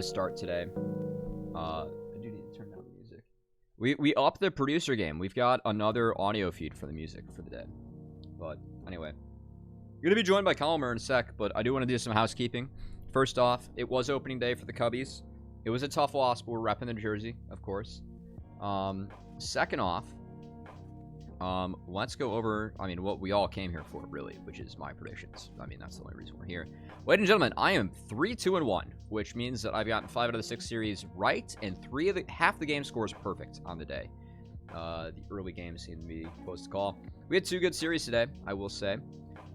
start today. I do need to turn down the music. We upped the producer game. We've got another audio feed for the music for the day. But anyway, you're gonna be joined by Colmer in a sec, but I do want to do some housekeeping. First off, it was opening day for the Cubbies. It was a tough loss, but we're repping the jersey, of course. Second off, let's go over, what we all came here for, really, which is my predictions. That's the only reason we're here. Ladies and gentlemen, I am 3-2-1, which means that I've gotten 5 out of the 6 series right, and half the game scores perfect on the day. The early games seem to be close to call. We had 2 good series today, I will say,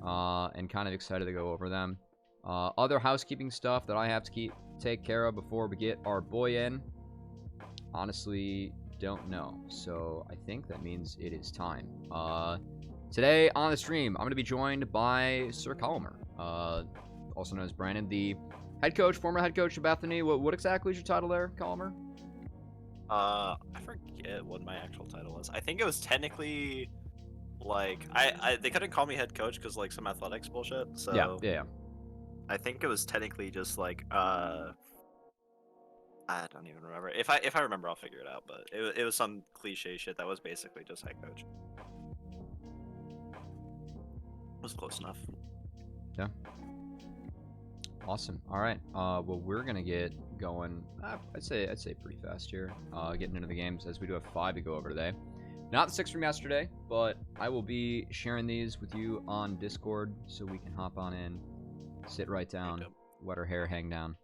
and kind of excited to go over them. Other housekeeping stuff that I have to take care of before we get our boy in. Honestly, don't know. So I think that means it is time. Today on the stream, I'm going to be joined by Sir Colmer, also known as Brandon, the former head coach of Bethany. What exactly is your title there, Colmer? I forget what my actual title was. I think it was technically like they couldn't call me head coach because like some athletics bullshit. So yeah. I think it was technically just like I don't even remember. If I remember, I'll figure it out. But it was some cliche shit that was basically just head coach. It was close enough. Yeah. Awesome. All right. Well, we're gonna get going. I'd say pretty fast here. Getting into the games as we do have 5 to go over today. Not the 6 from yesterday, but I will be sharing these with you on Discord so we can hop on in, sit right down, let our hair hang down.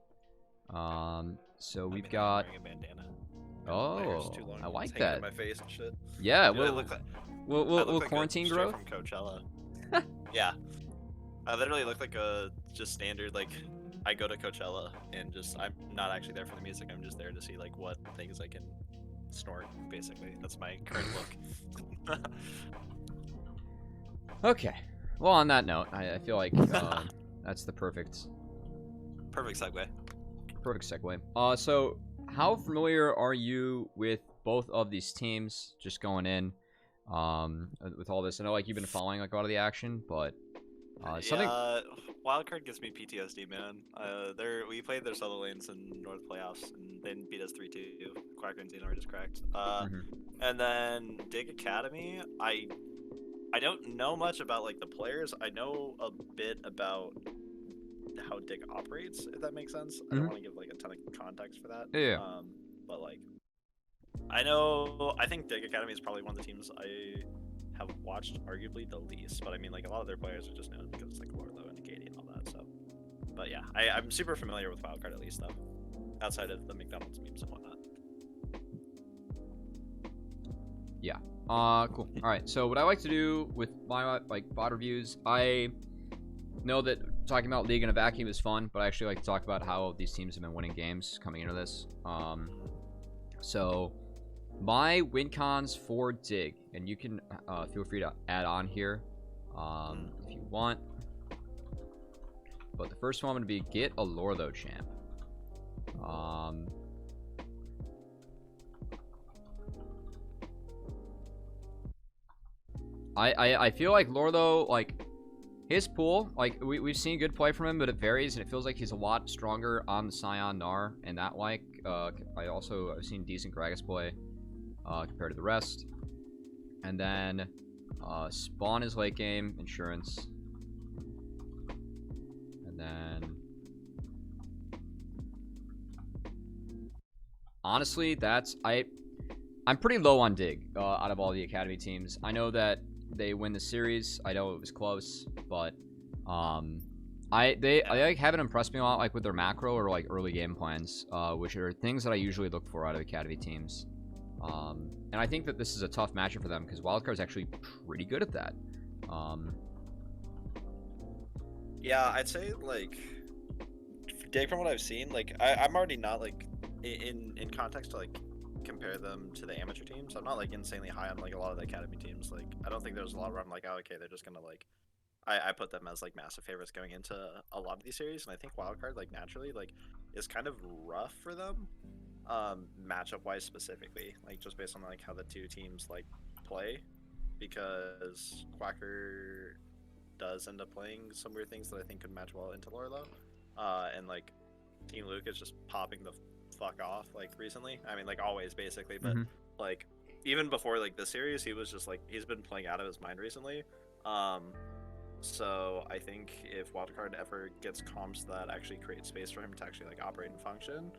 So we've got. Wearing a bandana. Oh, I like that. My face and shit. Yeah, we'll quarantine like growth. From Coachella. Yeah, I literally look like a just standard like. I go to Coachella and I'm not actually there for the music. I'm just there to see like what things I can snort. Basically, that's my current look. Okay. Well, on that note, I feel like that's the perfect segue. Perfect segue. So how familiar are you with both of these teams? Just going in, with all this. I know like you've been following like a lot of the action, but something. Yeah, Wildcard gives me PTSD, man. We played their Southern Lanes in North playoffs and they beat us 3-2. Quacker and Xehanort just cracked. And then DIGA Academy, I don't know much about like the players. I know a bit about how DIG operates, if that makes sense. I don't want to give like a ton of context for that. Yeah. But like, I think DIG Academy is probably one of the teams I have watched arguably the least. But I mean, like a lot of their players are just known because it's like Lorlo and Katie and all that. So, but yeah, I'm super familiar with Wildcard at least, though, outside of the McDonald's memes and whatnot. Yeah. Cool. All right. So what I like to do with my like VoD reviews, I know that talking about League in a vacuum is fun, but I actually like to talk about how these teams have been winning games coming into this. So my win cons for DIG, and you can feel free to add on here if you want. But the first one I'm going to be get a Lorlo champ. I feel like Lorlo, like his pool, like we've seen good play from him, but it varies, and it feels like he's a lot stronger on the Scion Gnar, and that like I've seen decent Gragas play compared to the rest. And then Spawn is late game, Insurance. And then honestly, I'm pretty low on DIG out of all the Academy teams. I know that they win the series. I know it was close, but they like haven't impressed me a lot, like with their macro or like early game plans, which are things that I usually look for out of Academy teams. And I think that this is a tough matchup for them because Wildcard is actually pretty good at that. Yeah, I'd say like DIG, from what I've seen, like I'm already not like in context to like compare them to the amateur teams. I'm not like insanely high on like a lot of the Academy teams. Like I don't think there's a lot where I'm like, oh, okay, they're just gonna like I put them as like massive favorites going into a lot of these series, and I think Wildcard like naturally like is kind of rough for them, matchup wise specifically, like just based on like how the two teams like play, because Quacker does end up playing some weird things that I think could match well into Lorlo, and like Team Luke is just popping the fuck off like recently. I mean, like always basically, but like even before like this series, he was just like he's been playing out of his mind recently. So I think if Wildcard ever gets comps that actually create space for him to actually like operate and function,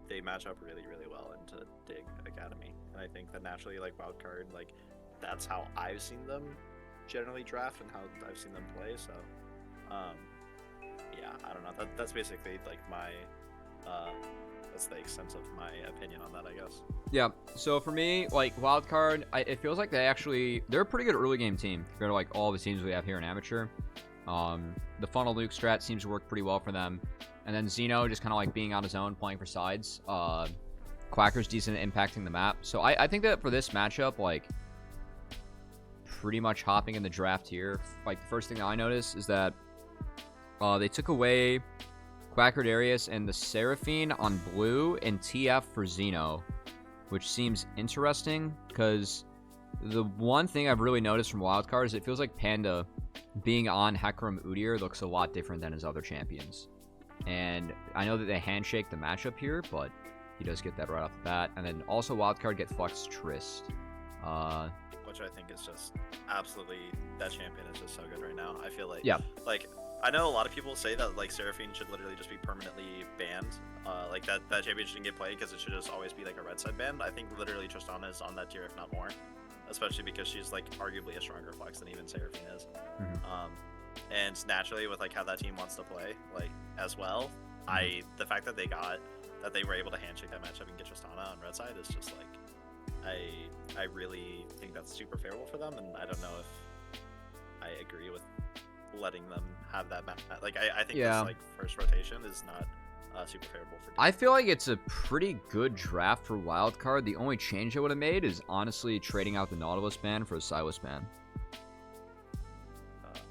they match up really really well into Dig Academy, and I think that naturally like Wildcard like that's how I've seen them generally draft and how I've seen them play. So yeah, I don't know. That's basically like my that's the extent of my opinion on that, I guess. Yeah. So for me, like Wildcard, it feels like they're a pretty good early game team compared to like all the teams we have here in Amateur. The funnel Luke strat seems to work pretty well for them, and then Xeno just kind of like being on his own, playing for sides. Quacker's decent at impacting the map. So I think that for this matchup, like pretty much hopping in the draft here, like the first thing that I noticed is that they took away Quacker Darius and the Seraphine on blue and TF for Xeno, which seems interesting because the one thing I've really noticed from Wildcard is it feels like Panda being on Hecarim Udyr looks a lot different than his other champions. And I know that they handshake the matchup here, but he does get that right off the bat. And then also Wildcard get Flux Trist. Which I think is just absolutely, that champion is just so good right now. I feel like, yeah, like I know a lot of people say that like Seraphine should literally just be permanently banned, like that champion shouldn't get played because it should just always be like a red side ban. I think literally Tristana is on that tier, if not more, especially because she's like arguably a stronger flex than even Seraphine is. And naturally with like how that team wants to play like as well, the fact that they were able to handshake that matchup and get Tristana on red side is just like I really think that's super favorable for them, and I don't know if I agree with letting them have that match. Like I think this like first rotation is not super favorable for. I feel like it's a pretty good draft for Wildcard. The only change I would have made is honestly trading out the Nautilus ban for a Silas ban.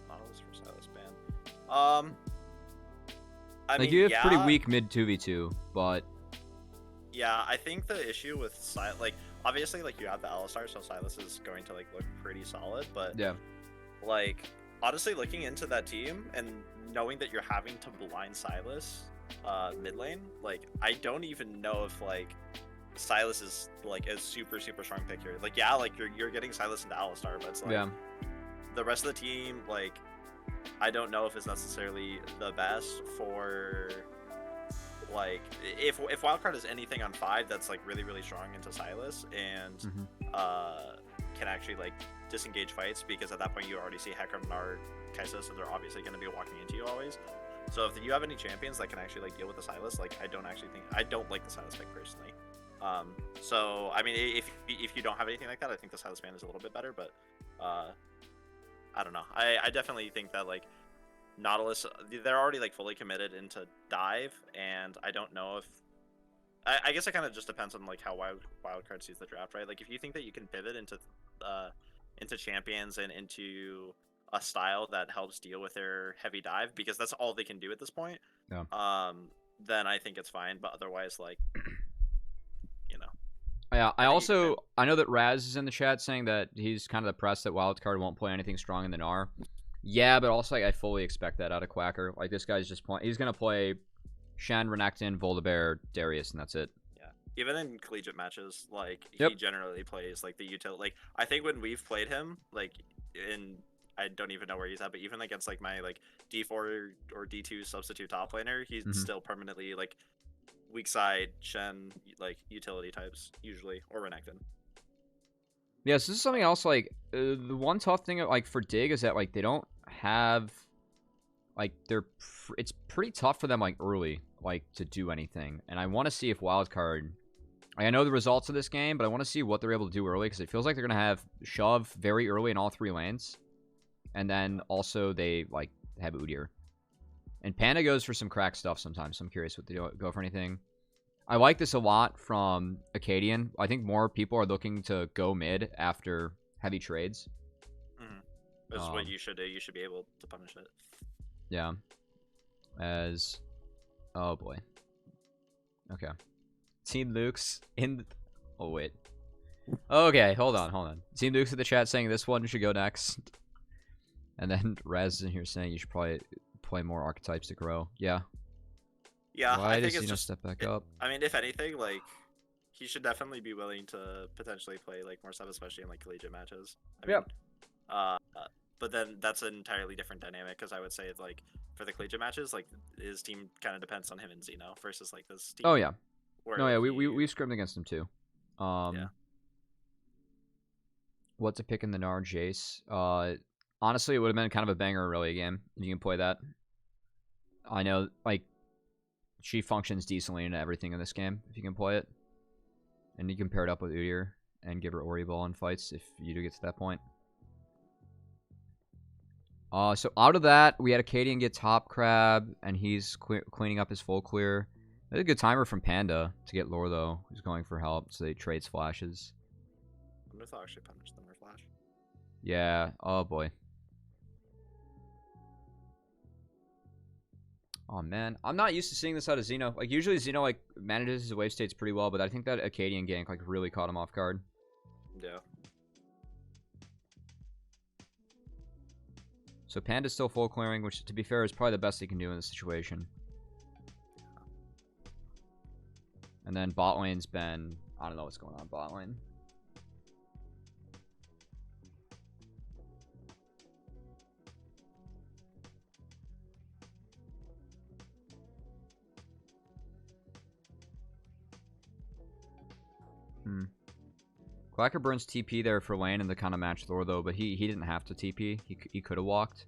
Nautilus for Silas ban. I mean, you have pretty weak mid 2v2, but yeah, I think the issue with Silas, like obviously like you have the Alistar, so Silas is going to like look pretty solid, but yeah, like honestly looking into that team and knowing that you're having to blind Silas mid lane, like I don't even know if like Silas is like a super strong pick here. Like yeah, like you're getting Silas into Alistar, but it's like the rest of the team, like I don't know if it's necessarily the best for like if Wildcard is anything on 5 that's like really strong into Silas and can actually like disengage fights, because at that point you already see Hecarim, Nard, Kaisa, so they're obviously going to be walking into you always. So if you have any champions that can actually like deal with the Silas, like I don't like the Silas pick personally. So I mean if you don't have anything like that, I think the Silas ban is a little bit better, but I don't know. I definitely think that like Nautilus, they're already like fully committed into dive, and I don't know if I guess it kind of just depends on like how Wildcard sees the draft, right? Like if you think that you can pivot into champions and into a style that helps deal with their heavy dive, because that's all they can do at this point, then I think it's fine. But otherwise, like you know. Yeah, I know that Raz is in the chat saying that he's kind of depressed that Wildcard won't play anything strong in the Gnar. Yeah, but also like, I fully expect that out of Quacker. Like this guy's just playing. He's gonna play Shen, Renekton, Volibear, Darius, and that's it. Yeah, even in collegiate matches, like he generally plays like the utility. Like I think when we've played him, like I don't even know where he's at, but even against like my like D4 or D2 substitute top laner, he's still permanently like weak side Shen, like utility types usually, or Renekton. Yeah, so this is something else. Like the one tough thing like for Dig is that like they don't have like it's pretty tough for them like early like to do anything, and I want to see if Wildcard. I know the results of this game, but I want to see what they're able to do early, because it feels like they're gonna have shove very early in all 3 lanes, and then also they like have Udyr, and Panda goes for some crack stuff sometimes. So I'm curious what they go for anything. I like this a lot from Acadian. I think more people are looking to go mid after heavy trades. This is what you should do. You should be able to punish it. Yeah. Oh boy. Okay. Team Luke's in the... Oh wait. Okay, hold on. Team Luke's in the chat saying this one should go next. And then Raz is in here saying you should probably play more archetypes to grow. Yeah. Yeah, Why I does think it's Xeno just. step back up? I mean, if anything, like he should definitely be willing to potentially play like more stuff, especially in like collegiate matches. I mean, Yep. uh, but then that's an entirely different dynamic because I would say like for the collegiate matches, like his team kind of depends on him and Xeno versus like this team Oh yeah. where No, like yeah, we scrimmed against him too. yeah. What to pick in the Gnar Jace? Honestly, it would have been kind of a banger early game. You can play that. I know, like, she functions decently in everything in this game if you can play it, and you can pair it up with Udyr and give her Ori Ball in fights if you do get to that point. So out of that, we had Acadian get top crab, and he's cleaning up his full clear. That's a good timer from Panda to get lore though. He's going for help, so they trade splashes. I wonder if I'll actually punish them or flash. Yeah. Oh boy. Oh man, I'm not used to seeing this out of Xeno. Like usually Xeno like manages his wave states pretty well, but I think that Acadian gank like really caught him off guard. Yeah. So Panda's still full clearing, which to be fair is probably the best he can do in this situation. And then bot lane's been, I don't know what's going on bot lane. Quacker burns TP there for lane and the kind of match Thor though, but he didn't have to TP. He could have walked.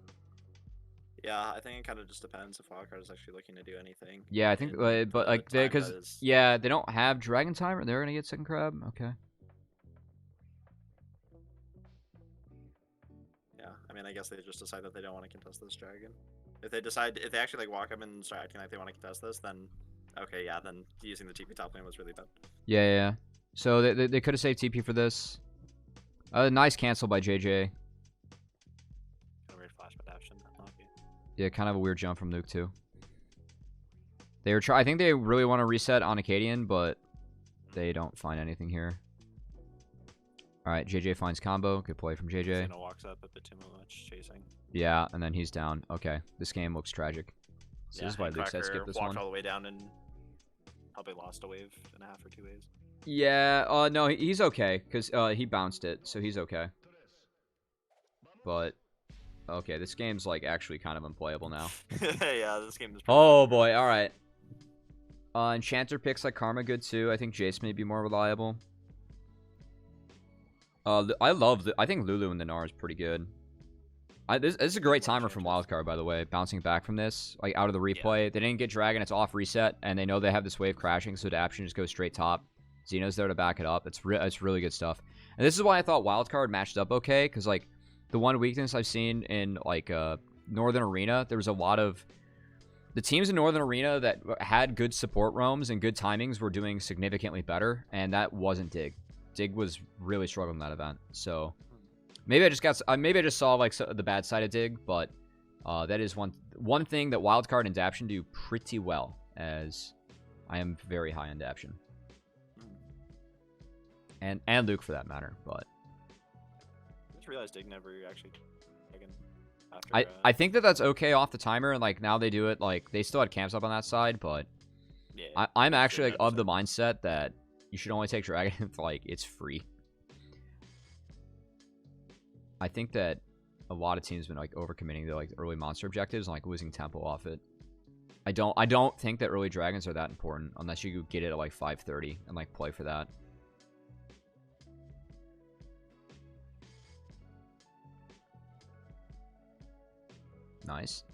Yeah, I think it kind of just depends if Wildcard is actually looking to do anything. Yeah, I think, but like they, because yeah, they don't have Dragon Timer. They're gonna get second crab. Okay. Yeah, I mean, I guess they just decide that they don't want to contest this dragon. If they actually like walk up and start acting like they want to contest this, then okay, yeah, then using the TP top lane was really bad. Yeah. So they could have saved TP for this. Nice cancel by JJ. Weird flash adaptation. Yeah, kind of a weird jump from Nuke too. They were I think they really want to reset on Acadian, but they don't find anything here. All right, JJ finds combo. Good play from JJ. Xeno walks up a bit too much, chasing. Yeah, and then he's down. Okay, this game looks tragic. So this is why Luke said skip this walked one. all the way down and probably lost a wave and a half or 2 waves. Yeah, no, he's okay, because he bounced it, so he's okay. But, okay, this game's, like, actually kind of unplayable now. Yeah, this game is oh, boy, alright. Enchanter picks, like, Karma good, too. I think Jace may be more reliable. I think Lulu in the Gnar is pretty good. This is a great timer from Wildcard, by the way. Bouncing back from this, like, out of the replay. Yeah. They didn't get Dragon, it's off reset, and they know they have this wave crashing, so adaption just goes straight top. Xeno's there to back it up. It's really good stuff. And this is why I thought Wildcard matched up okay, because, like, the one weakness I've seen in, like, Northern Arena, there was a lot of... The teams in Northern Arena that had good support roams and good timings were doing significantly better, and that wasn't Dig. Dig was really struggling in that event, so... Maybe I just saw, like, the bad side of Dig, but that is one thing that Wildcard and Daption do pretty well, as I am very high on Daption. And Luke for that matter, but I just realized Dig never actually I think that's okay off the timer, and like now they do it like they still had camps up on that side, but yeah, I'm actually like of the mindset that you should only take Dragon if like it's free. I think that a lot of teams have been like overcommitting to like early monster objectives and like losing tempo off it. I don't think that early dragons are that important unless you get it at like 5:30 and like play for that. Nice.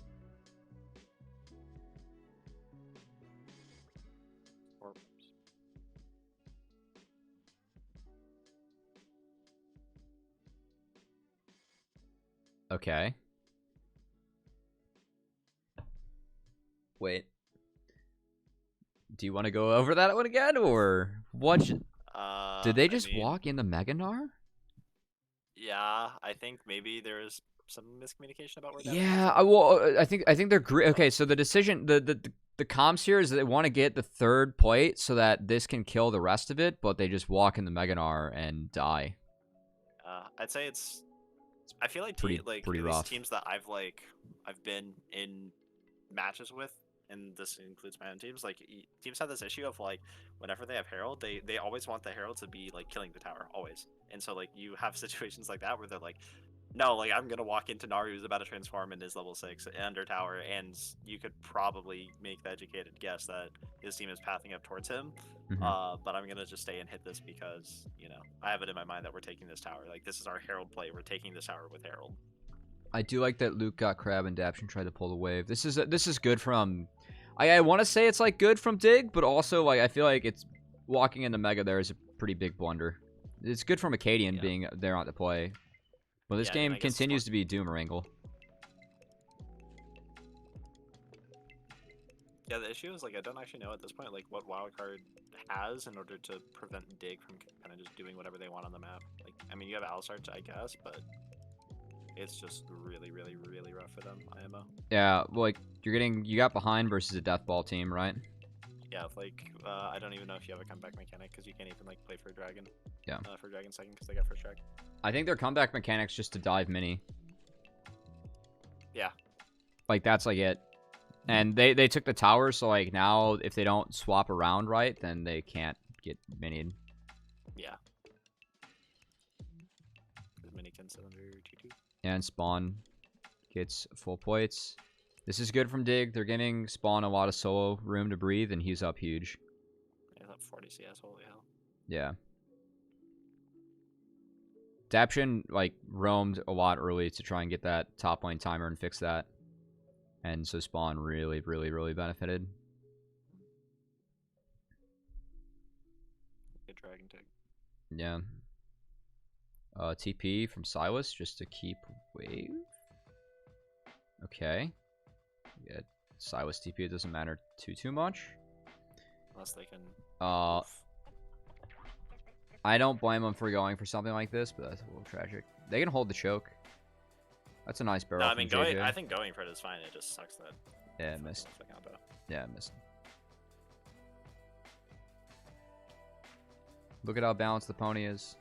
Okay. Wait. Do you want to go over that one again, or what? Did they just walk in the Mega Gnar? Yeah, I think maybe there is some miscommunication about where that well, I think they're great. Okay, so the decision, the comms here is that they want to get the third plate so that this can kill the rest of it, but they just walk in the Mega Gnar and die. I'd say it's. I feel like pretty rough. Teams that I've been in matches with and this includes my own teams, like teams have this issue of like whenever they have Herald, they always want the Herald to be like killing the tower always, and so like you have situations like that where they're like, no, like I'm gonna walk into Naru who's about to transform and is level 6 under tower, and you could probably make the educated guess that his team is pathing up towards him. But I'm gonna just stay and hit this because I have it in my mind that we're taking this tower. Like this is our Herald play. We're taking this tower with Herald. I do like that Luke got Crab and Daption tried to pull the wave. This is good from. I want to say it's like good from Dig, but also like I feel like it's walking into Mega there is a pretty big blunder. It's good from Acadian being there on the play. Well, this game continues to be Doomerangle. Yeah, the issue is like I don't actually know at this point like what wildcard has in order to prevent Dig from kind of just doing whatever they want on the map. Like I mean you have Alistar, I guess, but it's just really, really, really rough for them. IMO. Yeah, well, like you got behind versus a death ball team, right? Yeah, like I don't even know if you have a comeback mechanic because you can't even like play for Dragon. Yeah. For Dragon second because they got first track. I think their comeback mechanics just to dive mini. Yeah. Like that's like it. And they took the tower, so like now if they don't swap around right, then they can't get minied. Yeah. Mini can sit under 2-2. And Spawn gets full plates. This is good from Dig. They're giving Spawn a lot of solo room to breathe, and he's up huge. He's up 40 CS, holy hell. Yeah. Daption, like, roamed a lot early to try and get that top lane timer and fix that. And so Spawn really, really, really benefited. Good Dragon tag. Yeah. TP from Silas just to keep wave. Okay. Yeah, Silas TP, it doesn't matter too much. Unless they can. I don't blame them for going for something like this, but that's a little tragic. They can hold the choke. That's a nice barrel. No, I mean going. I think going for it is fine. It just sucks that. Yeah, missed. Yeah, missed. Look at how balanced the pony is.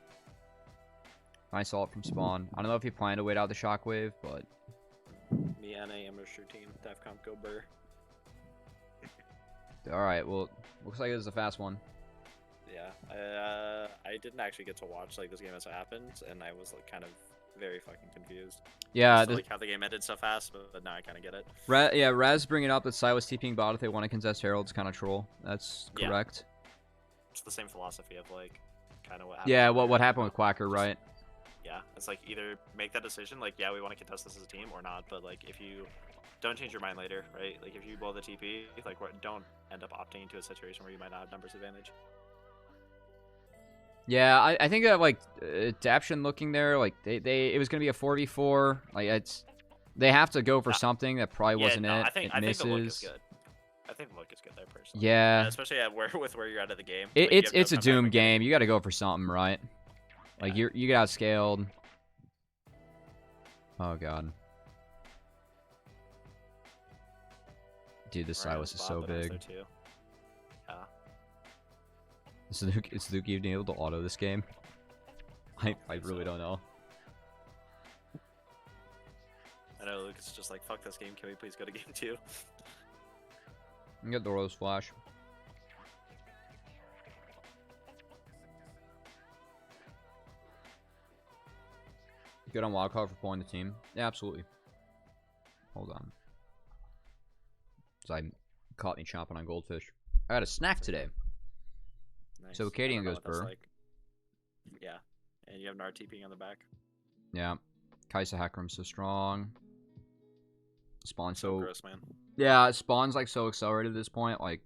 Nice ult from Spawn. I don't know if he planned to wait out the shockwave, but... Me and a amateur team. Defcomp go burr. Alright, well, looks like it was a fast one. Yeah, I didn't actually get to watch like this game as it happened, and I was like kind of very fucking confused. Yeah, like how the game ended so fast, but now I kind of get it. Yeah, Raz bringing up that Silas TPing bot if they want to contest Herald's kind of troll. That's correct. Yeah. It's the same philosophy of like kind of what happened. Yeah, what happened with Quacker, right? Yeah, it's like either make that decision, like yeah, we want to contest this as a team, or not. But like if you don't change your mind later, right? Like if you blow the TP, like don't end up opting into a situation where you might not have numbers advantage. Yeah, I think that like Daption looking there, like it was gonna be a 4v4. Like they have to go for something that probably wasn't it. I think the look is good. I think the look is good there personally. Yeah, especially at where you're out of the game. It's a Doom game. You got to go for something, right? Like you got scaled. Oh god, dude, this Silas is so big. Is Luke even able to auto this game? I really don't know. I know Luke is just like, fuck this game, can we please go to game 2? You get Doro's flash. Good on wildcard for pulling the team. Yeah, absolutely. Hold on. So I caught me chomping on goldfish. I had a snack today. Nice. So Acadian goes burr. Like. Yeah, and you have Nar TPing on the back. Yeah, Kaisa Hackram's so strong. Spawn so gross, man. Yeah, Spawn's like so accelerated at this point. Like,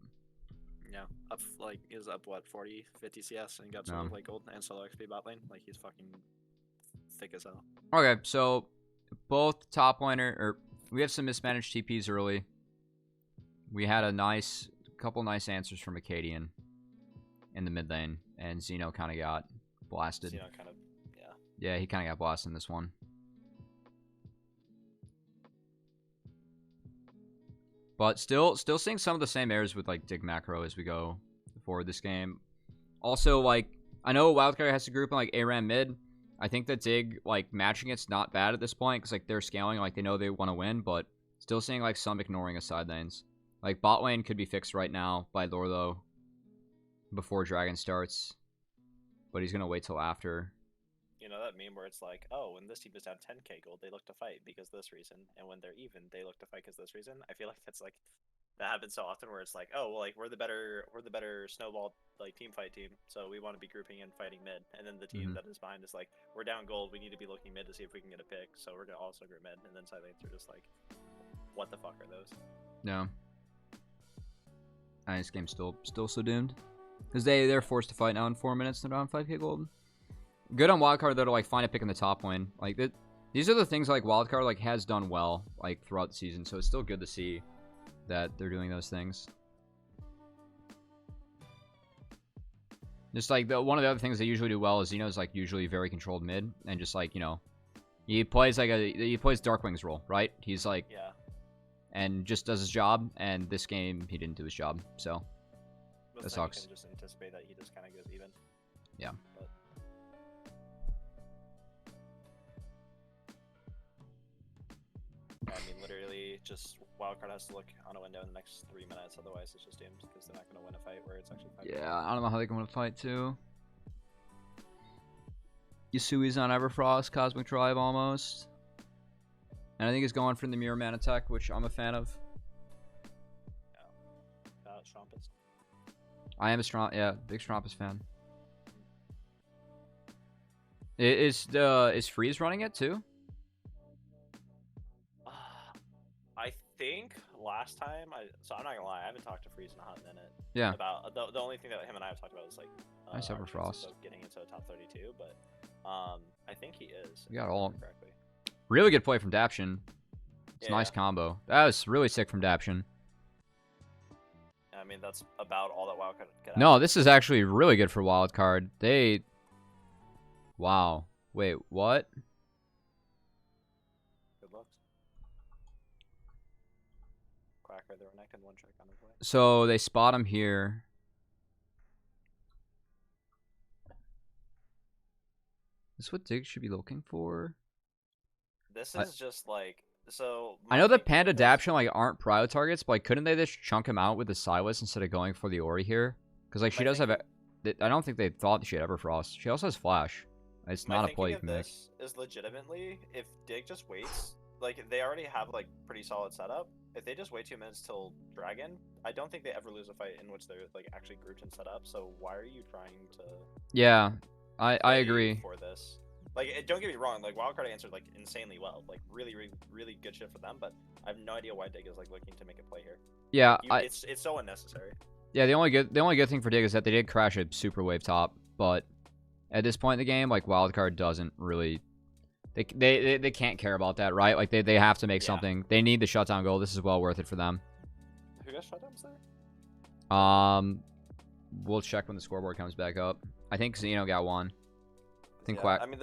yeah, up like is up what 40, 50 CS and got some like gold and solo XP bot lane. Like he's fucking thick as hell. Okay, so both top laner or we have some mismanaged TPs early. We had a couple nice answers from Acadian in the mid lane, and Xeno kind of got blasted. Xeno kind of, yeah. Yeah, he kind of got blasted in this one. But still seeing some of the same errors with like Dig Macro as we go forward this game. Also, like I know Wildcard has to group in like ARAM mid. I think that Dig like matching it's not bad at this point because like they're scaling, like they know they want to win, but still seeing like some ignoring of side lanes. Like, bot lane could be fixed right now by Lorlo before Dragon starts. But he's going to wait till after. You know that meme where it's like, oh, when this team is down 10k gold, they look to fight because this reason, and when they're even, they look to fight because this reason. I feel like that's like that happens so often where it's like, oh, well, like we're the better snowball like team fight team, so we want to be grouping and fighting mid, and then the team that is behind is like, we're down gold, we need to be looking mid to see if we can get a pick, so we're gonna also group mid, and then side lanes are just like, what the fuck are those? No. This game's still so doomed. Because they're forced to fight now in 4 minutes. They're down 5k gold. Good on wildcard though to like find a pick in the top lane. Like these are the things like wildcard like has done well like throughout the season. So it's still good to see that they're doing those things. Just like one of the other things they usually do well is Xeno's like usually very controlled mid and just like, you know, he plays Darkwing's role, right? He's like, yeah, and just does his job. And this game he didn't do his job, so that sucks. You can just anticipate that he just kind of goes even. Yeah. But... I mean, literally, just wildcard has to look on a window in the next 3 minutes, otherwise it's just doomed because they're not going to win a fight where it's actually 5. Yeah, I don't know how they can win a fight too. Yasui's on Everfrost, Cosmic Drive almost. And I think he's going for the Mirror Man attack, which I'm a fan of. Yeah. Strumpets. I am a big Strumpets fan. Is Freeze running it too? I think last time so I'm not gonna lie, I haven't talked to Freeze in a hot minute. Yeah. About the only thing that him and I have talked about is like nice Everfrost. Getting into the top 32, but I think he is. You got all correctly. Really good play from Daption. It's a nice yeah. combo. That was really sick from Daption. I mean, that's about all that Wildcard could No, this is actually really good for Wildcard. Wow. Wait, what? Good looks. Quacker, they were neck and one trick on his way. So they spot him here. Is this what Dig should be looking for? This is just like, so... I know that Panda Daption like aren't prio targets, but like couldn't they just chunk him out with the Silas instead of going for the Ori here? Because like she does have... I don't think they thought she had Everfrost. She also has Flash. It's not a play you can make. This is legitimately, if Dig just waits, like they already have like pretty solid setup. If they just wait 2 minutes till Dragon, I don't think they ever lose a fight in which they're like actually grouped and set up. So why are you trying to? Yeah, I agree. For this, like, don't get me wrong, like Wildcard answered like insanely well, like really good shit for them. But I have no idea why Dig is like looking to make a play here. Yeah, it's so unnecessary. Yeah, the only good thing for Dig is that they did crash a super wave top, but at this point in the game, like Wildcard doesn't really. They can't care about that, right? Like they have to make something. They need the shutdown goal. This is well worth it for them. Who got shutdowns there? We'll check when the scoreboard comes back up. I think Xeno got one. I think I mean,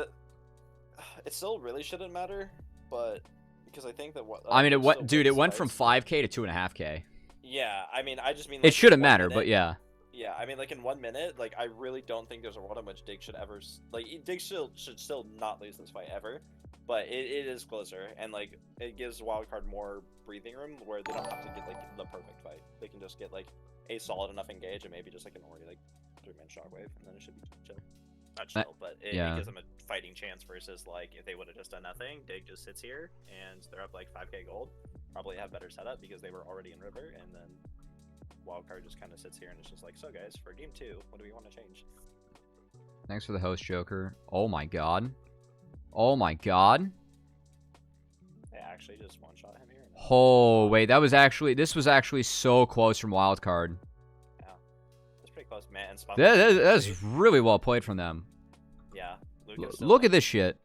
it still really shouldn't matter, but because I think that I mean, it went from 5k to 2.5k. Yeah, I mean, I just mean like, it shouldn't matter, but yeah. Yeah, I mean, like in 1 minute, like I really don't think there's a world in which Dig should ever Dig should still not lose this fight ever, but it is closer, and like it gives Wildcard more breathing room where they don't have to get like the perfect fight. They can just get like a solid enough engage and maybe just like an Ori like 3-man shockwave, and then it should be chill. Not chill, but it gives them a fighting chance versus like if they would have just done nothing. Dig just sits here and they're up like 5k gold, probably have better setup because they were already in river, and then Wildcard just kind of sits here and it's just like, so guys, for game 2, what do we want to change? Thanks for the host, Joker. Oh my god. Oh my god. They actually just one-shot him here. Oh, wait, this was actually so close from Wildcard. Yeah, that's pretty close, man. That's really well played from them. Yeah. Look at this shit.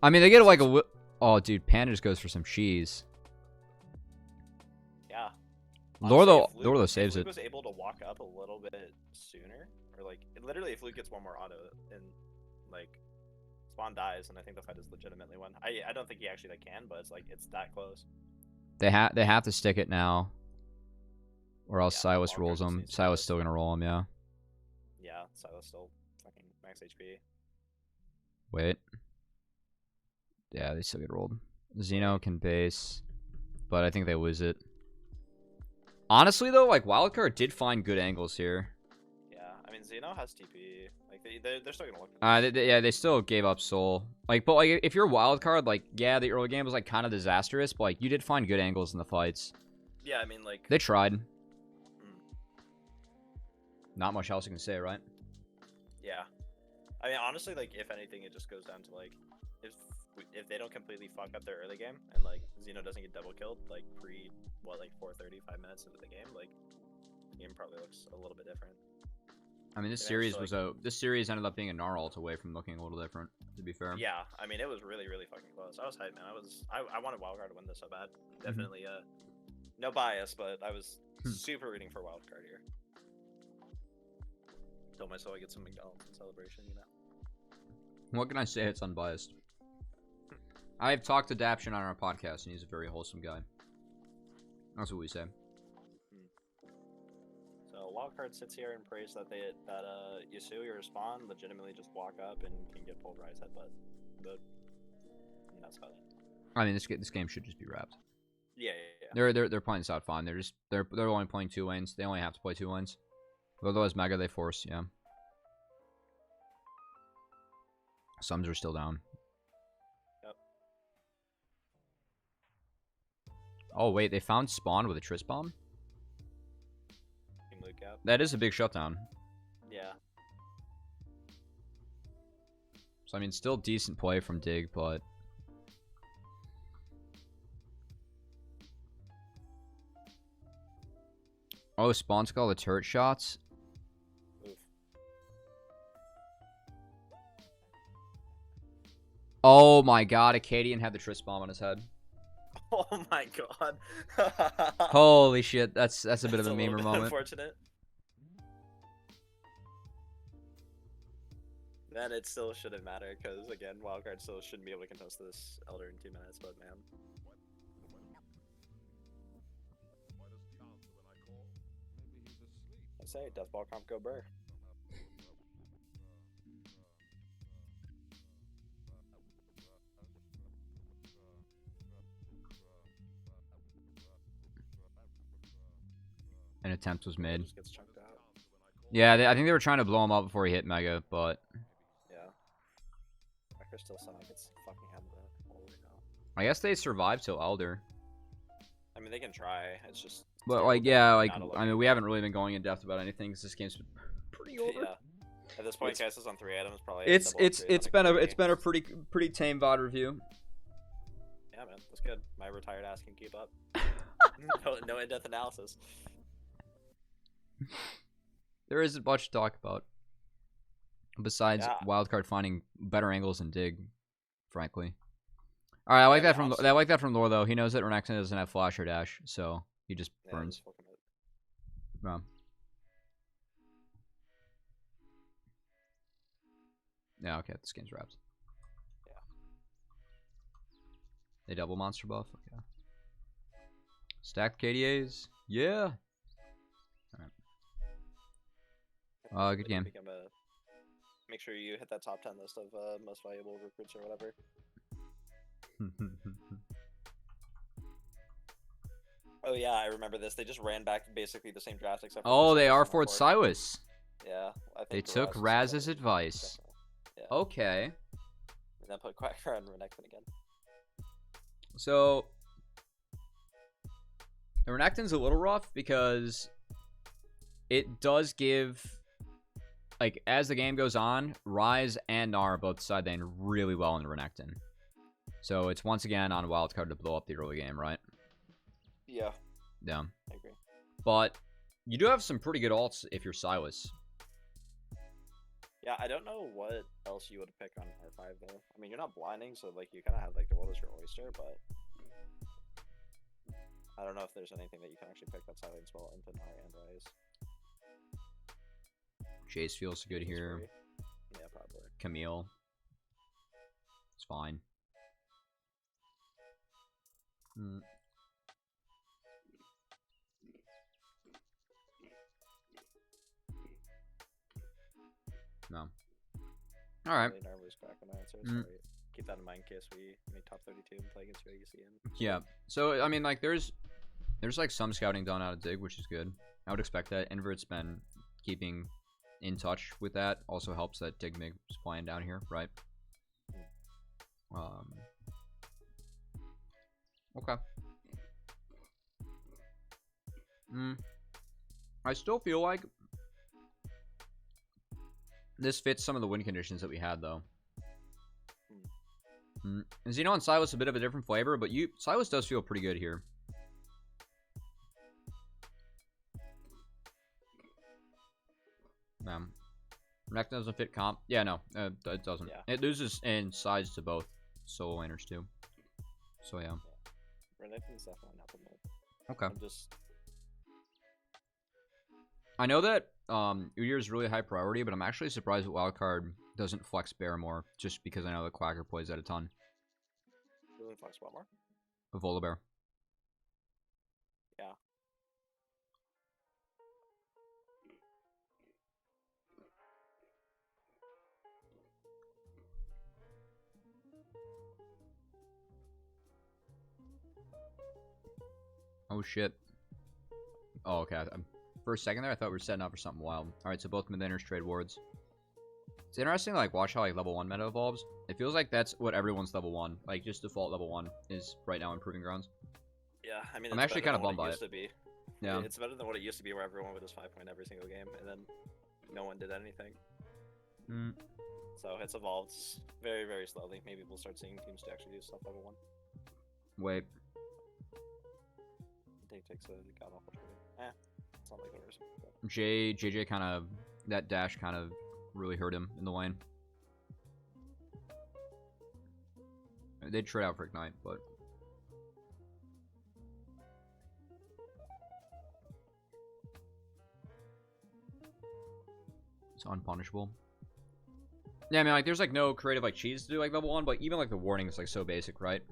I mean, they get like a... Oh, dude, Panda just goes for some cheese. Yeah. Lorlo saves it. If Luke was able to walk up a little bit sooner, or like literally, if Luke gets one more auto and like Spawn dies, and I think the fight is legitimately won. I don't think he actually can, but it's like it's that close. They have to stick it now, or else Silas rolls him. Silas still gonna roll him, yeah. Yeah, Silas still fucking max HP. Wait. Yeah, they still get rolled. Xeno can base. but I think they lose it. Honestly, though, like, Wildcard did find good angles here. Yeah, I mean, Xeno has TP. Like, they're still gonna look. Yeah, they still gave up Soul. Like, but like, if you're Wildcard, like, yeah, the early game was like kind of disastrous, but like, you did find good angles in the fights. Yeah, I mean, like They tried. Not much else you can say, right? Yeah, I mean, honestly, like, if anything, it just goes down to like, if they don't completely fuck up their early game and like Xeno doesn't get double killed like like 4:30, 5 minutes into the game, like, the game probably looks a little bit different. I mean, this series ended up being a Gnaralt away from looking a little different, to be fair. Yeah, I mean, it was really, really fucking close. I was hyped, man. I wanted Wildcard to win this so bad. Definitely, no bias, but I was super rooting for Wildcard here. Told myself I get some McDonald's in celebration, you know. What can I say? It's unbiased. I've talked to Daption on our podcast, and he's a very wholesome guy. That's what we say. So Wildcard sits here and prays that Yasuo or Spawn legitimately just walk up and can get pulled right headbutt. But that's about it. I mean, this game should just be wrapped. Yeah, yeah, yeah. They're playing this out fine. They're only playing 2 lanes. They only have to play 2 lanes. Otherwise, Mega they force. Yeah. Sums are still down. Yep. Oh wait, they found Spawn with a Triss bomb. That is a big shutdown. Yeah. So I mean, still decent play from Dig, but oh, Spawn's got all the turret shots. Oof. Oh my god, Acadian had the Triss bomb on his head. Oh my god. Holy shit, that's a bit of a memer moment. Unfortunate. Then it still shouldn't matter, because again, Wildcard still shouldn't be able to contest this Elder in 2 minutes, but man. I say, Deathball comp go burr. An attempt was made. Just gets chunked out. Yeah, I think they were trying to blow him up before he hit Mega, but yeah, Wrecker still somehow gets fucking hammered. Holy hell. I guess they survived till Elder. I mean, they can try. It's just. But like, yeah, like I mean, we haven't really been going in depth about anything because this game's pretty over. Yeah. At this point, guys, is on 3 items probably. It's been a pretty tame VoD review. Yeah, man, that's good. My retired ass can keep up. no in-depth analysis. There isn't much to talk about besides Wildcard finding better angles and Dig, frankly. All right, I like that from Lore though. He knows that Renekton doesn't have flash or dash, so he just burns. No. Yeah, okay, this game's wrapped. Yeah. They double monster buff. Okay. Stacked KDAs. Yeah. Good game. Make sure you hit that top 10 list of most valuable recruits or whatever. Oh yeah, I remember this. They just ran back basically the same draft except for oh, they are Fort Silas. Yeah, I think they took Raz's advice. Yeah. Okay. And then put Quacker on Renekton again. So the Renekton's a little rough because it does give, like, as the game goes on, Ryze and Gnar both side lane really well in Renekton. So it's once again on Wildcard to blow up the early game, right? Yeah. Yeah. I agree. But you do have some pretty good ults if you're Silas. Yeah, I don't know what else you would pick on R5 though. I mean, you're not blinding, so like you kind of have like the world is your oyster, but I don't know if there's anything that you can actually pick that silenced well into Gnar and Ryze. Jace feels good here. Yeah, probably. Camille. It's fine. No. Alright. keep that in mind in case we make top 32 and play against UACN. Yeah. So I mean, like, there's like some scouting done out of Dig, which is good. I would expect that. Invert's been keeping in touch with that. Also helps that Dig Mig is flying down here, right? Okay. I still feel like this fits some of the win conditions that we had, though. Xeno and Silas a bit of a different flavor, but Silas does feel pretty good here. Neck doesn't fit comp. Yeah, no, it doesn't. Yeah. It loses in size to both solo laners too. So yeah. Renekton's definitely not the move. Okay. I'm just... I know that Udyr is really high priority, but I'm actually surprised that Wildcard doesn't flex Bear more, just because I know that Quacker plays that a ton. Doesn't flex what more? Volibear. Yeah. Oh shit. Oh, okay. For a second there, I thought we were setting up for something wild. Alright, so both mid-laners trade wards. It's interesting to, like, watch how, like, level 1 meta evolves. It feels like that's what everyone's level 1. Like, just default level 1 is right now in Proving Grounds. Yeah, I mean, I'm actually kind of bummed by it. Yeah. It's better than what it used to be, where everyone would just 5-point every single game, and then no one did anything. So it's evolved very, very slowly. Maybe we'll start seeing teams to actually do stuff level 1. Wait. Takes a god awful trade. It's not like the worst. JJ kind of, that dash kind of really hurt him in the lane. They'd trade out for Ignite, but it's unpunishable. Yeah, I mean, like, there's like no creative like cheese to do like level 1, but even like the warning is like so basic, right?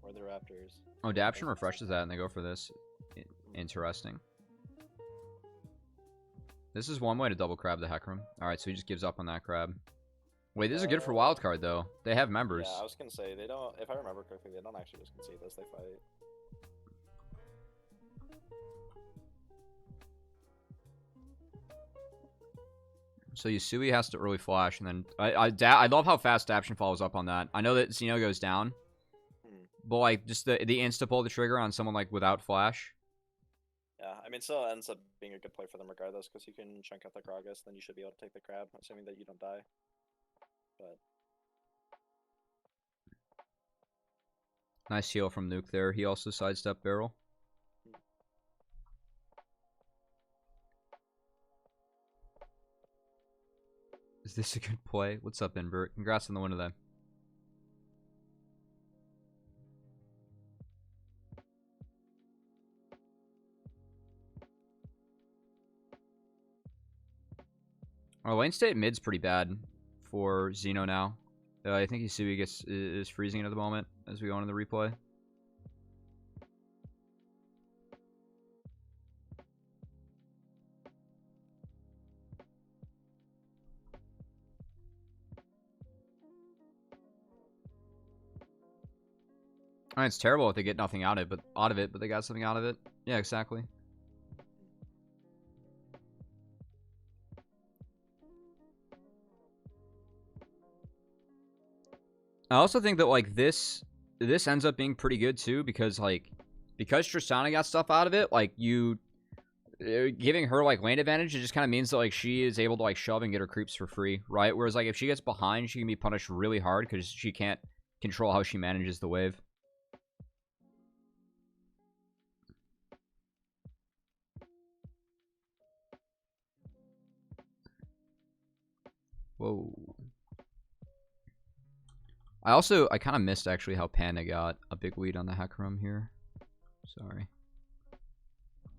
Or the Raptors. Oh, Daption refreshes that and they go for this. Interesting. This is one way to double crab the Hecarim. Alright, so he just gives up on that crab. Wait, this is good for wildcard though. They have members. Yeah, I was gonna say, they don't, if I remember correctly, they don't actually just concede this, they fight. So Yusui has to early flash, and then I love how fast Daption follows up on that. I know that Xeno goes down, but like just the insta pull the trigger on someone like without flash. Yeah, I mean, still ends up being a good play for them regardless, because you can chunk out the Gragas, then you should be able to take the crab, assuming that you don't die. But nice heal from Nuke there. He also sidestepped barrel. Is this a good play? What's up, Invert? Congrats on the win of that. Our lane state mid's pretty bad for Xeno now. I think Yusui is freezing at the moment as we go into the replay. I mean, it's terrible if they get nothing out of it, but they got something out of it. Yeah, exactly. I also think that like this ends up being pretty good too, because Tristana got stuff out of it. Like you giving her like lane advantage, it just kind of means that like she is able to like shove and get her creeps for free, right? Whereas like if she gets behind, she can be punished really hard because she can't control how she manages the wave. Whoa. I kind of missed actually how Panda got a big lead on the Hecarim here. Sorry.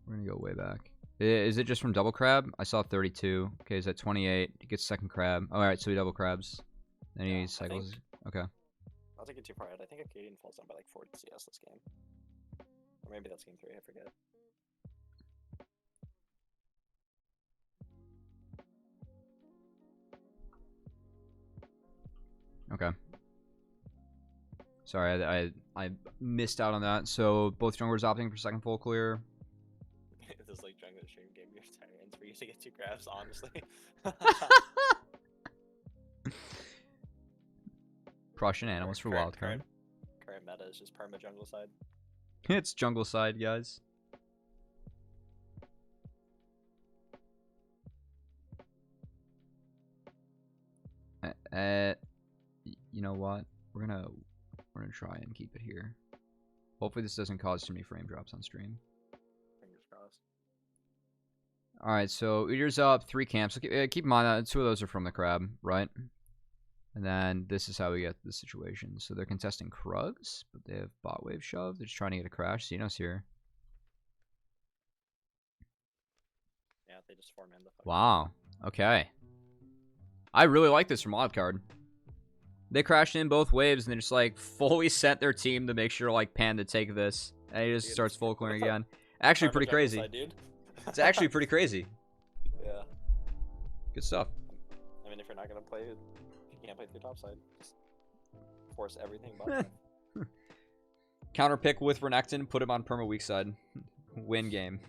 We're gonna go way back. Is it just from double crab? I saw 32. Okay, is that 28? He gets second crab. Oh, alright, so he double crabs. Then he cycles. Okay. I'll take it too far ahead. I think Acadian falls down by like 40 CS this game. Or maybe that's game 3, I forget. Okay. Sorry, I missed out on that. So both junglers opting for second full clear. This is like jungler stream game your tyrants for you to get 2 grabs, honestly. Prussian animals for wild card. Current meta is just perma jungle side. It's jungle side, guys. You know what? We're gonna try and keep it here. Hopefully this doesn't cause too many frame drops on stream. Fingers crossed. All right, so Udir's up 3 camps. Keep in mind that 2 of those are from the crab, right? And then this is how we get the situation. So they're contesting Krugs, but they have bot wave shove. They're just trying to get a crash. Xenos here. Yeah, they just form in the. Wow. Okay. I really like this from Wildcard. They crashed in both waves and they just like fully sent their team to make sure like Pan to take this. And he just starts full clearing again. Actually pretty crazy. Side, dude. It's actually pretty crazy. Yeah. Good stuff. I mean, if you're not gonna play it, you can't play through top side. Just force everything bottom. Counter pick with Renekton, put him on perma weak side. Win game.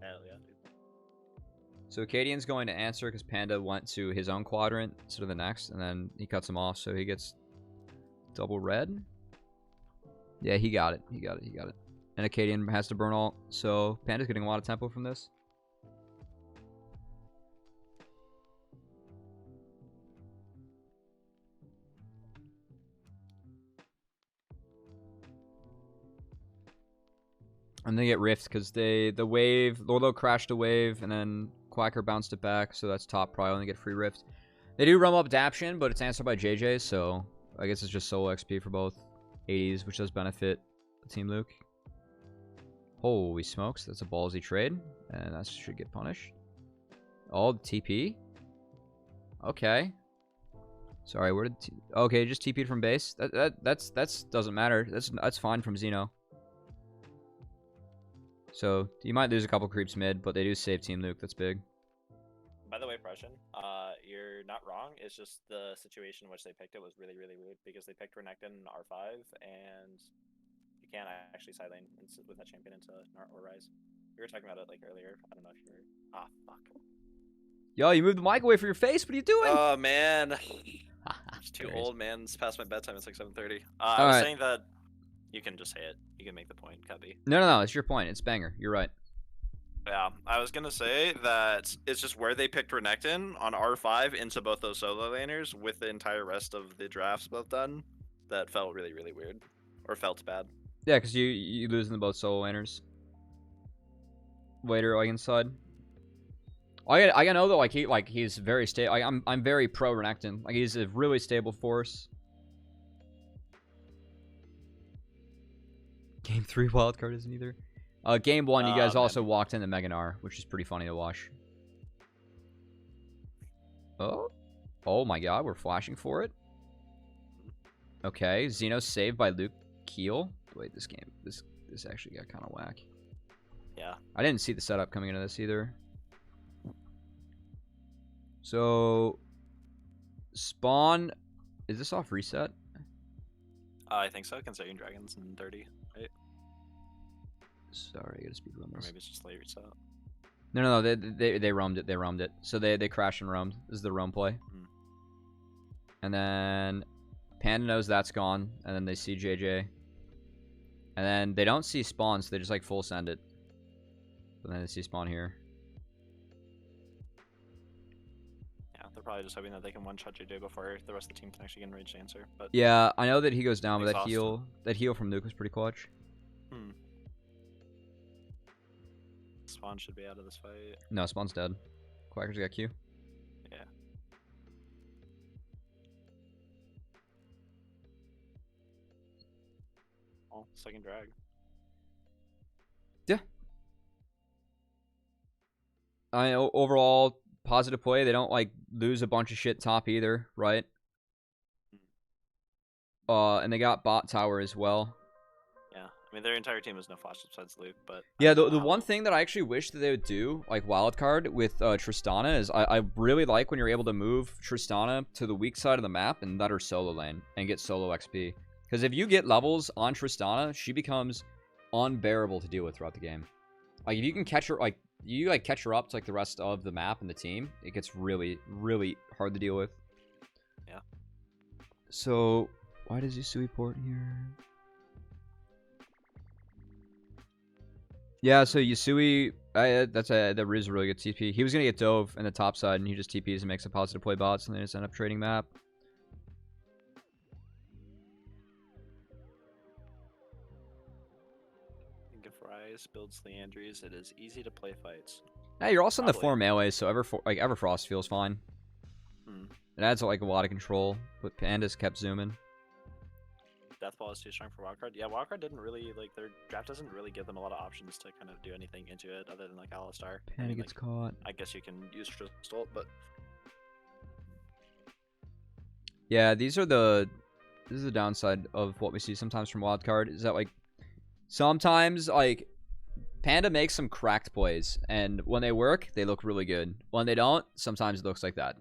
Hell yeah, dude. So Acadian's going to answer because Panda went to his own quadrant instead of the next, and then he cuts him off, so he gets double red. Yeah, he got it. He got it. And Acadian has to burn ult, so Panda's getting a lot of tempo from this. And they get rift because the wave, Lordo crashed a wave, and then Quacker bounced it back, so that's top prio, and they get free rift. They do roam up Adaption, but it's answered by JJ, so I guess it's just solo XP for both 80s, which does benefit Team Luke. Holy smokes, that's a ballsy trade, and that should get punished. Oh, TP? Okay. Sorry, where did okay, just TP'd from base? That's doesn't matter. That's fine from Xeno. So, you might lose a couple creeps mid, but they do save Team Luke. That's big. By the way, Prussian, you're not wrong. It's just the situation in which they picked it was really, really weird because they picked Renekton in R5, and you can't actually side lane with that champion into Nart or Rise. We were talking about it like earlier. I don't know if you were. Ah, fuck. Yo, you moved the mic away from your face. What are you doing? Oh, man. It's too Crazy. old, man. It's past my bedtime. It's like 7:30. I was saying that you can just say it. You can make the point, Cubby. No. It's your point. It's banger. You're right. Yeah, I was gonna say that it's just where they picked Renekton on R5 into both those solo laners with the entire rest of the drafts both done. That felt really, really weird, or felt bad. Yeah, because you losing the both solo laners later, like inside. I gotta know though, he's very stable. I'm very pro Renekton. Like he's a really stable force. Game 3 wildcard isn't either. Game 1, you guys also walked into Meganar, which is pretty funny to watch. Oh my god, we're flashing for it. Okay, Xeno saved by Luke Keel. Wait, this actually got kind of whack. Yeah. I didn't see the setup coming into this either. So, spawn, is this off reset? I think so, considering Dragons in 30, right? Sorry, I gotta speed run Or this. maybe it's just late reset. No, they roamed it. They roamed it. So they crashed and roamed. This is the roam play. And then Panda knows that's gone, and then they see JJ. And then they don't see spawn, so they just like full send it. But then they see spawn here. Yeah, they're probably just hoping that they can one-shot JJ before the rest of the team can actually get enraged answer. But Yeah, I know that he goes down, but exhausted. that heal from Nuke was pretty clutch. Spawn should be out of this fight. No, spawn's dead. Quacker's got Q. Yeah. Oh, second drag. Yeah. I know overall positive play. They don't like lose a bunch of shit top either, right? And they got bot tower as well. Yeah, I mean their entire team has no flash besides Luke, but Yeah, the one thing that I actually wish that they would do, like wildcard with Tristana, is I really like when you're able to move Tristana to the weak side of the map and let her solo lane and get solo XP. Because if you get levels on Tristana, she becomes unbearable to deal with throughout the game. Like, if you can catch her, like, you, like, catch her up to, like, the rest of the map and the team, it gets really, really hard to deal with. Yeah. So, why does Yusui port here? Yeah, so Yusui, that is a really good TP. He was going to get dove in the top side, and he just TPs and makes a positive play bots, and they just end up trading map. Builds Leandries, it is easy to play fights. Yeah, you're also in the 4 melee, so Everfrost feels fine. It adds like a lot of control, but Pandas kept zooming. Deathball is too strong for Wildcard. Yeah, Wildcard didn't really, like, their draft doesn't really give them a lot of options to kind of do anything into it other than, like, Alistar. Panda gets caught. I guess you can use Crystal, but... Yeah, this is the downside of what we see sometimes from Wildcard, is that, like, sometimes, like, Panda makes some cracked plays, and when they work, they look really good. When they don't, sometimes it looks like that.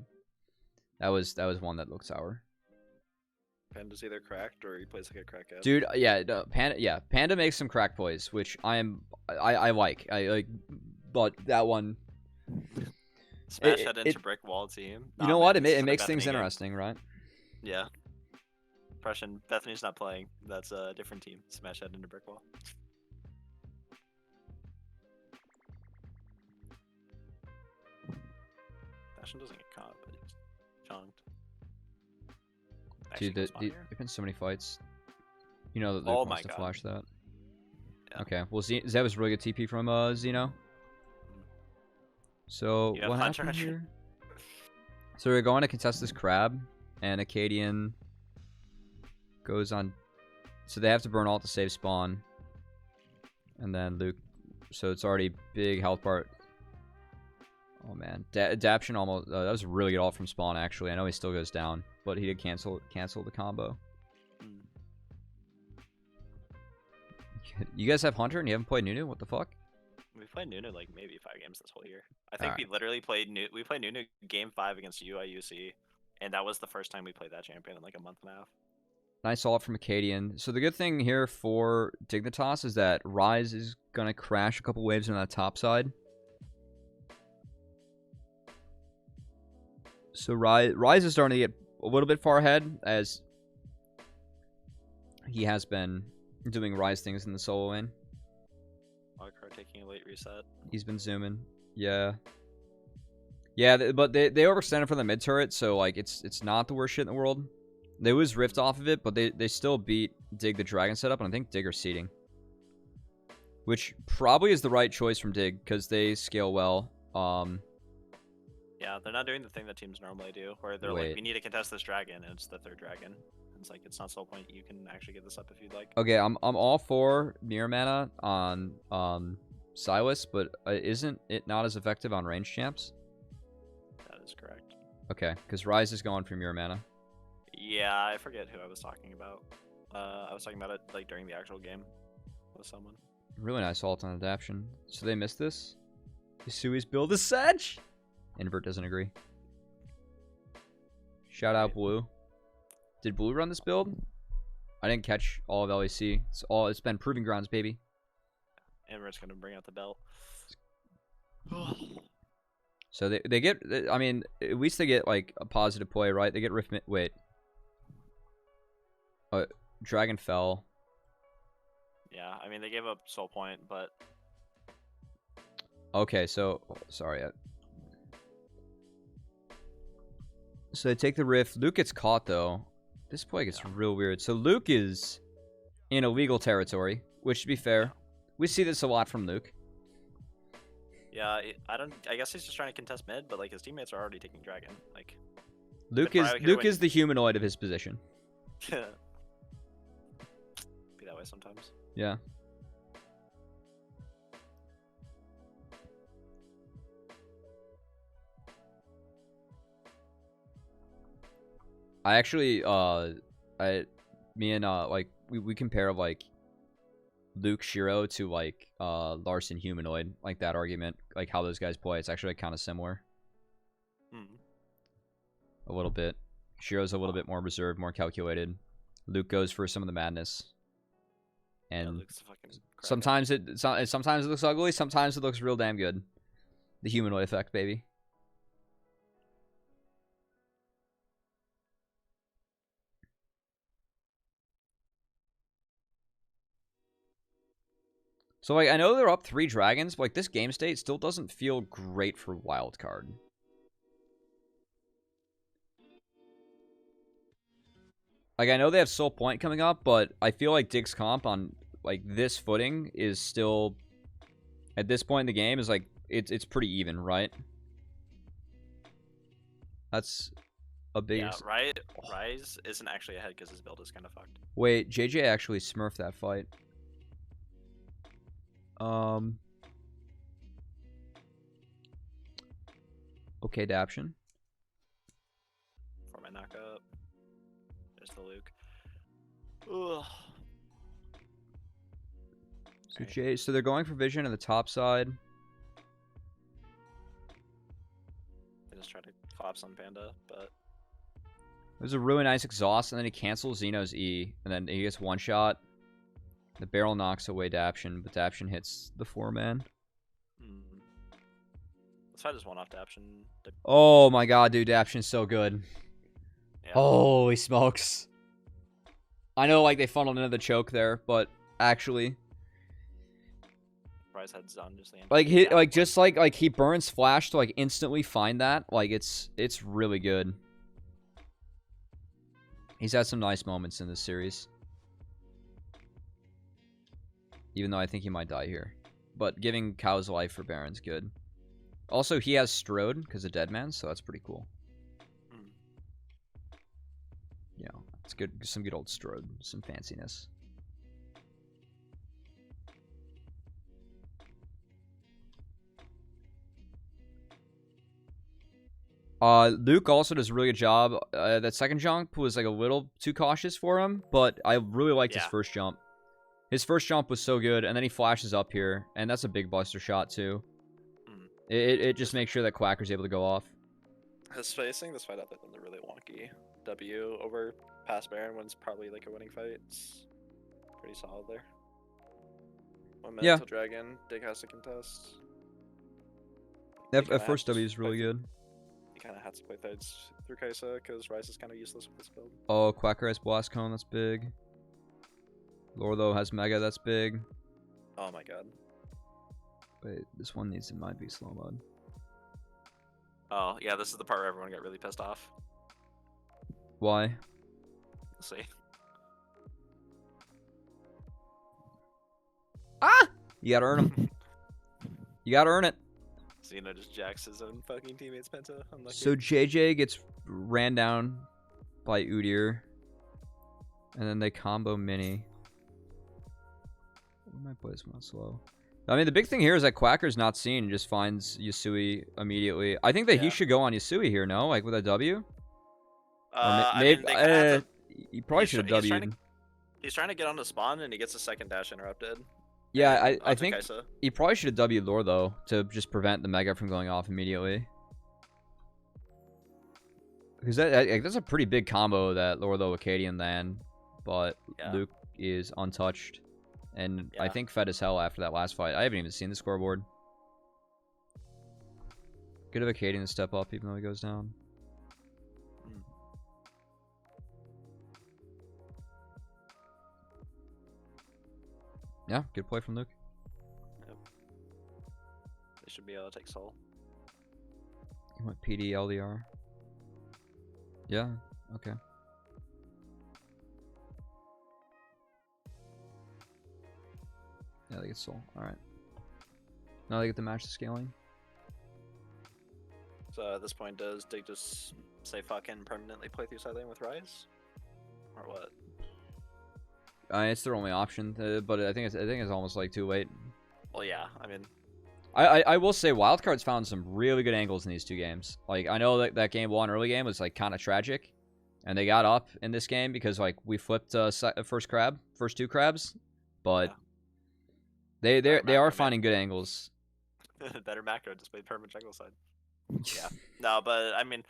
That was one that looked sour. Panda's either cracked or he plays like a crackhead. Dude, yeah, no, Panda makes some crack plays, which I like. I like, but that one. Smash head into brick wall team. You know what? It makes things interesting, right? Yeah. Impression. Bethany's not playing. That's a different team. Smash head into brick wall. Bastion doesn't get caught, but he's chunked. Dude, there've been so many fights. You know that Luke wants to flash that. Yeah. Okay, well, that was really good TP from Xeno. So, what happened here? So, we're going to contest this crab, and Acadian goes on. So, they have to burn ult to save spawn. And then Luke. So, it's already big health part. Oh, man. Adaption almost. That was a really good ult from spawn, actually. I know he still goes down, but he did cancel the combo. You guys have Hunter and you haven't played Nunu? What the fuck? We played Nunu like maybe 5 games this whole year. I think we literally played Nunu game 5 against UIUC, and that was the first time we played that champion in like a month and a half. Nice ult from Acadian. So the good thing here for Dignitas is that Ryze is gonna crash a couple waves on that top side. So Ryze is starting to get a little bit far ahead, as he has been doing Ryze things in the solo lane. Wildcard taking a late reset. He's been zooming. Yeah. Yeah, but they overextended for the mid turret, so like it's not the worst shit in the world. They was Rift off of it, but they still beat Dig the Dragon setup, and I think Dig are seeding. Which probably is the right choice from Dig, because they scale well. Yeah, they're not doing the thing that teams normally do, where they're like, we need to contest this dragon, and it's the 3rd dragon. It's like, it's not so point, you can actually get this up if you'd like. Okay, I'm all for mirror mana on Silas, but isn't it not as effective on range champs? That is correct. Okay, because Ryze is going for mirror mana. Yeah, I forget who I was talking about. I was talking about it like during the actual game with someone. Really nice ult on adaption. So they missed this? Yasui's build is Sedge? Invert doesn't agree. Shout out Blue. Did Blue run this build? I didn't catch all of LEC. It's been proving grounds, baby. Invert's gonna bring out the belt. So they get, I mean, at least they get like a positive play, right? They get Rift. Wait. Dragon fell. Yeah, I mean they gave up soul point, but. Okay, so sorry. So they take the Rift. Luke gets caught though. This play gets real weird. So Luke is in illegal territory, which to be fair, we see this a lot from Luke. Yeah, I guess he's just trying to contest mid, but like his teammates are already taking dragon. Like Luke is the humanoid of his position. Be that way sometimes. Yeah. I actually, me and like we compare like Luke Shiro to like Larson humanoid, like that argument, like how those guys play. It's actually kind of similar. A little bit. Shiro's a little bit more reserved, more calculated. Luke goes for some of the madness. Yeah, And Luke's fucking crack. sometimes it looks ugly, sometimes it looks real damn good. The humanoid effect, baby. So, like, I know they're up 3 dragons, but, like, this game state still doesn't feel great for wildcard. Like, I know they have Soul Point coming up, but I feel like Dig's comp on, like, this footing is still, at this point in the game, is, like, it's pretty even, right? That's a big... Yeah, Rise isn't actually ahead because his build is kind of fucked. Wait, JJ actually smurfed that fight. Okay, Daption. For my knockup. There's the Luke. Ugh. So they're going for vision on the top side. They just try to collapse on Panda, but There's a really nice exhaust, and then he cancels Xeno's E, and then he gets one shot. The barrel knocks away Daption, but Daption hits the 4-man. Let's fight just one off Daption. Oh my god, dude, Daption's so good. Yeah. Holy smokes. I know, like, they funneled into the choke there, but actually... Rise heads down just the Like, he burns flash to, like, instantly find that. Like, it's really good. He's had some nice moments in this series. Even though I think he might die here. But giving Cow's life for Baron's good. Also, he has Strode because of Deadman, so that's pretty cool. Yeah, it's good. Some good old Strode. Some fanciness. Luke also does a really good job. That second jump was like a little too cautious for him, but I really liked his first jump. His first jump was so good, and then he flashes up here, and that's a big buster shot too. It just makes sure that Quacker's able to go off. His spacing this fight up has been really wonky. W over past Baron when's probably like a winning fight. It's pretty solid there. 1 minute till Dragon. Dig has to contest. That first W is really good. He kind of had to play thirds through Kaisa because Rise is kind of useless with this build. Oh, Quacker has Blast Cone, that's big. Lorlo has Mega, that's big. Oh my god. Wait, this one needs to might be slow mode. Oh, yeah, this is the part where everyone got really pissed off. Why? Let's see. Ah! You gotta earn them. You gotta earn it. Xeno just jacks his own fucking teammates Penta. Unlucky. So JJ gets ran down by Udyr. And then they combo Mini. We might play this one slow. I mean, the big thing here is that Quacker's not seen and just finds Yasui immediately. I think that he should go on Yasui here, no? Like with a W? Maybe, he probably should have W'd. He's trying to get on the spawn and he gets a second dash interrupted. Yeah, I think he probably should have W'd Lore though, to just prevent the Mega from going off immediately. Because that's a pretty big combo that Lore though Acadian land, but Luke is untouched. And I think fed as hell after that last fight. I haven't even seen the scoreboard. Good of Acadian to step up even though he goes down. Yeah, good play from Luke. Yep. They should be able to take Soul. He went PD LDR. Yeah, okay. Yeah, they get Soul. Alright. Now they get the match to scaling. So at this point, does Dig just say fuck and permanently play through side lane with Rise? Or what? It's their only option, but I think it's almost like too late. Well, yeah, I mean, I will say Wildcard's found some really good angles in these two games. Like I know that game one early game was like kind of tragic, and they got up in this game because like we flipped first two crabs, but they are finding good angles. Better macro, just play perma jungle side. Yeah, no, but I mean,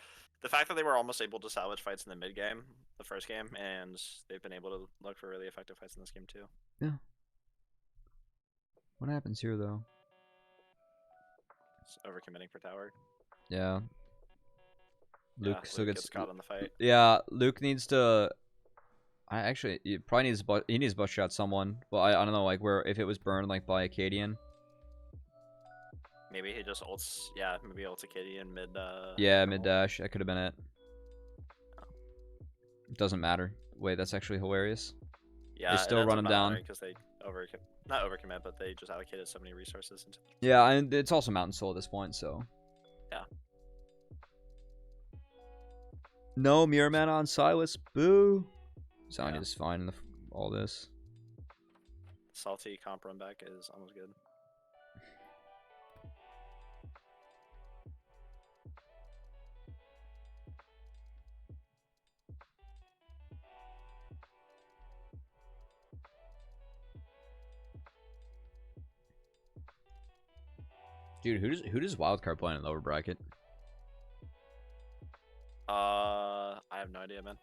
the fact that they were almost able to salvage fights in the mid game, the first game, and they've been able to look for really effective fights in this game too. Yeah. What happens here though? It's overcommitting for tower. Yeah. Luke Yeah, still Luke gets caught in the fight. Yeah, Luke needs to. I actually he probably needs he needs to butt shot someone, but I don't know like where if it was burned like by Acadian. Maybe he just ults. Yeah, maybe ults Acadian mid. Yeah, mid dash. That could have been it. It doesn't matter. Wait, that's actually hilarious. Yeah, They still run him down because they not overcommit, but they just allocated so many resources into. Yeah, and it's also Mountain Soul at this point, so. Yeah. No Mirror Man on Silas. Boo. Sonya Yeah. is fine in all this. Salty comp run back is almost good. Dude, who does Wildcard play in the lower bracket? I have no idea, man.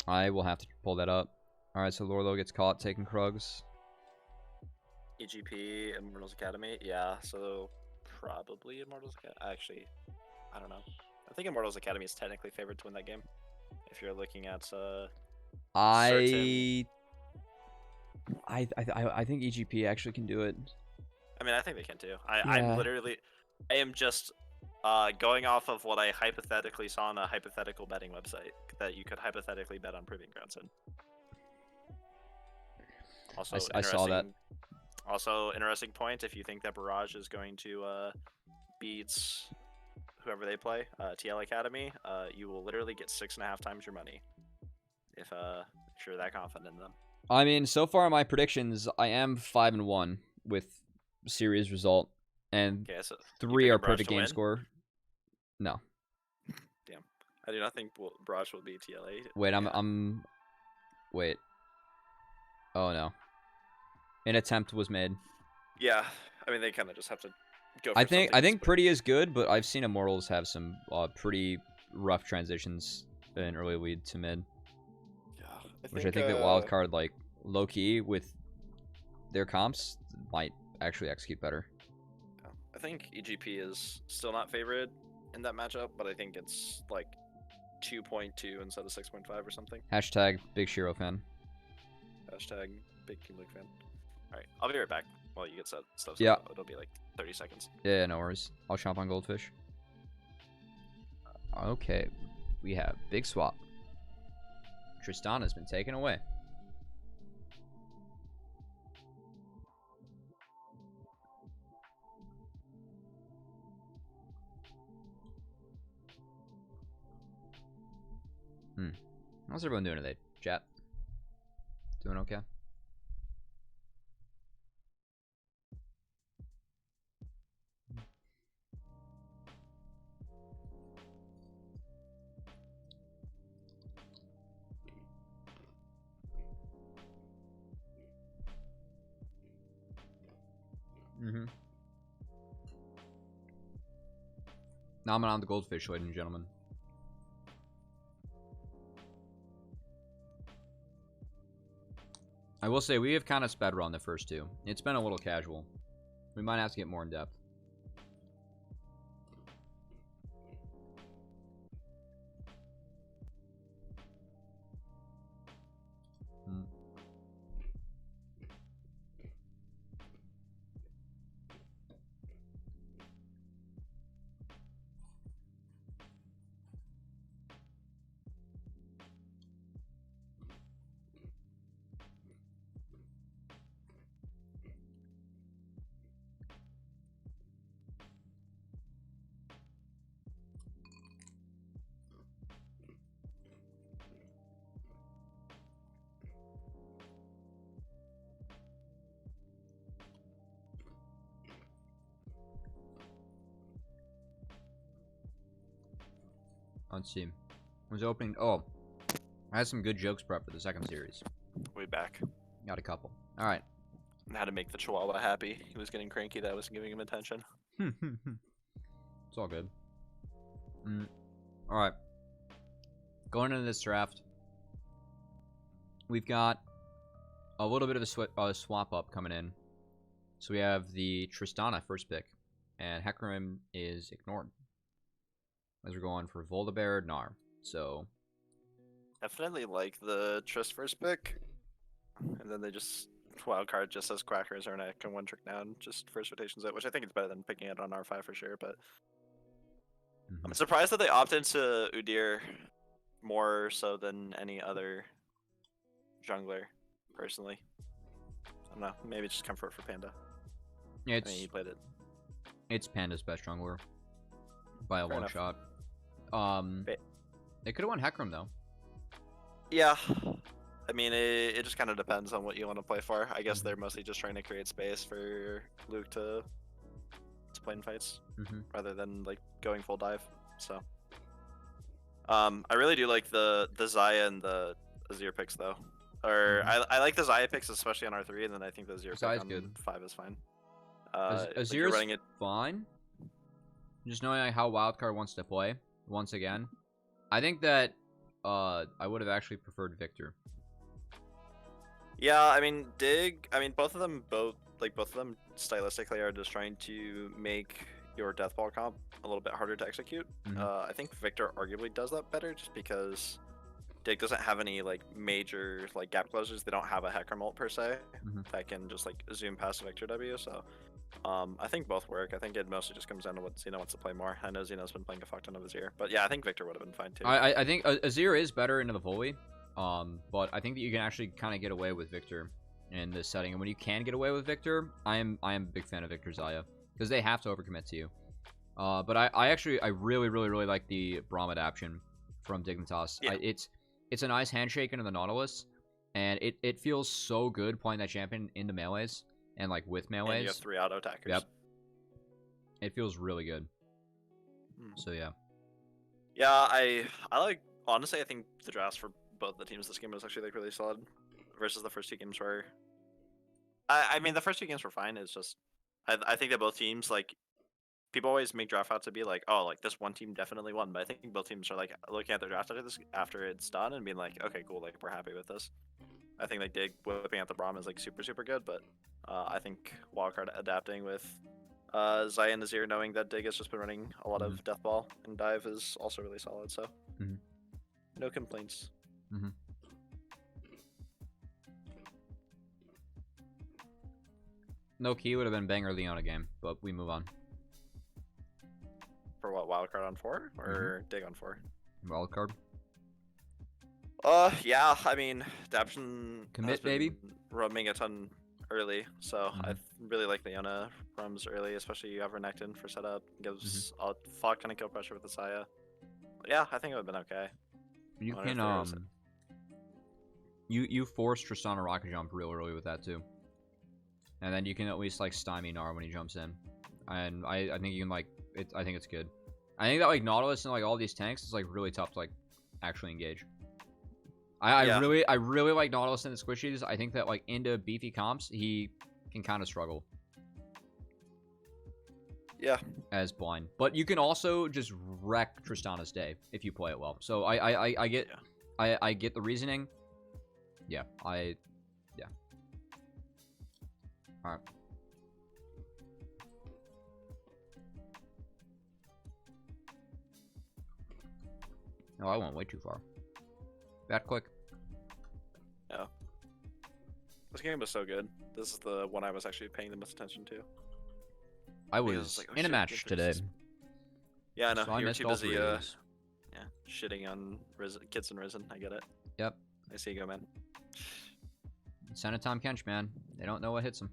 I will have to pull that up. Alright, so Lorlo gets caught taking Krugs. EGP, Immortals Academy, yeah, so probably Immortals Academy. Actually, I don't know. I think Immortals Academy is technically favored to win that game. If you're looking at I think EGP actually can do it. I mean, I think they can too. Yeah. I am just going off of what I hypothetically saw on a hypothetical betting website that you could hypothetically bet on Proving Grounds in. Also, I saw that. Also, interesting point. If you think that Barrage is going to beat whoever they play, TL Academy, you will literally get 6.5 times your money if you're that confident in them. I mean, so far in my predictions, I am 5-1 with series result, and Okay, so 3 are perfect game score. No. Damn, I do not think Barrage will be TLA. Wait, I'm. Wait. Oh no. An attempt was made. Yeah, I mean they kind of just have to go. For I think Pretty is good, but I've seen Immortals have some pretty rough transitions in early lead to mid. Yeah, I think that Wildcard, like low key with their comps, might actually execute better. Yeah. I think EGP is still not favored in that matchup, but I think it's like 2.2 instead of 6.5 or something. Hashtag Big Shiro fan. Hashtag Big King Luke fan. Alright, I'll be right back while you get stuff. Yeah. It'll be like 30 seconds. Yeah, no worries. I'll chomp on Goldfish. Okay. We have big swap. Tristana's been taken away. How's everyone doing today, chat? Doing okay? Now I'm on the Goldfish, ladies and gentlemen. I will say we have kind of sped run the first two. It's been a little casual. We might have to get more in depth. Let's see. Was opening. Oh, I had some good jokes prep for the second series. We back. Got a couple. All right. How to make the Chihuahua happy. He was getting cranky that I wasn't giving him attention. It's all good. All right. Going into this draft, we've got a little bit of a swap up coming in. So we have the Tristana first pick, and Hecarim is ignored. As we're going for Volibear, Gnar. So Definitely like the Trist first pick, and then they just wildcard just as Quackers or Neck and one trick down, just first rotations it, which I think is better than picking it on R5 for sure. But I'm surprised that they opt into Udyr more so than any other jungler, personally. I don't know, maybe just comfort for Panda. Yeah, I mean, he played it. It's Panda's best jungler by a Fair long enough. shot. They could have won Hecarim though. Yeah, I mean, it just kind of depends on what you want to play for. I guess they're mostly just trying to create space for Luke to play in fights rather than like going full dive. So, I really do like the Xayah and the Azir picks though. Or I like the Xayah picks especially on R3, and then I think the Azir pick on good. 5 is fine. Azir is fine. Just knowing like, how Wildcard wants to play once again, I think that I would have actually preferred Victor. Yeah, I mean both of them stylistically are just trying to make your death ball comp a little bit harder to execute. I think Victor arguably does that better just because Dig doesn't have any like major like gap closers. They don't have a Hecarim ult per se that can just like zoom past Victor W. So I think both work. I think it mostly just comes down to what Xeno wants to play more. I know Xeno's been playing a fuck ton of Azir, but yeah, I think Victor would have been fine too. I think Azir is better into the volley, but I think that you can actually kind of get away with Victor in this setting. And when you can get away with Victor, I am a big fan of Victor Xayah because they have to overcommit to you. But I really like the Braum adaptation from Dignitas. Yeah. It's a nice handshake into the Nautilus, and it feels so good playing that champion into melees and like with melees. And you have 3 auto attackers. Yep. It feels really good. So yeah. Yeah, I like, honestly I think the drafts for both the teams this game was actually like really solid versus the first 2 games where I mean the first 2 games were fine. It's just I think that both teams, like, people always make draft out to be like, oh, like this one team definitely won, but I think both teams are like looking at their draft after it's done and being like, okay, cool, like we're happy with this. I think like Dig whipping out the Braum is like super good, but I think Wildcard adapting with Xayah and Azir knowing that Dig has just been running a lot of Death Ball and Dive is also really solid, so no complaints. No key would have been Banger Leona game, but we move on. For what, Wildcard on 4 or Dig on 4? Wildcard. Yeah, I mean, Adaption Commit, baby. Roaming a ton early, so I really like Leona roams early, especially you have Renekton for setup. Gives a fuck ton of kill pressure with the Xayah. Yeah, I think it would have been okay. You can you force Tristana rocket jump real early with that too, and then you can at least like stymie Gnar when he jumps in, and I think you can like it. I think it's good. I think that like Nautilus and like all these tanks is like really tough to like actually engage. I really like Nautilus in the squishies. I think that like into beefy comps he can kind of struggle. Yeah. As blind, but you can also just wreck Tristana's day if you play it well. So I get I get the reasoning. Yeah, All right. No, I went way too far. Bad click. Yeah. This game was so good. This is the one I was actually paying the most attention to. I was like, in a match today. Yeah, I know. So I you were missed too all busy, 3 of these. yeah, shitting on Kids and Risen. I get it. Yep. I see you go, man. Senate Tom Kench, man. They don't know what hits them.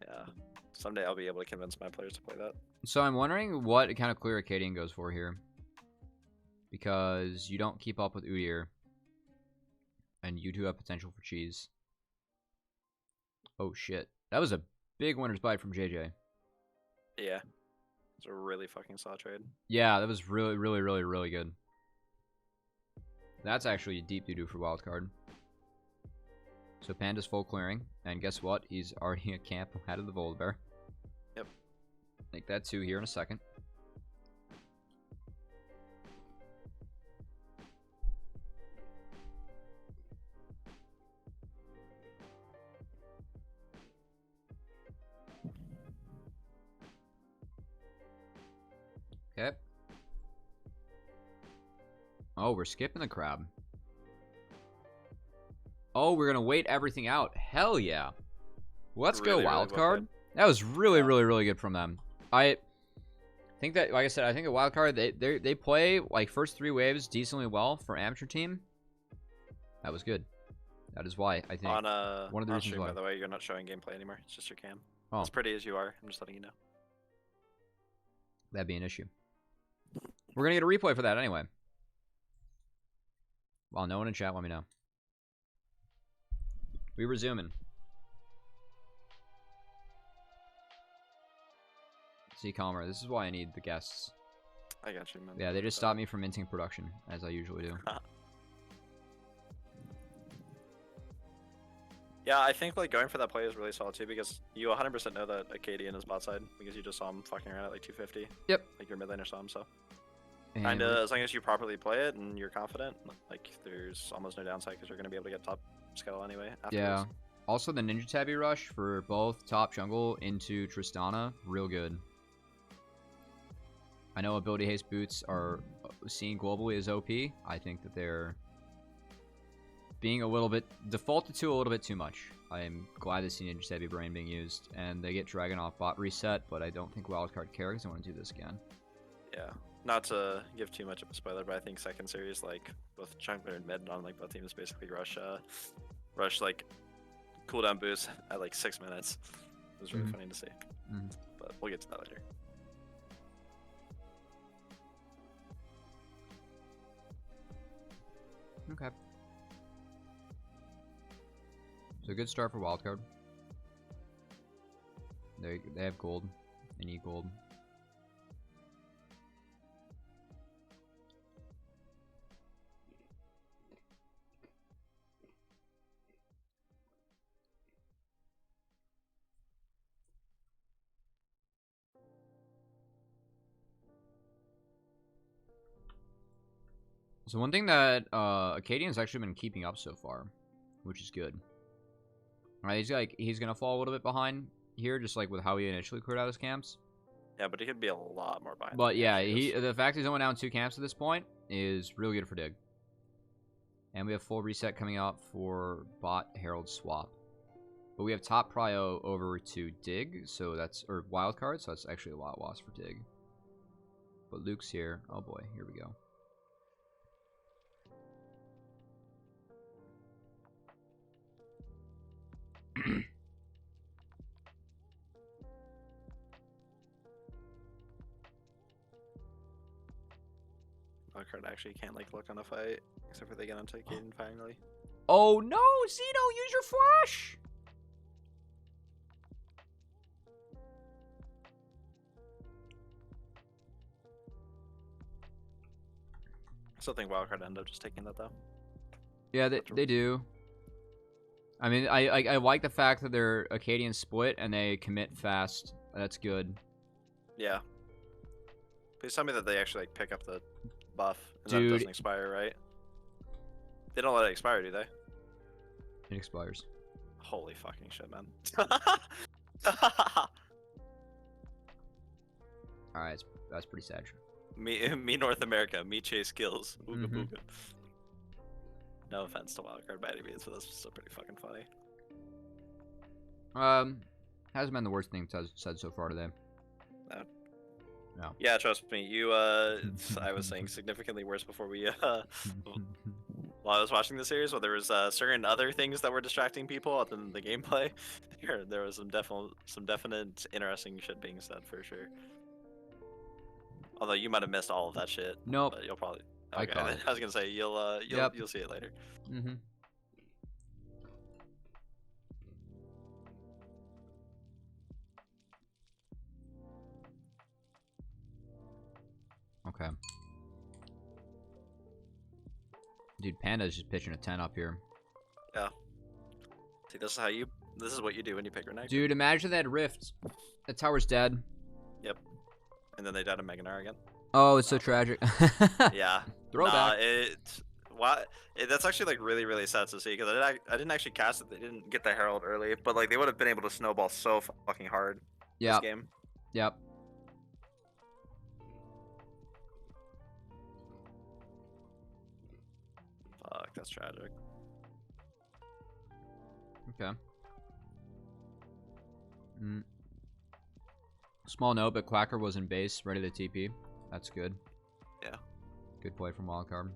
Yeah. Someday I'll be able to convince my players to play that. So I'm wondering what kind of clear Acadian goes for here. Because you don't keep up with Udyr. And you do have potential for cheese. Oh, shit. That was a big winner's bite from JJ. Yeah. It's a really fucking solid trade. Yeah, that was really good. That's actually a deep doo-doo for wildcard. So Panda's full clearing. And guess what? He's already a camp ahead of the Volibear. Yep. Make that 2 here in a second. Oh, we're skipping the crab. Oh, we're gonna wait everything out. Hell yeah. Let's go wild card. That was really, really, really good from them. I think that, like I said, I think a wild card, they play like first 3 waves decently well for amateur team. That was good. That is why I think On one of the reasons stream, why. by the way, you're not showing gameplay anymore. It's just your cam. Oh. As pretty as you are, I'm just letting you know. That'd be an issue. We're gonna get a replay for that anyway. Well, no one in chat, let me know. We resuming. See, Calmer, this is why I need the guests. I got you, man. Yeah, they just stopped me from minting production, as I usually do. Yeah, I think like going for that play is really solid too, because you 100% know that Acadian is bot side, because you just saw him fucking around at like 250. Yep. Like your mid laner saw him, so. And And as long as you properly play it and you're confident, like there's almost no downside because you're going to be able to get top scale anyway. Afterwards. yeah. Also, the Ninja Tabby rush for both top jungle into Tristana, real good. I know ability haste boots are seen globally as OP. I think that they're being a little bit defaulted to a little bit too much. I am glad to see Ninja Tabby Brain being used, and they get Dragon off bot reset, but I don't think wildcard care because I want to do this again. Yeah. Not to give too much of a spoiler, but I think second series, like both jungler and mid on like both teams basically rush like cooldown boost at like 6 minutes. It was really funny to see. But we'll get to that later. Okay. So good start for wildcard. They have gold. They need gold. So one thing that Acadian's actually been keeping up so far, which is good. Alright, he's gonna fall a little bit behind here, just like with how he initially cleared out his camps. Yeah, but he could be a lot more behind. But yeah, the fact he's only down 2 camps at this point is really good for Dig. And we have full reset coming out for bot Herald swap. But we have top prio over to Dig, so that's or wildcard, so that's actually a lot lost for Dig. But Luke's here. Oh boy, here we go. Wildcard actually can't like look on a fight, except for they get onto Acadian finally. Oh no, Zeno, use your flash! I still think wildcard end up just taking that though. Yeah, they do. I mean, I like the fact that they're Acadian split and they commit fast. That's good. Yeah. Please tell me that they actually like pick up the buff and Dude. that it doesn't expire, right? They don't let it expire, do they? It expires. Holy fucking shit, man. Alright, that's pretty sad. me North America, me chase kills. Ooga Mhm. booga. No offense to wildcard by any means, but that's still pretty fucking funny. Hasn't been the worst thing said so far today. No. No. Yeah, trust me. You I was saying significantly worse before we while I was watching the series. Well, there was certain other things that were distracting people other than the gameplay. There was some definite interesting shit being said for sure. Although you might have missed all of that shit. Nope. But you'll probably. I Okay, caught it. I was gonna say you'll Yep. you'll see it later. Mm-hmm. Okay. Dude, Panda's just pitching a 10 up here. Yeah. See, this is what you do when you pick Renekton. Dude, imagine that rift. That tower's dead. Yep. And then they died to Meganar again. Oh, it's so tragic. Yeah. Throwback. That's actually like really, really sad to see because I didn't actually cast it. They didn't get the Herald early, but like they would have been able to snowball so fucking hard Yeah. this game. Yep. Fuck, that's tragic. Okay. Small note, but Quacker was in base, ready to TP. That's good. Yeah. Good play from Wildcard.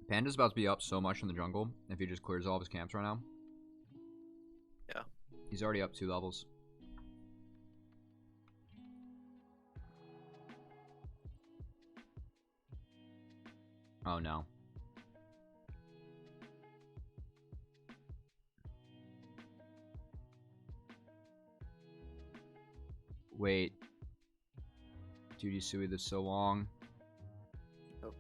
Panda's about to be up so much in the jungle if he just clears all of his camps right now. Yeah. He's already up 2 levels. Oh no. Wait. Dude, you Yusui this so long. Oh.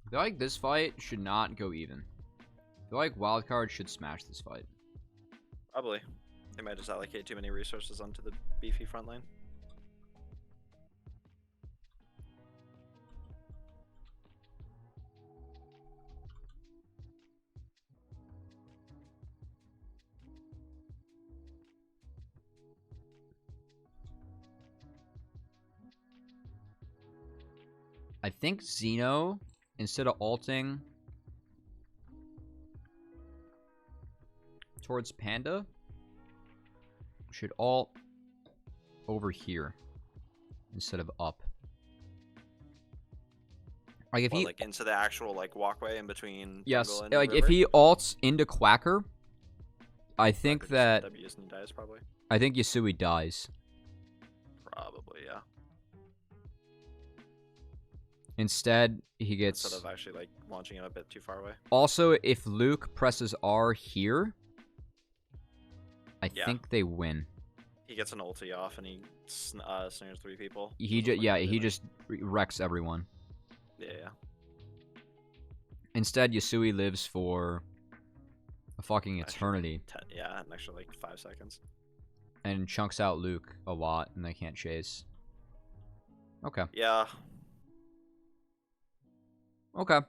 I feel like this fight should not go even. I feel like Wildcard should smash this fight. Probably. They might just allocate too many resources onto the beefy front line. I think Xeno, instead of ulting towards Panda, should ult over here instead of up. Like if he like into the actual like walkway in between. Yes, and like river? if he ults into Quacker, I think that W's and he dies probably. I think Yasui dies. Probably, yeah. Instead, he gets. Instead of actually like launching him a bit too far away. Also, if Luke presses R here, I Yeah. think they win. He gets an ulti off and he snares 3 people. He just he just wrecks everyone. Yeah. Instead, Yasui lives for a fucking eternity. Yeah, an extra like 5 seconds. And chunks out Luke a lot, and they can't chase. Okay. Yeah. Okay.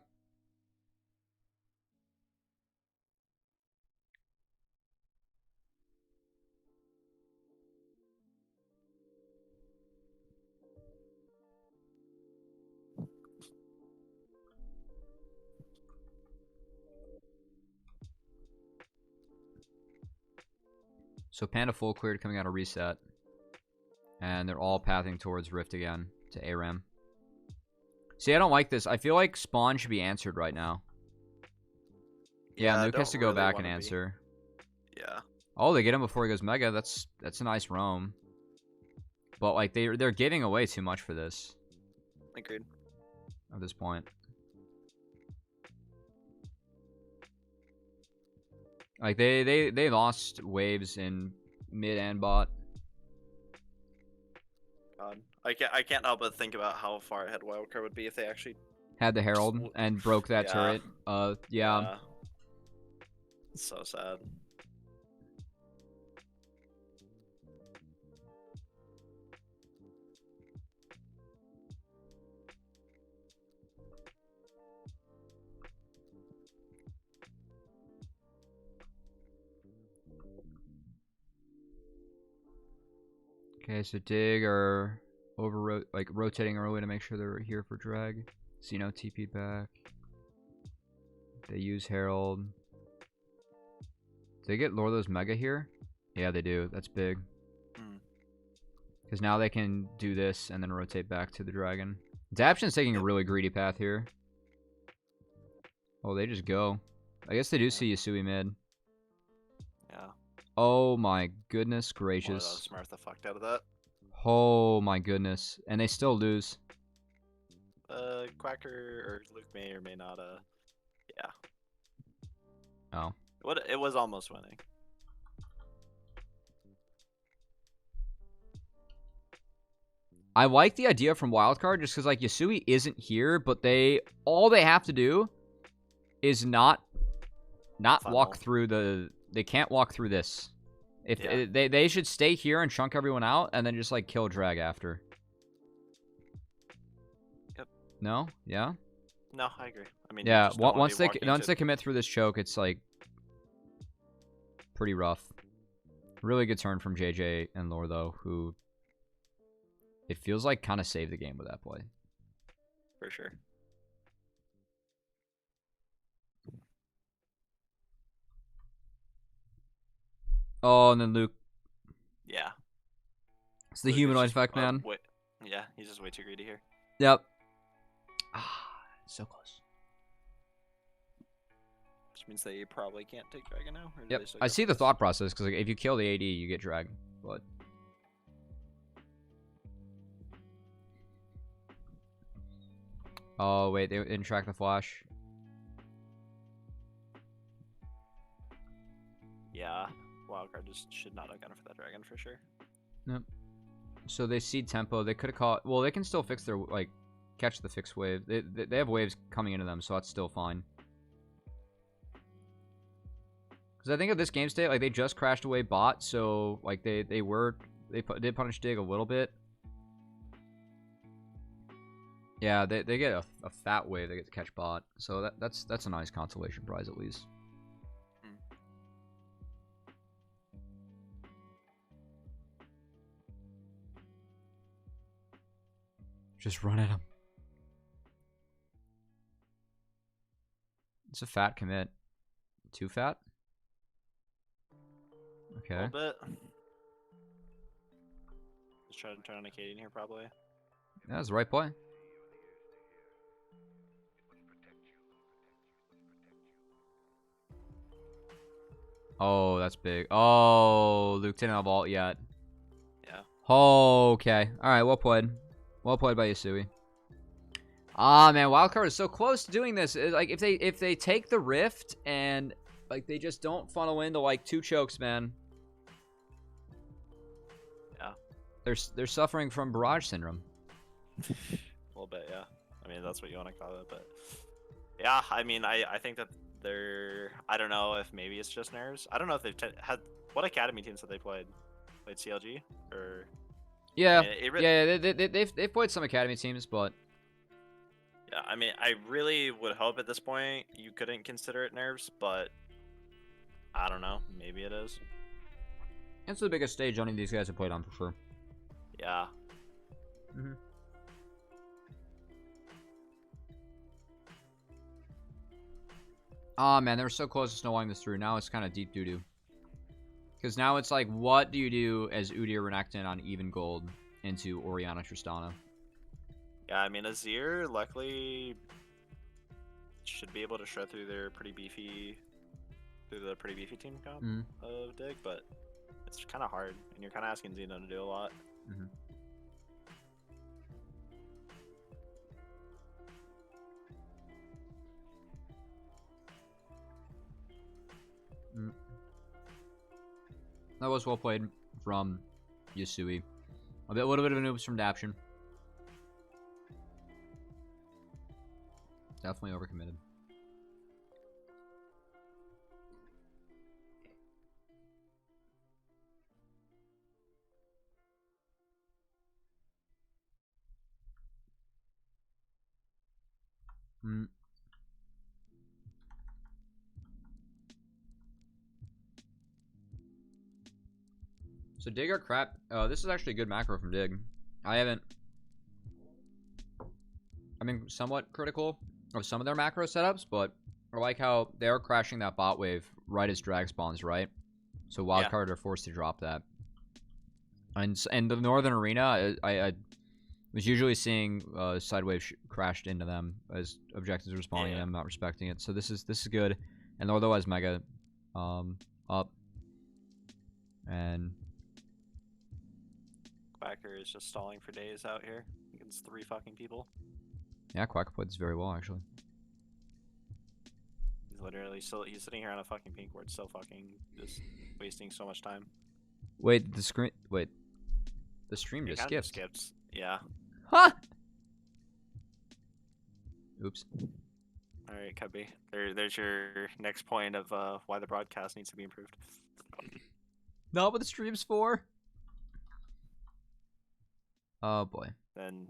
So Panda full cleared coming out of reset. And they're all pathing towards Rift again to ARAM. See, I don't like this. I feel like Spawn should be answered right now. Yeah, Luke has to go back and answer. Yeah. Oh, they get him before he goes Mega. That's a nice roam. But like they're giving away too much for this. Agreed. At this point. Like they lost waves in mid and bot. God. I can't help but think about how far ahead Wildcard would be if they actually Had the Herald and broke that turret. Yeah. It's so sad. Okay, so Dig are rotating early to make sure they're here for drag. Xeno TP back. They use Herald. Do they get Lorlo's Mega here? Yeah, they do. That's big. Because now they can do this and then rotate back to the dragon. Daption's taking a really greedy path here. Oh, they just go. I guess they do see Yasui mid. Yeah. Oh my goodness gracious. Smart the fuck out of that. Oh my goodness. And they still lose. Quacker or Luke may or may not, yeah. Oh. It was almost winning. I like the idea from Wildcard just because, like, Yasui isn't here, but all they have to do is not walk through the... They can't walk through this. If they should stay here and chunk everyone out and then just, like, kill drag after. Yep. No? Yeah? No, I agree. I mean, yeah, once they commit through this choke, it's, like, pretty rough. Really good turn from JJ and Lore, though, who... It feels like kind of saved the game with that play. For sure. Oh, and then Luke. Yeah. It's the humanoid effect, man. Yeah, he's just way too greedy here. Yep. Ah, so close. Which means they probably can't take Dragon now. Yep. I see the thought process, because like, if you kill the AD, you get Dragon. But... Oh, wait, they didn't track the flash. Yeah, Wildcard just should not have gone for that Dragon for sure. Yep. So they seed tempo. They could have caught... Well, they can still fix their, like, catch the fixed wave. They have waves coming into them, so that's still fine. Because I think at this game state, like, they just crashed away bot, so, like, they did punish Dig a little bit. Yeah, they get a fat wave. They get to catch bot, so that's a nice consolation prize at least. Just run at him. It's a fat commit. Too fat? Okay. A little bit. Just try to turn on a Cadian here, probably. Yeah, that's the right play. Oh, that's big. Oh, Luke didn't have ult yet. Yeah. Oh, okay. Alright, well played. Well played by Yasui. Ah, man, Wildcard is so close to doing this. Like, if they take the rift and, like, they just don't funnel into, like, 2 chokes, man. Yeah. They're suffering from barrage syndrome. A little bit, yeah. I mean, that's what you want to call it, but... Yeah, I mean, I think that they're... I don't know if maybe it's just nerves. I don't know if they've had... What academy teams have they played? Played CLG? Or... Yeah, I mean, yeah, they've played some academy teams, but... Yeah, I mean, I really would hope at this point you couldn't consider it nerves, but... I don't know. Maybe it is. It's the biggest stage any of these guys have played on, for sure. Yeah. Mm-hmm. Ah, man, they were so close to snowballing this through. Now it's kind of deep doo-doo. Because now it's like, what do you do as Udyr Renekton on even gold into Orianna Tristana? Yeah, I mean, Azir, luckily, should be able to shred through the pretty beefy team comp of Dig, but it's kind of hard, and you're kind of asking Xeno to do a lot. That was well played from Yasui. A little bit of an oops from Daption. Definitely overcommitted. So Dig or crap. This is actually a good macro from Dig. I mean, somewhat critical of some of their macro setups, but I like how they're crashing that bot wave right as drag spawns, right? So Wildcard are forced to drop that. And the Northern Arena, I was usually seeing side wave crashed into them as objectives responding to them, not respecting it. So this is good. And Northo has Mega up. And Quacker is just stalling for days out here against 3 fucking people. Yeah, Quacker played this very well, actually. He's literally he's sitting here on a fucking pink ward, so fucking just wasting so much time. Wait, the stream just skipped. Yeah. Huh? Oops. All right, Cubby. There's your next point of why the broadcast needs to be improved. Not what the stream's for. Oh boy. Then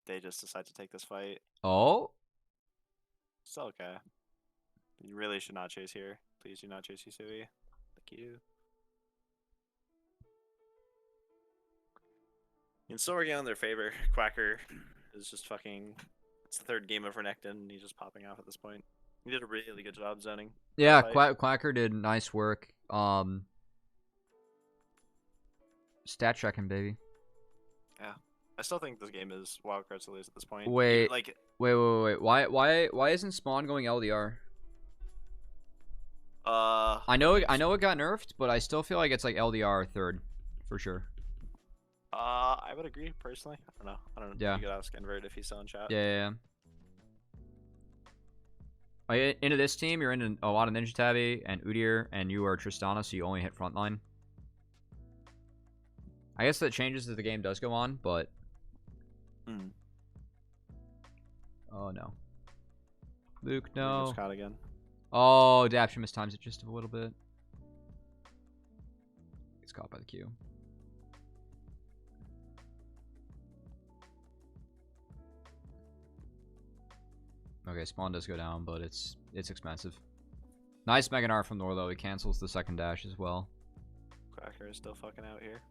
they just decide to take this fight. Oh. It's okay. You really should not chase here. Please do not chase Yusui. Thank you. And still working on their favor. Quacker is just fucking. It's the third game of Renekton, and he's just popping off at this point. He did a really good job zoning. Yeah, Quacker did nice work. Stat checking, baby. Yeah, I still think this game is wildcards to lose at this point. Wait. Even, like, Wait. Why isn't Spawn going LDR? I know it got nerfed, but I still feel like it's like LDR third, for sure. I would agree personally. I don't know. Yeah. You could ask Invert if he's still in chat. Yeah. Into this team, you're into a lot of Ninja Tabby and Udyr, and you are Tristana, so you only hit frontline. I guess that changes as the game does go on, but... Oh, no. Luke, no. Scott again. Oh, Daption mistimes it just a little bit. Gets caught by the Q. Okay, Spawn does go down, but it's expensive. Nice Mega Gnar from Norlo. He cancels the second dash as well. Quacker is still fucking out here.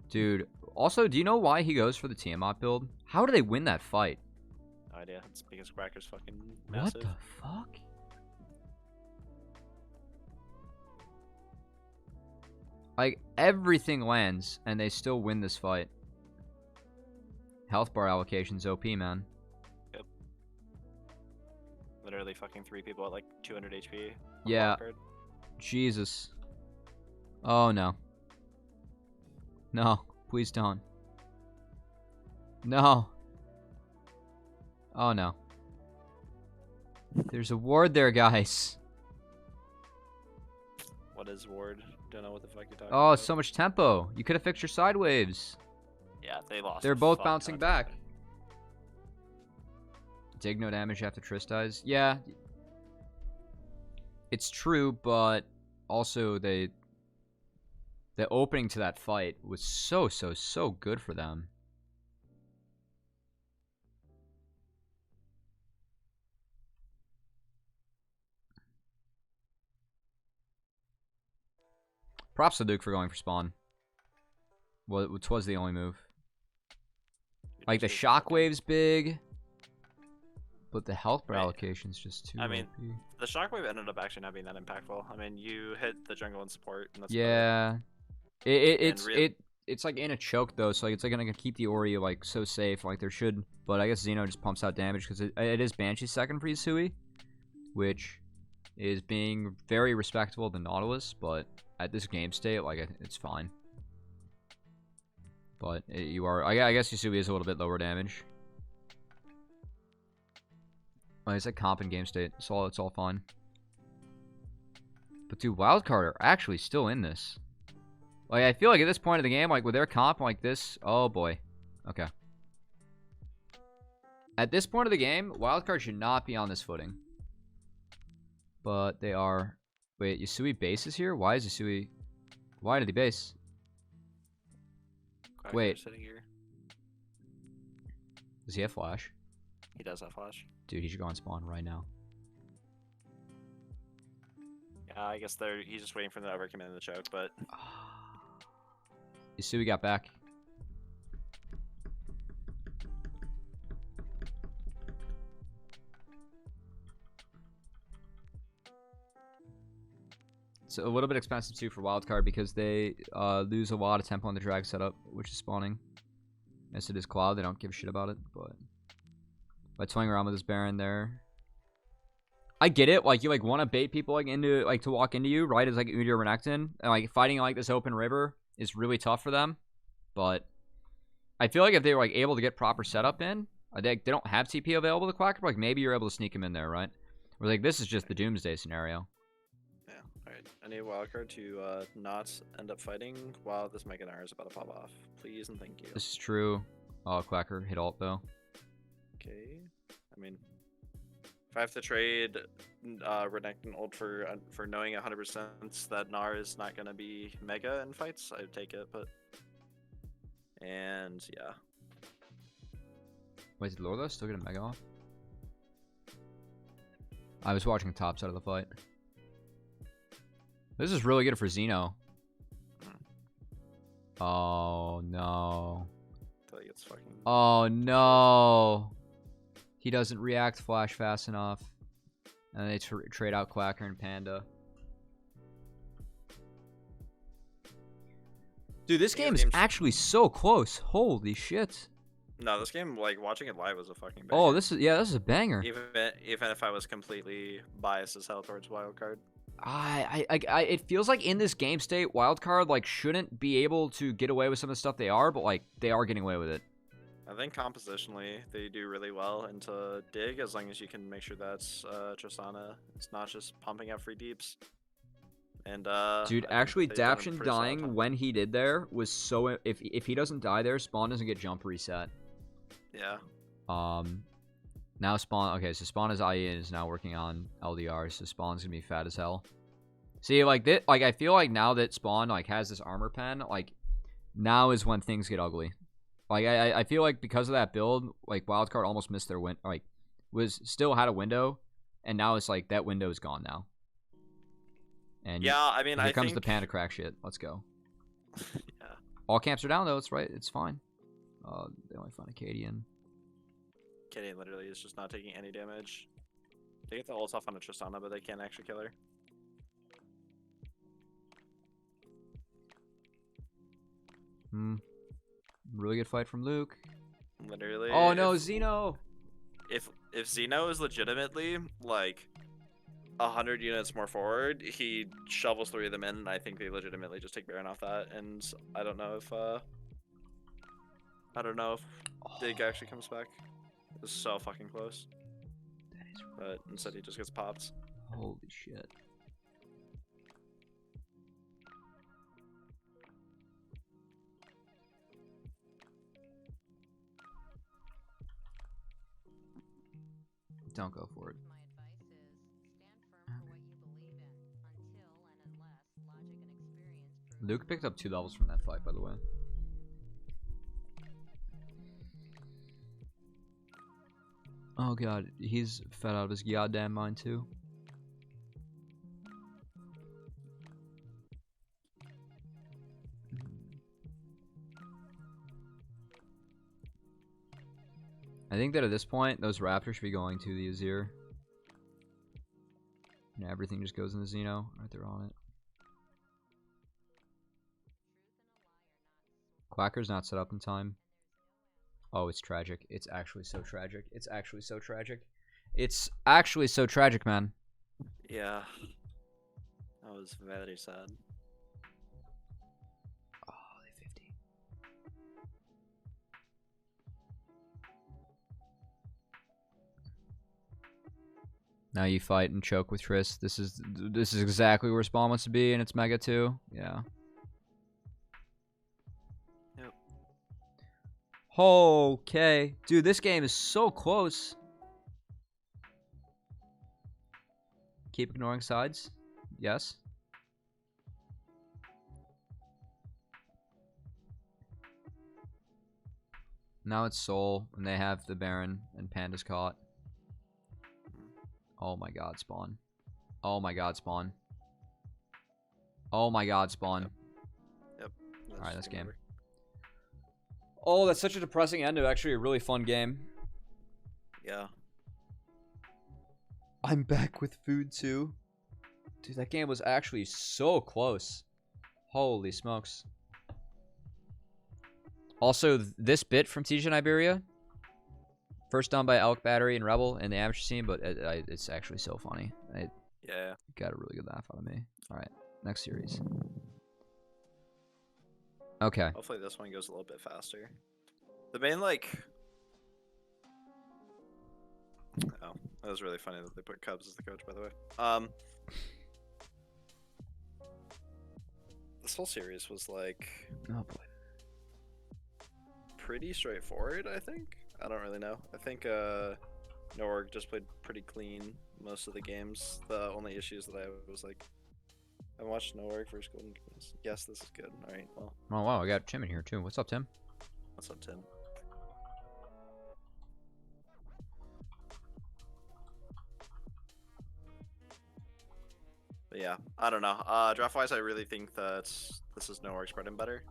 Dude, also, do you know why he goes for the Tiamat build? How do they win that fight? No idea. It's because Quacker's fucking massive. What the fuck? Like, everything lands, and they still win this fight. Health bar allocation's OP, man. Yep. Literally fucking 3 people at like 200 HP. Yeah. Jesus. Oh, no. No. Please don't. No. Oh, no. There's a ward there, guys. What is ward? Don't know what the fuck you're talking Oh, about. so much tempo. You could have fixed your side waves. Yeah, they lost. They're a both fuck bouncing ton of back. time. Dig no damage after Triss dies. Yeah. It's true, but also the opening to that fight was so good for them. Props to Duke for going for spawn. Well, it was the only move. Like, the shockwave's big, but the health bar allocation's just too I mean, OP. the shockwave ended up actually not being that impactful. I mean, you hit the jungle and support, and that's Yeah. It's like in a choke though, so like it's like gonna keep the Ori like so safe, like there should. But I guess Xeno just pumps out damage because it is Banshee's second for Yusui, which is being very respectable to Nautilus. But at this game state, like it's fine. But you are, I guess Yusui is a little bit lower damage. Like it's like comp in game state, so it's all fine. But dude, Wildcard are actually still in this. Like, I feel like at this point of the game, like, with their comp like this... Oh, boy. Okay. At this point of the game, Wildcard should not be on this footing. But they are... Wait, Yusui bases here? Why is Yusui... Why did he base? Quacker's Wait. sitting here. Does he have flash? He does have flash. Dude, he should go on spawn right now. Yeah, I guess he's just waiting for them to overcommit in the choke, but... Yusui got back. It's a little bit expensive too for wildcard because they lose a lot of tempo on the drag setup, which is spawning. Yes, it is Cloud. They don't give a shit about it, but by toying around with this Baron there, I get it. Like you like want to bait people like into like to walk into you, right? As like Udyr or Renekton, and like fighting like this open river is really tough for them. But I feel like if they were like able to get proper setup in, they don't have TP available to Quacker, but like maybe you're able to sneak him in there, right? Or like this is just the Doomsday scenario. Yeah, alright. I need Wildcard to not end up fighting while this Mega Gnar is about to pop off. Please and thank you. This is true. Oh, Quacker hit alt though. Okay. I mean, if I have to trade Renekton and ult for knowing 100% that Gnar is not gonna be mega in fights, I'd take it. But and yeah. Wait, did Lorda still get a mega off? I was watching the top side of the fight. This is really good for Xeno. Oh no. Until he gets fucking. Oh no. He doesn't react flash fast enough. And they trade out Quacker and Panda. Dude, this game is actually so close. Holy shit. No, this game, like, watching it live was a fucking banger. Oh, this is a banger. Even if I was completely biased as hell towards Wildcard. It feels like in this game state, Wildcard, like, shouldn't be able to get away with some of the stuff they are, but, like, they are getting away with it. I think compositionally, they do really well into Dig, as long as you can make sure that's Tristana. It's not just pumping out free deeps. And dude, actually, Daption dying when he did there was so. If he doesn't die there, Spawn doesn't get jump reset. Yeah. Now Spawn. Okay, so Spawn is IE and is now working on LDR. So Spawn's gonna be fat as hell. See, like this, like I feel like now that Spawn like has this armor pen, like now is when things get ugly. Like I feel like because of that build, like Wildcard almost missed their win. Like was still had a window, and now it's like that window is gone now. And yeah, I mean, here comes the Panda crack shit. Let's go. Yeah. All camps are down though. It's right. It's fine. They only find Acadian. Acadian literally is just not taking any damage. They get the ult off on a Tristana, but they can't actually kill her. Really good fight from Luke. Literally. Oh no, Xeno! If Xeno is legitimately like 100 units more forward, he shovels 3 of them in, and I think they legitimately just take Baron off that. And I don't know if Dig actually comes back. It's so fucking close. But instead he just gets popped. Holy shit. Don't go for it. Luke picked up 2 levels from that fight, by the way. Oh god, he's fed out of his goddamn mind too. I think that at this point, those Raptors should be going to the Azir. And everything just goes in the Xeno. Right there on it. Quacker's not set up in time. Oh, it's tragic. It's actually so tragic. It's actually so tragic. It's actually so tragic, man. Yeah. That was very sad. Oh, they 50. Now you fight and choke with Triss. This is exactly where Spawn wants to be, and it's Mega too. Yeah. Yep. Okay. Dude, this game is so close. Keep ignoring sides. Yes. Now it's Soul, and they have the Baron, and Panda's caught. Oh my god, Spawn. Oh my god, Spawn. Oh my god, Spawn. Yep. Alright, that's game. Oh, that's such a depressing end to actually a really fun game. Yeah. I'm back with food too. Dude, that game was actually so close. Holy smokes. Also, this bit from TJ and Iberia. First done by Elk Battery and Rebel in the amateur scene, but it's actually so funny. Yeah. Got a really good laugh out of me. Alright, next series. Okay. Hopefully this one goes a little bit faster. The main, like... Oh, that was really funny that they put Cubs as the coach, by the way. This whole series was, like... Oh, boy. pretty straightforward, I think. I don't really know. I think Norg just played pretty clean most of the games. The only issues that I was like, I watched Norg versus Golden Kings. Yes, this is good. All right, well. Oh wow, I got Tim in here too. What's up, Tim? What's up, Tim? But yeah, I don't know. Draft wise, I really think that this is Norg's bread and butter.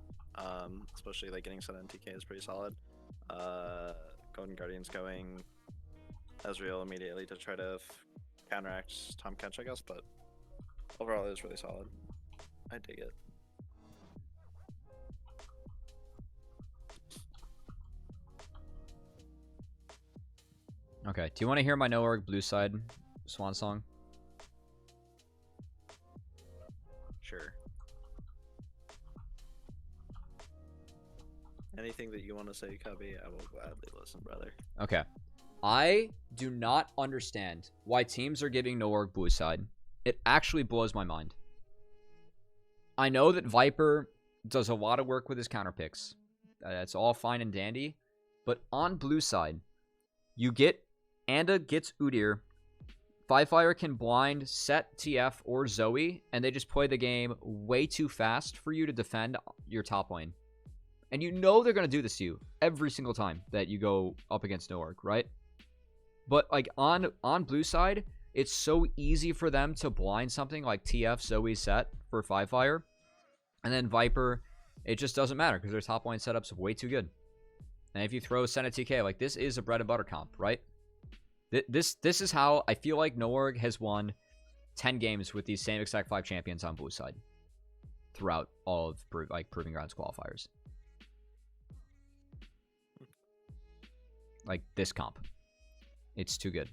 Especially like getting set on TK is pretty solid. Golden Guardians going Ezreal immediately to try to counteract Tom Catch, I guess, but overall it was really solid. I dig it. Okay, do you want to hear my Norg blue side swan song? Sure. Anything that you want to say, Cubby, I will gladly listen, brother. Okay. I do not understand why teams are giving Norg blue side. It actually blows my mind. I know that Viper does a lot of work with his counter picks. That's all fine and dandy. But on blue side, you get Anda gets Udyr. Firefire can blind, set TF or Zoe, and they just play the game way too fast for you to defend your top lane. And you know they're going to do this to you every single time that you go up against Norg, right? But like on blue side, it's so easy for them to blind something like TF, Zoe, set for Firefire. And then Viper, it just doesn't matter because their top lane setup's way too good. And if you throw Senna TK, like this is a bread and butter comp, right? This is how I feel like Norg has won 10 games with these same exact 5 champions on blue side throughout all of Proving Grounds qualifiers. Like this comp. It's too good.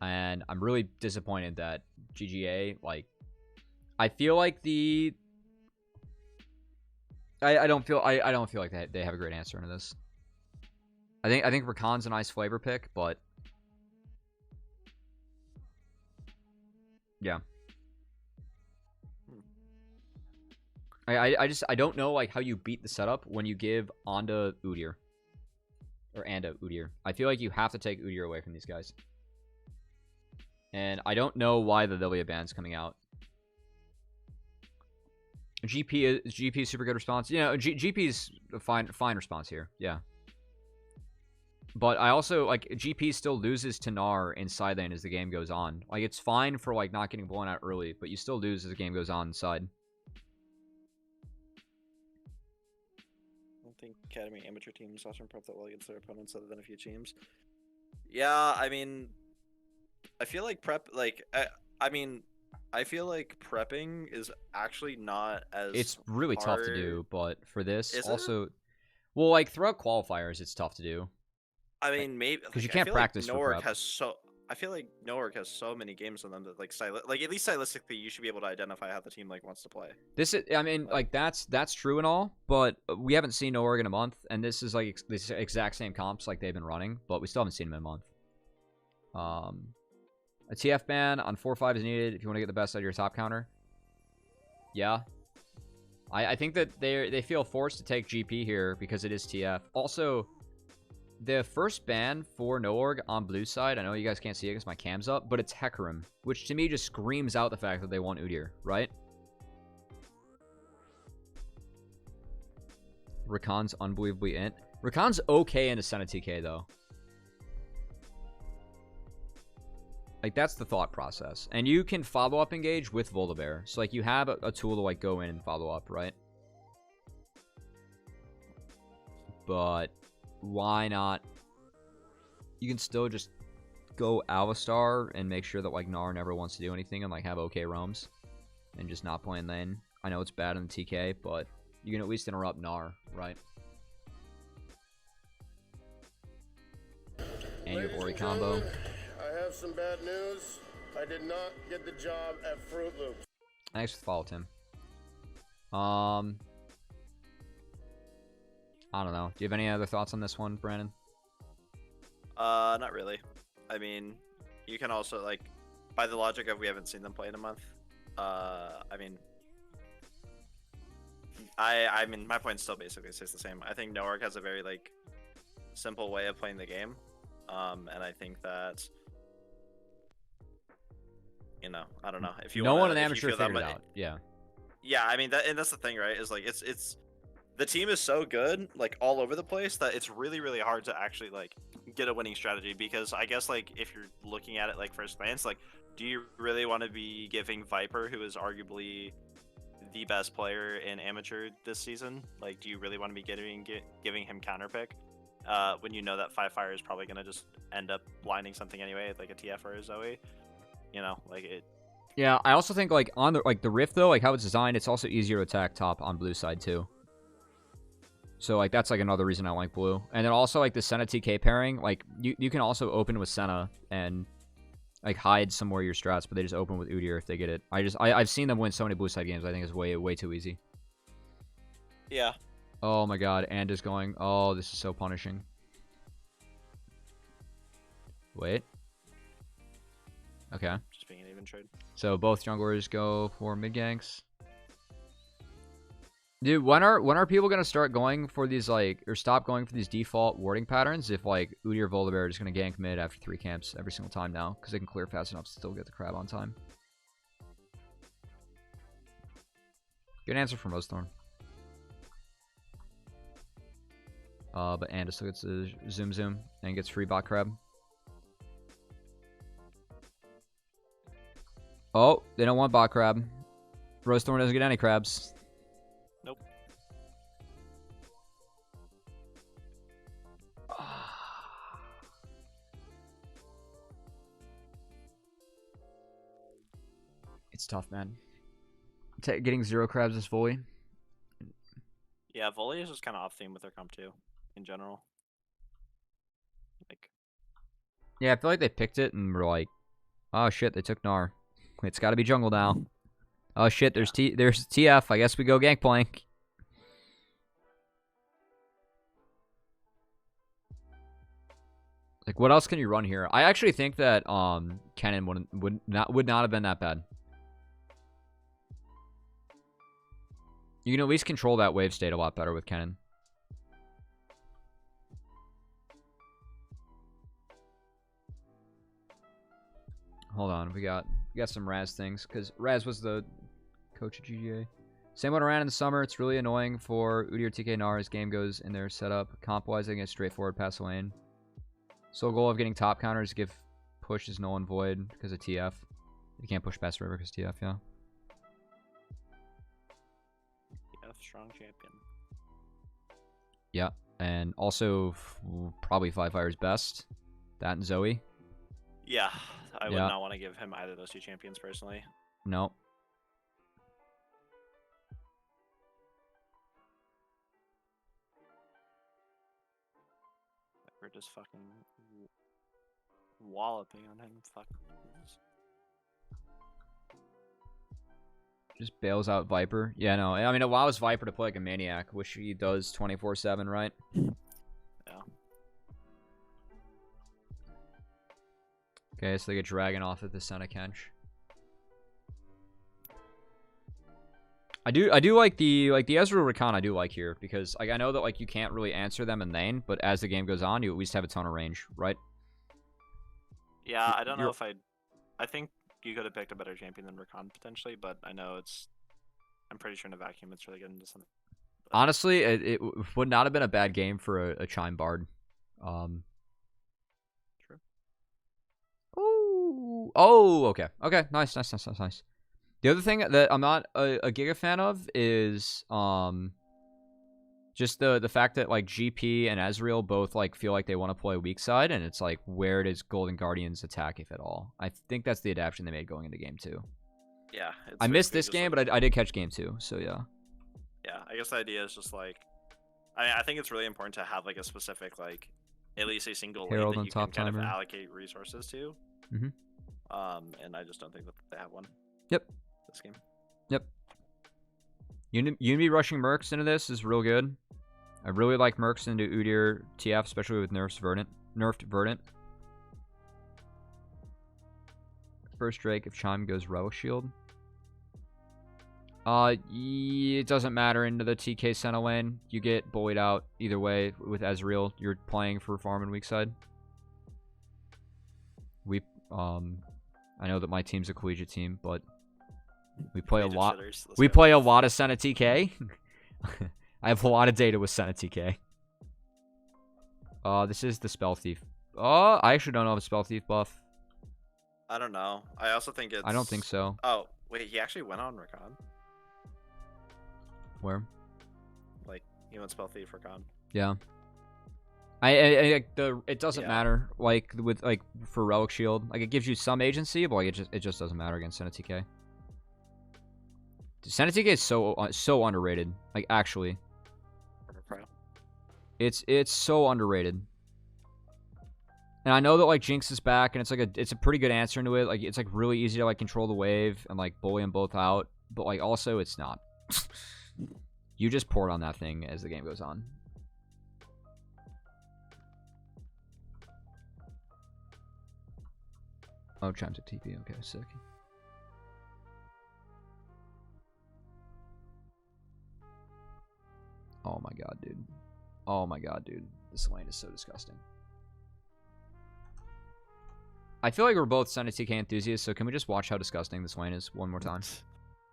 And I'm really disappointed that GGA, like, I feel like I don't feel like they have a great answer into this. I think Rakan's a nice flavor pick, but yeah. I don't know like how you beat the setup when you give Anda Udyr. Or Anda Udyr. I feel like you have to take Udyr away from these guys. And I don't know why the Lilia ban's coming out. GP is super good response. You know, GP's a fine response here. Yeah. But I also, like, GP still loses to Gnar in side lane as the game goes on. Like, it's fine for, like, not getting blown out early, but you still lose as the game goes on inside. I don't think Academy amateur teams often prep that well against their opponents other than a few teams. Yeah, I mean, I feel like I feel like prepping is actually not as It's really hard. tough to do, but for this, Is also... Well, like, throughout qualifiers, it's tough to do. I mean, maybe because you can't practice Like for Norg prep. has so. I feel like Norg has so many games on them that like at least stylistically, you should be able to identify how the team like wants to play. This is, I mean, like that's true and all, but we haven't seen Norg in a month, and this is like this exact same comps like they've been running, but we still haven't seen them in a month. A TF ban on 4-5 is needed if you want to get the best out of your top counter. Yeah. I think that they feel forced to take GP here because it is TF. Also, the first ban for Norg on blue side, I know you guys can't see it because my cam's up, but it's Hecarim, which to me just screams out the fact that they want Udyr, right? Rakan's unbelievably int. Rakan's okay into Senna TK, though. Like, that's the thought process. And you can follow-up engage with Volibear. So, like, you have a tool to, like, go in and follow up, right? But why not? You can still just go Alistar and make sure that, like, Gnar never wants to do anything and, like, have okay roams. And just not playing lane. I know it's bad in the TK, but you can at least interrupt Gnar, right? And your Ori combo. I have some bad news. I did not get the job at Fruit Loops. Thanks for the follow, Tim. I don't know. Do you have any other thoughts on this one, Brandon? Not really. I mean, you can also like, by the logic of we haven't seen them play in a month. I mean, I mean, my point still basically stays the same. I think Noark has a very like simple way of playing the game, and I think that I don't know if you no wanna, one in if you amateur feel that figured it much- out. Yeah. Yeah, I mean that's the thing, right? Is like it's the team is so good, like all over the place, that it's really really hard to actually like get a winning strategy. Because I guess like if you're looking at it like first glance, like do you really want to be giving Viper, who is arguably the best player in amateur this season, like do you really want to be giving him counter pick when you know that Five Fire is probably gonna just end up blinding something anyway, like a TF or a Zoe, like it. Yeah, I also think like on the Rift though, like how it's designed, it's also easier to attack top on blue side too. So like that's like another reason I like blue. And then also like the Senna TK pairing, like you can also open with Senna and like hide some more of your strats, but they just open with Udyr if they get it. I've seen them win so many blue side games. I think it's way too easy. Yeah. Oh my god, and is going. Oh, this is so punishing. Wait. Okay. Just being an even trade. So both junglers go for mid ganks. Dude, when are people gonna start going for these like, or stop going for these default warding patterns if like Udyr or Volibear are just gonna gank mid after 3 camps every single time now, because they can clear fast enough to still get the crab on time? Good answer from Rosethorn. But Anda still gets a zoom and gets free bot crab. Oh, they don't want bot crab. Rosethorn doesn't get any crabs. Nope. It's tough, man. Getting 0 crabs is volley. Yeah, volley is just kind of off theme with their comp too, in general. Like. Yeah, I feel like they picked it and were like, oh shit, they took Gnar. It's got to be jungle now. Oh shit, there's TF. I guess we go Gangplank. Like, what else can you run here? I actually think that Kennen would not have been that bad. You can at least control that wave state a lot better with Kennen. Hold on, we got some Raz things, because Raz was the coach at GGA. Same went around in the summer. It's really annoying for Udyr TK Gnar as game goes in their setup. Comp-wise, I think it's straightforward pass the lane. Sole goal of getting top counters, give push is null and void because of TF. You can't push past river because TF, yeah. TF, strong champion. Yeah, and also probably Five Fire's best. That and Zoe. Yeah, I would not want to give him either of those 2 champions personally. No. We're just fucking walloping on him. Fuck. Just bails out Viper. Yeah, no. I mean, it allows Viper to play like a maniac, which he does 24/7, right? Yeah. Okay, so they get Dragon off at the Senna Kench. I do like the Ezreal Rakan I do like here, because like I know that like you can't really answer them in lane, but as the game goes on, you at least have a ton of range, right? Yeah, I don't know if I think you could have picked a better champion than Rakan potentially, but I know I'm pretty sure in a vacuum it's really good into something. Honestly, it would not have been a bad game for a Chime Bard. True. Oh, okay. Okay, nice. The other thing that I'm not a Giga fan of is just the fact that like GP and Ezreal both like feel like they want to play weak side, and it's like, where does Golden Guardians attack, if at all? I think that's the adaptation they made going into game 2. Yeah. I missed this game, but I did catch game 2, so yeah. Yeah, I guess the idea is just like, I think it's really important to have like a specific like at least a single lane Herald that on you top can kind timer. of allocate resources to. And I just don't think that they have one. Yep. This game. Yep. Unity rushing Mercs into this is real good. I really like Mercs into Udyr TF, especially with nerfed Verdant. First Drake if Chime goes Relic Shield. It doesn't matter into the TK center lane. You get bullied out either way with Ezreal. You're playing for farm and weak side. I know that my team's a collegiate team, but we play a lot. We play a lot of Senna TK. I have a lot of data with Senna TK. This is the Spell Thief. I actually don't know if it's Spell Thief buff. I don't know. I also think it's... I don't think so. Oh, wait, he actually went on Rakan. Where? Like, he went Spell Thief Rakan. Yeah. It doesn't matter, like, with, like, for Relic Shield. Like, it gives you some agency, but, like, it just doesn't matter against Senna TK. Senna TK is so underrated. Like, actually. It's so underrated. And I know that, like, Jinx is back, and it's a pretty good answer into it. Like, it's, like, really easy to, like, control the wave and, like, bully them both out. But, like, also, it's not. You just port on that thing as the game goes on. Oh, chimes at TP. Okay, sick. Oh my god, dude. Oh my god, dude. This lane is so disgusting. I feel like we're both Senna TK enthusiasts, so can we just watch how disgusting this lane is one more time?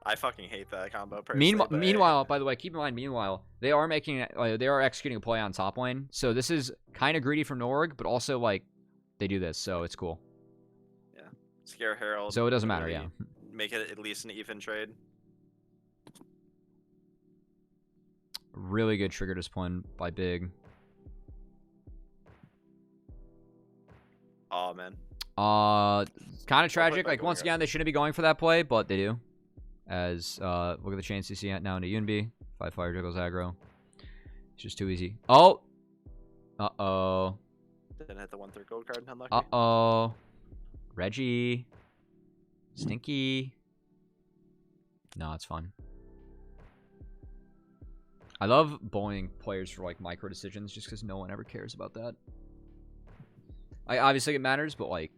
I fucking hate that combo personally. Meanwhile, by the way, keep in mind, they are executing a play on top lane. So this is kind of greedy from Norg, but also, like, they do this, so it's cool. Yeah. Scare Herald. So it doesn't matter, yeah. Make it at least an even trade. Really good trigger discipline by Big. Oh, man. Kind of tragic. Like, once again, they shouldn't be going for that play, but they do. As, look at the chain CC now into Yunbi. 5 fire juggles aggro. It's just too easy. Oh! Uh-oh. Didn't hit the 1/3 gold card. Unlucky. Uh-oh. Reggie. Stinky. No, it's fine. I love bullying players for, like, micro decisions just because no one ever cares about that. Obviously it matters, but, like,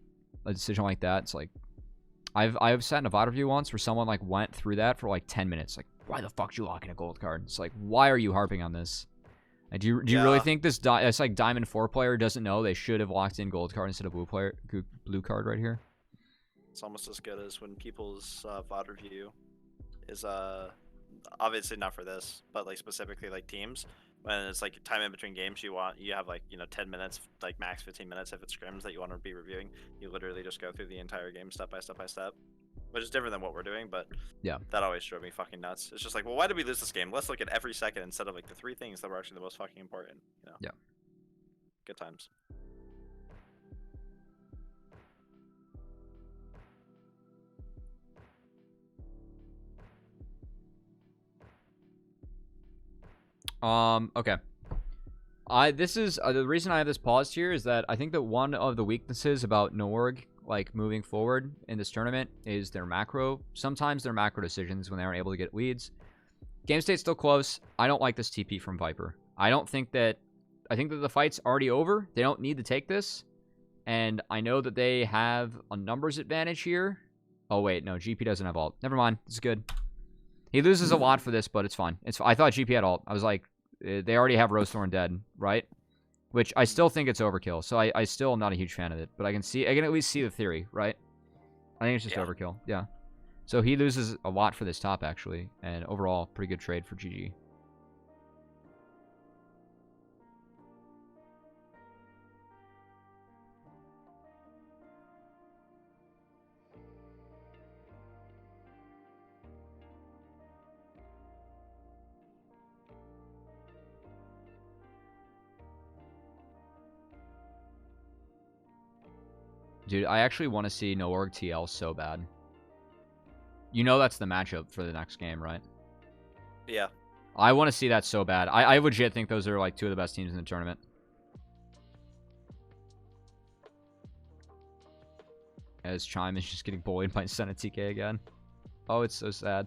a decision like that, it's like... I've sat in a VoD review once where someone, like, went through that for, like, 10 minutes. Like, why the fuck did you lock in a gold card? It's like, why are you harping on this? Like, do you really think this like Diamond 4 player doesn't know they should have locked in gold card instead of blue card right here? It's almost as good as when people's VoD review is obviously not for this, but like specifically like teams. When it's like time in between games, you have like 10 minutes, like max 15 minutes if it's scrims that you want to be reviewing. You literally just go through the entire game step by step by step, which is different than what we're doing. But yeah, that always drove me fucking nuts. It's just like, well, why did we lose this game? Let's look at every second instead of like the 3 things that were actually the most fucking important. You know? Yeah. Good times. Okay. This is the reason I have this paused here is that I think that one of the weaknesses about Norg, like, moving forward in this tournament is their macro. Sometimes their macro decisions when they aren't able to get leads. Game state's still close. I don't like this TP from Viper. I think that the fight's already over. They don't need to take this. And I know that they have a numbers advantage here. Oh, wait. No, GP doesn't have ult. Never mind. It's good. He loses a lot for this, but it's fine. I thought GP had ult. I was like, they already have Rosethorn dead, right? Which I still think it's overkill. So I still am not a huge fan of it. But I can at least see the theory, right? I think it's just overkill. Yeah. So he loses a lot for this top, actually. And overall, pretty good trade for GG. Dude, I actually want to see Norg TL so bad. You know that's the matchup for the next game, right? Yeah. I want to see that so bad. I legit think those are like 2 of the best teams in the tournament. As Chime is just getting bullied by Senna TK again. Oh, it's so sad.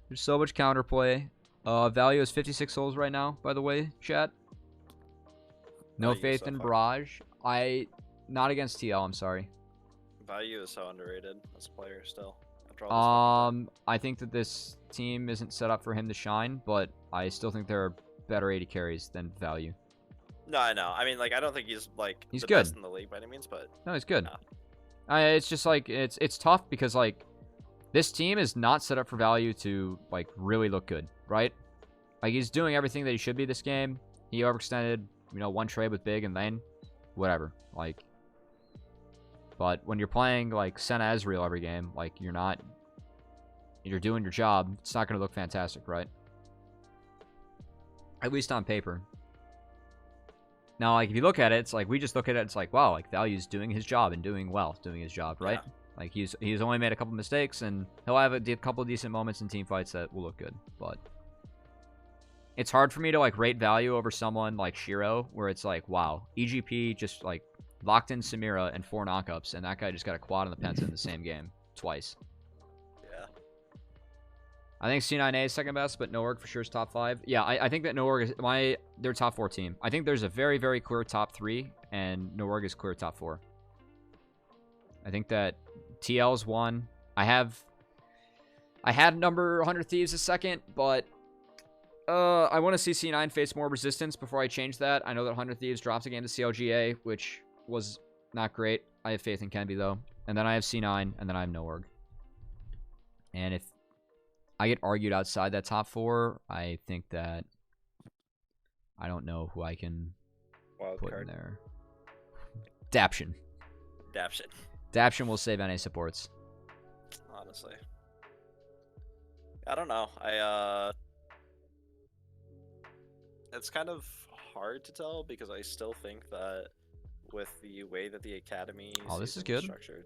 There's so much counterplay. Value is 56 souls right now, by the way, chat. No faith in Barrage. Not against TL, I'm sorry. Value is so underrated as a player still. after all this fucking time. I think that this team isn't set up for him to shine, but I still think there are better AD carries than value. No, I know. I mean, like, I don't think he's like He's the good. best in the league by any means, but No, he's good. No. It's just like it's tough because like this team is not set up for value to like really look good, right? Like he's doing everything that he should be this game. He overextended, one trade with Big and then whatever. Like, but when you're playing like Senna Ezreal every game, like you're doing your job. It's not going to look fantastic, right? At least on paper. Now, like, if you look at it, it's like, we just look at it, it's like, wow, like, Value's doing his job and doing well, doing his job, right? Yeah. Like, he's only made a couple mistakes, and he'll have a couple decent moments in team fights that will look good, but it's hard for me to, like, rate Value over someone like Shiro, where it's like, wow, EGP just, like, locked in Samira and 4 knockups, and that guy just got a quad on the Penta in the same game, twice. Yeah. I think C9A is second best, but Noorg for sure is top 5. Yeah, I think that Noorg is their top 4 team. I think there's a very, very clear top 3, and Noorg is clear top 4. I think that TL is 1. I had number 100 Thieves a second, but I want to see C9 face more resistance before I change that. I know that 100 Thieves dropped a game to CLGA, which was not great. I have faith in Kenby, though. And then I have C9, and then I have Noorg. And if I get argued outside that top 4, I think that I don't know who I can put in there. Daption. Daption will save NA supports. Honestly. I don't know. It's kind of hard to tell because I still think that with the way that the academy this is good. Structured.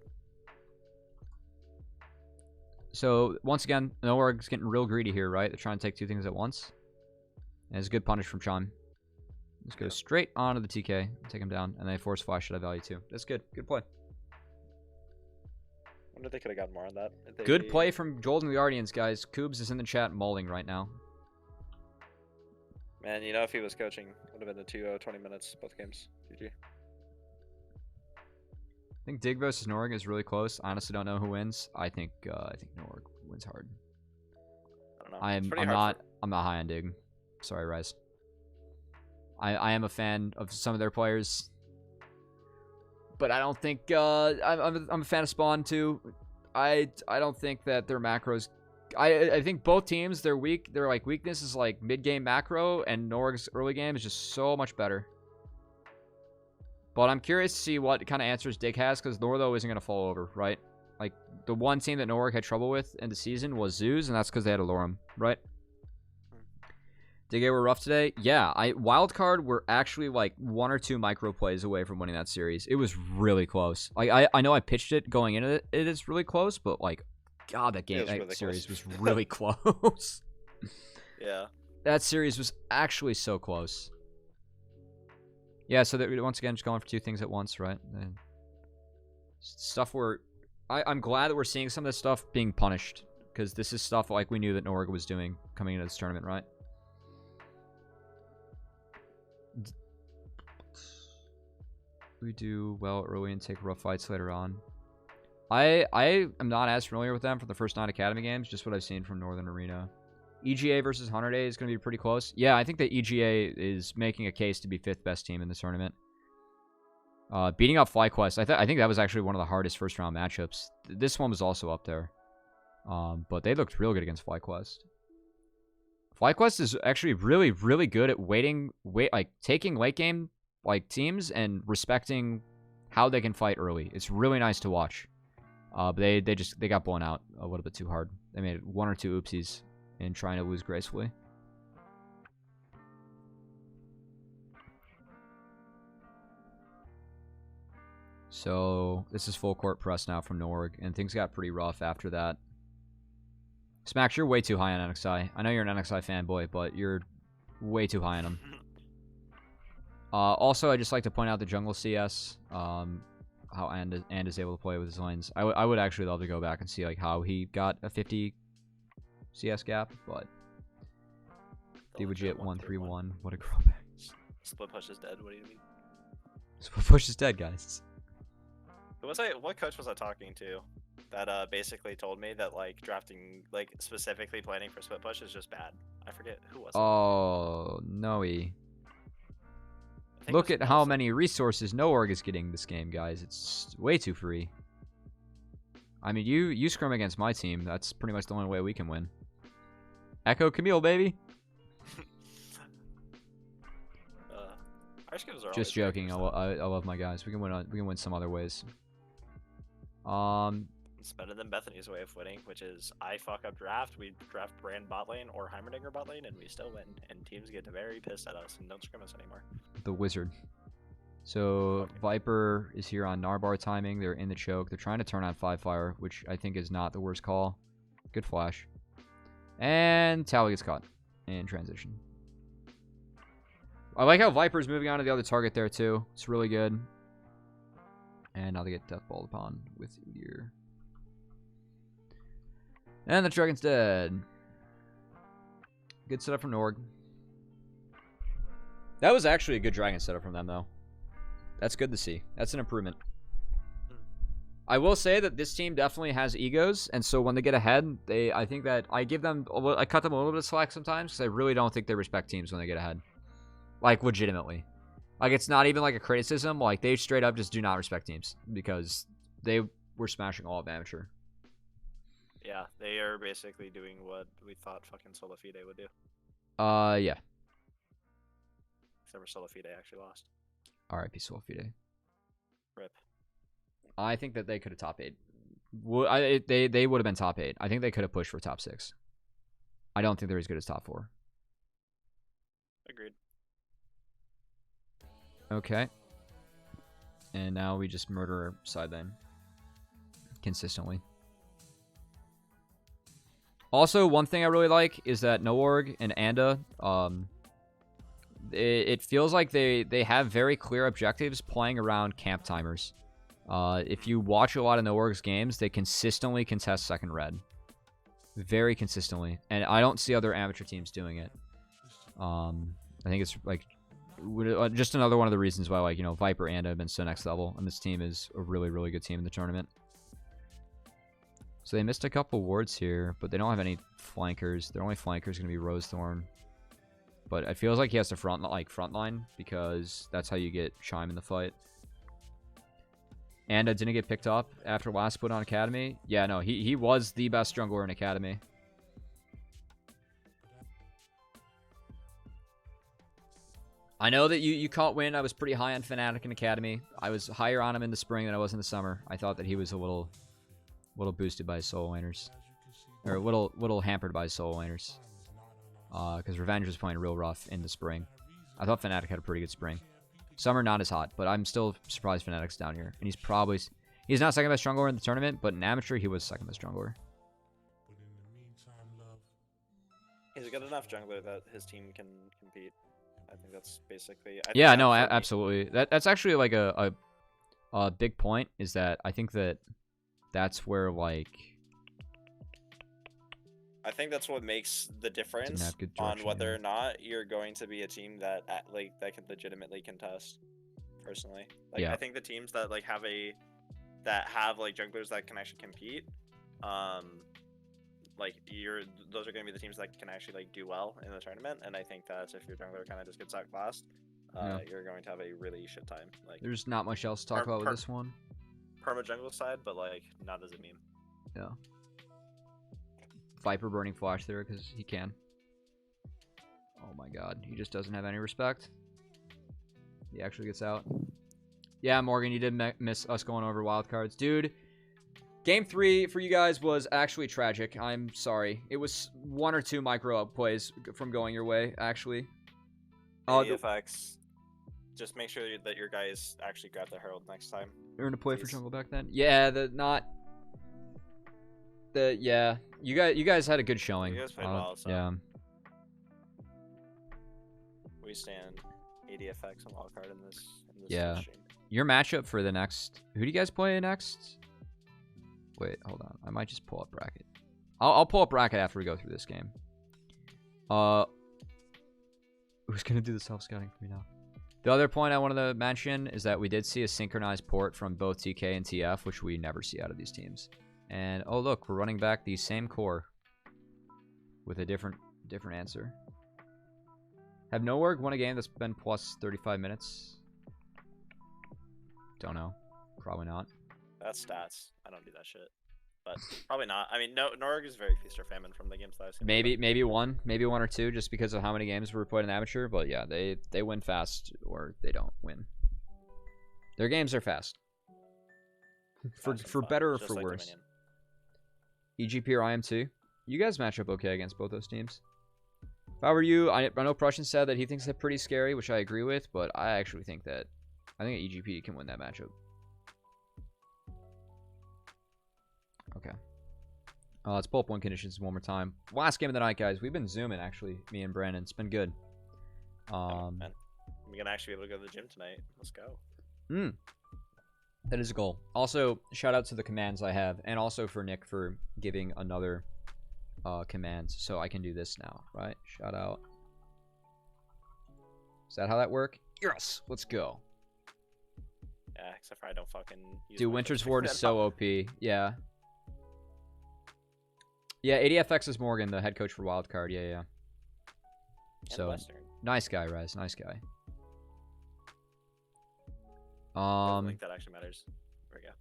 So, once again, Noorg's getting real greedy here, right? They're trying to take 2 things at once. And it's a good punish from Chime. Just go straight onto the TK, take him down, and they force flash at value too. That's good. Good play. I wonder if they could have gotten more on that. Good play from Golden Guardians, guys. Koobs is in the chat mauling right now. Man, if he was coaching, it would have been a 2-0, 20 minutes, both games. GG. I think Dig versus Noorg is really close. I honestly don't know who wins. I think Noorg wins hard. I don't know. I'm not high on Dig. Sorry, Rise. I am a fan of some of their players, but I don't think I'm a fan of Spawn too. I don't think that their macros. I think both teams their weakness is like mid game macro, and Noorg's early game is just so much better. But I'm curious to see what kind of answers Dig has, because Northo isn't going to fall over, right? Like, the one team that Noorg had trouble with in the season was Zeus, and that's because they had a Lorem, right? DIGA were rough today. Yeah, Wildcard were actually like 1 or 2 micro plays away from winning that series. It was really close. Like, I know I pitched it going into it. It is really close, but like, God, that series was really close. Yeah. That series was actually so close. Yeah, so that once again, just going for 2 things at once, right? And stuff where I'm glad that we're seeing some of this stuff being punished, because this is stuff like we knew that Noorg was doing coming into this tournament, right? We do well early and take rough fights later on. I am not as familiar with them for the first 9 Academy games, just what I've seen from Northern Arena. EGA versus 100A is going to be pretty close. Yeah, I think that EGA is making a case to be 5th best team in this tournament. Beating up FlyQuest, I think that was actually one of the hardest first round matchups. This one was also up there. But they looked real good against FlyQuest. FlyQuest is actually really, really good at taking late game teams and respecting how they can fight early. It's really nice to watch. But they got blown out a little bit too hard. They made 1 or 2 oopsies in trying to lose gracefully. So this is full court press now from Noorg, and things got pretty rough after that. Smacks, you're way too high on NXI. I know you're an NXI fanboy, but you're way too high on him. Also, I'd just like to point out the jungle CS, how And is able to play with his lanes. I would actually love to go back and see how he got a 50 CS gap, but the legit 1-3-1. What a girl back. Split push is dead. What do you mean? Split push is dead, guys. What coach was I talking to? that basically told me that like drafting, like specifically planning for split push is just bad. I forget who was it. Oh, Noe. I think it Look was at how Nelson. many resources NoOrg is getting this game, guys. It's way too free. I mean, you scrim against my team. That's pretty much the only way we can win. Echo Camille, baby. Our skips are always Just joking. I breakers, though. love my guys. We can win some other ways. It's better than Bethany's way of winning, which is I fuck up draft, we draft Brand bot lane or Heimerdinger bot lane, and we still win. And teams get very pissed at us and don't scrim us anymore. The wizard. So Okay. Viper is here on Narbar timing. They're in the choke. They're trying to turn on 5-fire, which I think is not the worst call. Good flash. And Tally gets caught in transition. I like how Viper's moving on to the other target there too. It's really good. And now they get death balled upon with Udyr. And the dragon's dead. Good setup from Norg. That was actually a good dragon setup from them, though. That's good to see. That's an improvement. I will say that this team definitely has egos, and so when they get ahead, I think that I cut them a little bit of slack sometimes because I really don't think they respect teams when they get ahead. Like, legitimately. Like, it's not even like a criticism. Like, they straight up just do not respect teams because they were smashing all of amateur. Yeah, they are basically doing what we thought fucking Solo Fide would do. Yeah. Except for Solo Fide actually lost. R.I.P. Solfide. Rip. I think that they could have top 8. They would have been top 8. I think they could have pushed for top 6. I don't think they're as good as top 4. Agreed. Okay. And now we just murder side lane. Consistently. Also, one thing I really like is that NoOrg and Anda, it feels like they have very clear objectives playing around camp timers. If you watch a lot of NoOrg's games, they consistently contest second red. Very consistently. And I don't see other amateur teams doing it. I think it's like just another one of the reasons why, like, you know, Viper and Anda have been so next level, and this team is a really, really good team in the tournament. So they missed a couple wards here, but they don't have any flankers. Their only flanker is going to be Rosethorn. But it feels like he has to frontline because that's how you get Chime in the fight. And didn't get picked up after last split on Academy. Yeah, no, he was the best jungler in Academy. I know that you caught wind. I was pretty high on Fnatic in Academy. I was higher on him in the spring than I was in the summer. I thought that he was a little boosted by his solo laners. Or a little hampered by his solo laners. Because Revenge was playing real rough in the spring. I thought Fnatic had a pretty good spring. Summer not as hot, but I'm still surprised Fnatic's down here. And he's not second best jungler in the tournament, but in amateur he was second best jungler. He's a good enough jungler that his team can compete. I think that's basically. Yeah, no, absolutely. That's actually like a big point. Is that I think that's where, like, I think that's what makes the difference on whether or not you're going to be a team that that can legitimately contest. Personally, like, yeah. I think the teams that have like junglers that can actually compete, those are going to be the teams that can actually like do well in the tournament. And I think that if your jungler kind of just gets outclassed, you're going to have a really shit time. Like, there's not much else to talk about with this one. Perma jungle side, but like not as a meme. Yeah. Viper burning flash there because he can. Oh my god, he just doesn't have any respect. He actually gets out. Yeah, Morgan, you did miss us going over wildcards. Dude, Game 3 for you guys was actually tragic. I'm sorry. It was 1 or 2 micro plays from going your way, actually. AFX. Just make sure that your guys actually grab the Herald next time. Earn a play for jungle back then? Yeah, yeah. You guys had a good showing. You guys played well, so. Yeah. We stand ADFX and wildcard in this yeah. stream. Your matchup for the next... Who do you guys play next? Wait, hold on. I might just pull up bracket. I'll pull up bracket after we go through this game. Who's gonna do the self-scouting for me now? The other point I wanted to mention is that we did see a synchronized port from both TK and TF, which we never see out of these teams. And oh look, we're running back the same core with a different answer. Have Noorg won a game that's been plus 35 minutes? Don't know. Probably not. That's stats. I don't do that shit. But probably not. I mean, no, Norg is very feast or famine from the games that I've seen. Maybe one or two, just because of how many games were played in amateur. But yeah, they win fast or they don't win. Their games are fast. For better or for worse. EGP or IM2. You guys match up okay against both those teams. If I were you, I know Prussian said that he thinks they're pretty scary, which I agree with, but I actually think that EGP can win that matchup. Okay. Let's pull up win conditions one more time. Last game of the night, guys. We've been zooming, actually, me and Brandon. It's been good. I'm gonna actually be able to go to the gym tonight. Let's go. That is a goal. Also, shout out to the commands I have, and also for Nick for giving another command, so I can do this now, right? Shout out. Is that how that work? Yes. Let's go. Yeah, except for I don't fucking use Dude, Winter's Ward is so OP. Yeah. Yeah, ADFX is Morgan, the head coach for Wildcard. Yeah. So, Western. Nice guy, Raz. Nice guy. I think that actually matters. There we go.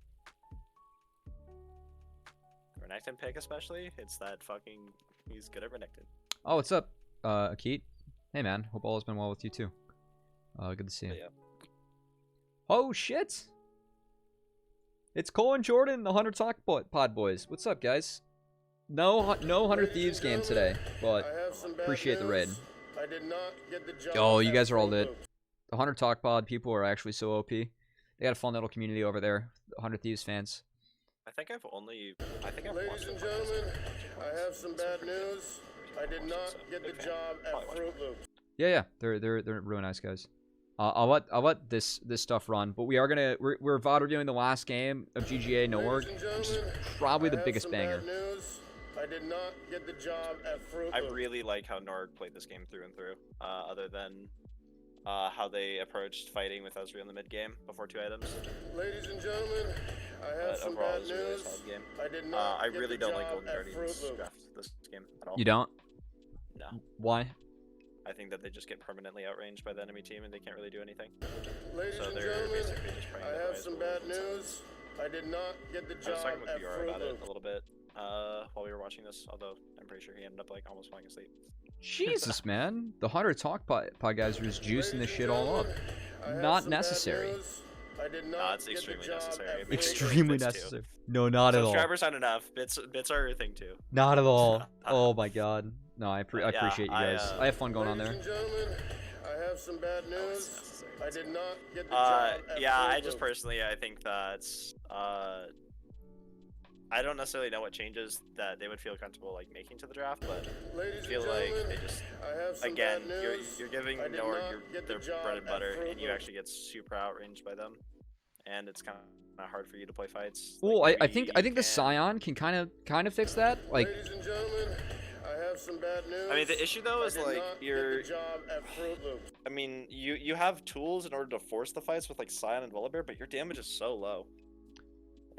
Renekton pick especially, it's that fucking, he's good at Renekton. Oh, what's up, Akeet? Hey, man. Hope all has been well with you, too. Good to see you. Yeah. Oh, shit! It's Cole and Jordan, the 100 Talk Pod Boys. What's up, guys? No 100 Thieves game today, but appreciate the raid. I did not get the job. Oh, you guys are all lit. The 100 Talk Pod people are actually so OP. They got a fun little community over there. The 100 Thieves fans. I think I've Ladies and gentlemen, I have some bad news. I did not get the job at Fruit Loops. Yeah. They're really nice guys. I'll let this stuff run, but we're VoD reviewing the last game of GGA Noorg, which is probably the biggest banger. I did not get the job at Fruit Loops. I really like how Norg played this game through and through. Other than how they approached fighting with Ezreal in the mid game before 2 items. Ladies and gentlemen, I have some bad news. I did not. I really don't like Golden Guardians draft this game at all. You don't? No. Why? I think that they just get permanently outranged by the enemy team and they can't really do anything. Ladies and gentlemen, I have some bad news. I did not get the job I was talking with at VR Fruit about it Loops. a little bit while we were watching this, although I'm pretty sure he ended up like almost falling asleep. Jesus, man. The 100 Talk Pod guys are just juicing this shit all up. Not necessary. It's extremely necessary. Extremely necessary. No, not at all. Subscribers aren't enough. Bits are a thing too. Not at all. Oh my god. No, I appreciate you guys. I have fun going on there. I have some bad news. I did not get the job at yeah, Fruit I just Loops. personally I think that I don't necessarily know what changes that they would feel comfortable like making to the draft, but I feel like they just again you're giving Norg their bread and butter, and you actually get super outranged by them, and it's kind of hard for you to play fights. Well, like, I think the Scion can kind of fix that. Like, Ladies and gentlemen, I have some bad news. I mean, the issue though is I did like not get the job at Fruit Loops. I mean, you have tools in order to force the fights with like Scion and Volibear, but your damage is so low.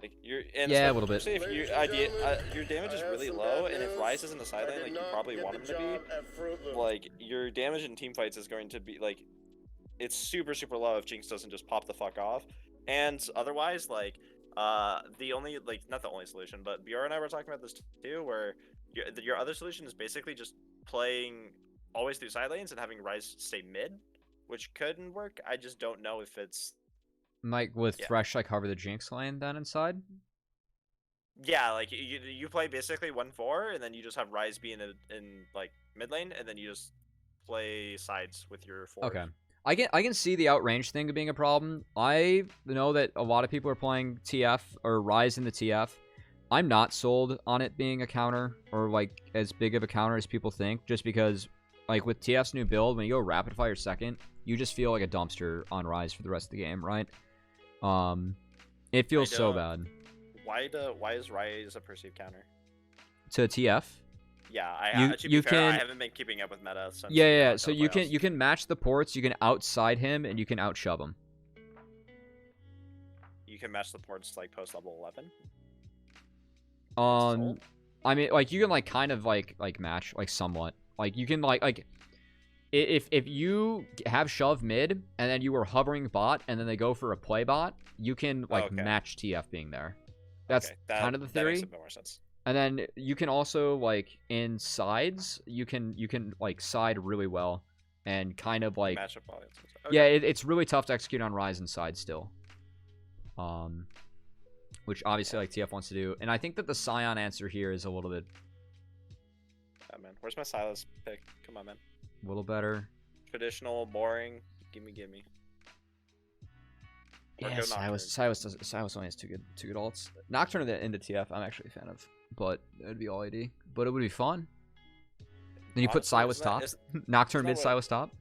Like yeah, a little bit. If your damage is really low, and if Ryze is in the side lane, like you probably want him to be, like your damage in team fights is going to be like, it's super low if Jinx doesn't just pop the fuck off, and otherwise like the only not the only solution, but BR and I were talking about this too, where your other solution is basically just playing always through side lanes and having Ryze stay mid, which couldn't work. I just don't know if it's Mike, with Thresh, like, cover the Jinx lane then inside? Yeah, like, you play basically 1-4, and then you just have Ryze be in like, mid lane, and then you just play sides with your 4. Okay. I can see the outrange thing being a problem. I know that a lot of people are playing TF, or Ryze in the TF. I'm not sold on it being a counter, or, like, as big of a counter as people think, just because, like, with TF's new build, when you go Rapid Fire second, you just feel like a dumpster on Ryze for the rest of the game, right? It feels so bad. Why is Ryze a perceived counter to TF? Yeah, I haven't been keeping up with meta since. Yeah. So you can match the ports, you can outside him, and you can outshove him. You can match the ports like post level 11. Soul? I mean, like, you can, like, kind of, like match, like, somewhat. Like, you can, like, if you have shove mid, and then you were hovering bot, and then they go for a play bot, you can, like, Okay. match TF being there. That's Okay, kind of the that theory. makes a bit more sense. And then you can also, like, in sides, you can like, side really well. And kind of, like... Matchup audience. Okay. Yeah, it's really tough to execute on Ryze and side still. Which, obviously, like, TF wants to do. And I think that the Scion answer here is a little bit... Yeah, man. Where's my Silas pick? Come on, man. A little better. Traditional, boring. Gimme. Or Yeah, go Silas only has two good alts. Nocturne into TF, I'm actually a fan of. But it would be all AD. But it would be fun. Then you put Honestly, Silas top. Nocturne mid, Silas top.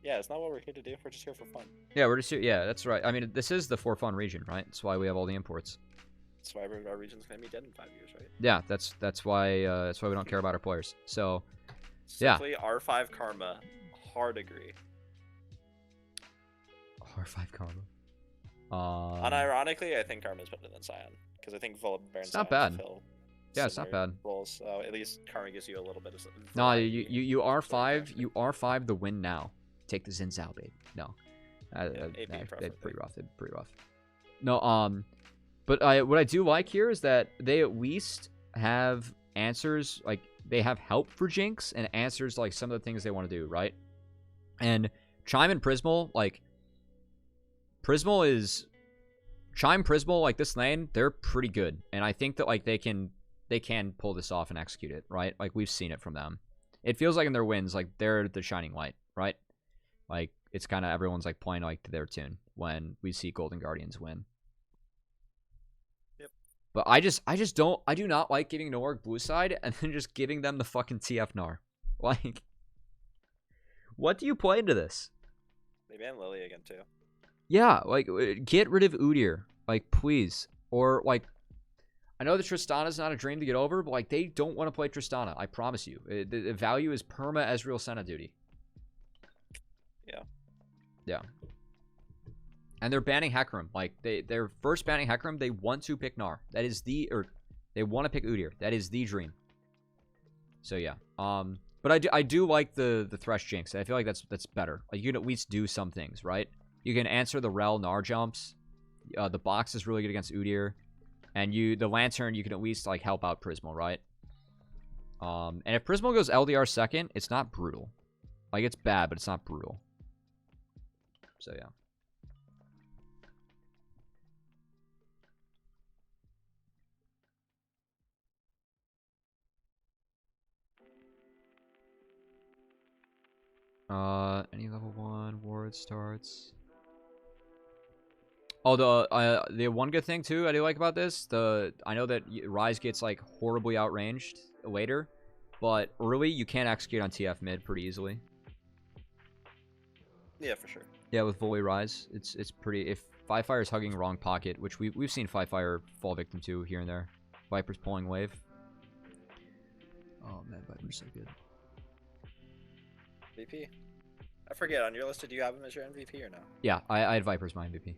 Yeah, it's not what we're here to do. We're just here for fun. Yeah, we're just here. Yeah, that's right. I mean, this is the for fun region, right? That's why we have all the imports. That's why our region's gonna be dead in 5 years, right? Yeah, that's why we don't care about our players. So, yeah. Simply R5 Karma. Hard agree. R5 Karma. Unironically, I think Karma's better than Scion because I think Baron It's not Scion bad. fill Yeah, it's not similar bad. roles, so at least Karma gives you a little bit of. No, variety you in R5 story. you R5 the win now. Take the Zin's out, babe. No, AP they're preferably. pretty rough. They're pretty rough. No, but what I do like here is that they at least have answers, like they have help for Jinx and answers like some of the things they want to do, right? And Chime and Prismal, like Chime Prismal, like this lane, they're pretty good, and I think that like they can pull this off and execute it, right? Like we've seen it from them. It feels like in their wins, like they're the shining light, right? Like it's kind of everyone's like playing like to their tune when we see Golden Guardians win. Yep. But I do not like giving Noarg blue side and then just giving them the fucking TF Gnar. Like, what do you play into this? They banned Lily again too. Yeah, like, get rid of Udyr. Like, please. Or, like, I know that Tristana's not a dream to get over, but, like, they don't want to play Tristana. I promise you. The value is perma Ezreal Senna duty. Yeah. Yeah. And they're banning Hecarim. Like, they're first banning Hecarim. They want to pick Gnar. That is they want to pick Udyr. That is the dream. So, yeah. But I do like the Thresh Jinx. I feel like that's better. Like, you can at least do some things, right? You can answer the Rel Gnar jumps. The box is really good against Udyr. And the Lantern, you can at least, like, help out Prismal, right? And if Prismal goes LDR second, it's not brutal. Like, it's bad, but it's not brutal. So, yeah. Any level 1 ward starts. Oh, the one good thing too I do like about this, I know that Ryze gets like horribly outranged later, but early you can execute on TF mid pretty easily. Yeah, for sure. Yeah, with volley Ryze, it's pretty. If Firefire is hugging wrong pocket, which we've seen Firefire fall victim to here and there. Viper's pulling wave. Oh man, Viper's so good. MVP. I forget, on your list, did you have him as your MVP or no? Yeah, I had Viper's my MVP.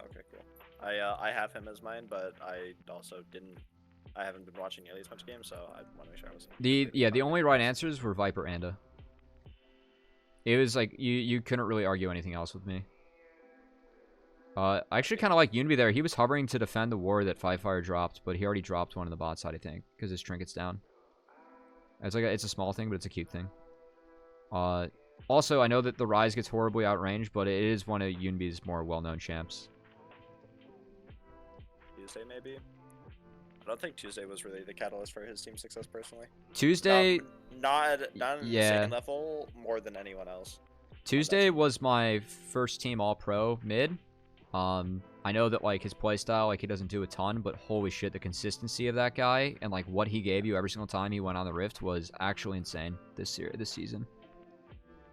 Okay, cool. I have him as mine, but I also didn't. I haven't been watching nearly as much games, so I want to make sure I was. The only right answers were Viper and It was like you couldn't really argue anything else with me. I actually kind of like Unity there. He was hovering to defend the ward that Firefire dropped, but he already dropped one on the bot side, I think, because his trinket's down. It's like it's a small thing, but it's a cute thing. Also, I know that the Ryze gets horribly outranged, but it is one of Unity's more well-known champs. Tuesday, maybe? I don't think Tuesday was really the catalyst for his team success, personally. Tuesday... Not on yeah. second level more than anyone else. Tuesday was my first team all-pro mid. I know that, like, his playstyle, like, he doesn't do a ton, but holy shit, the consistency of that guy and, like, what he gave you every single time he went on the Rift was actually insane this season.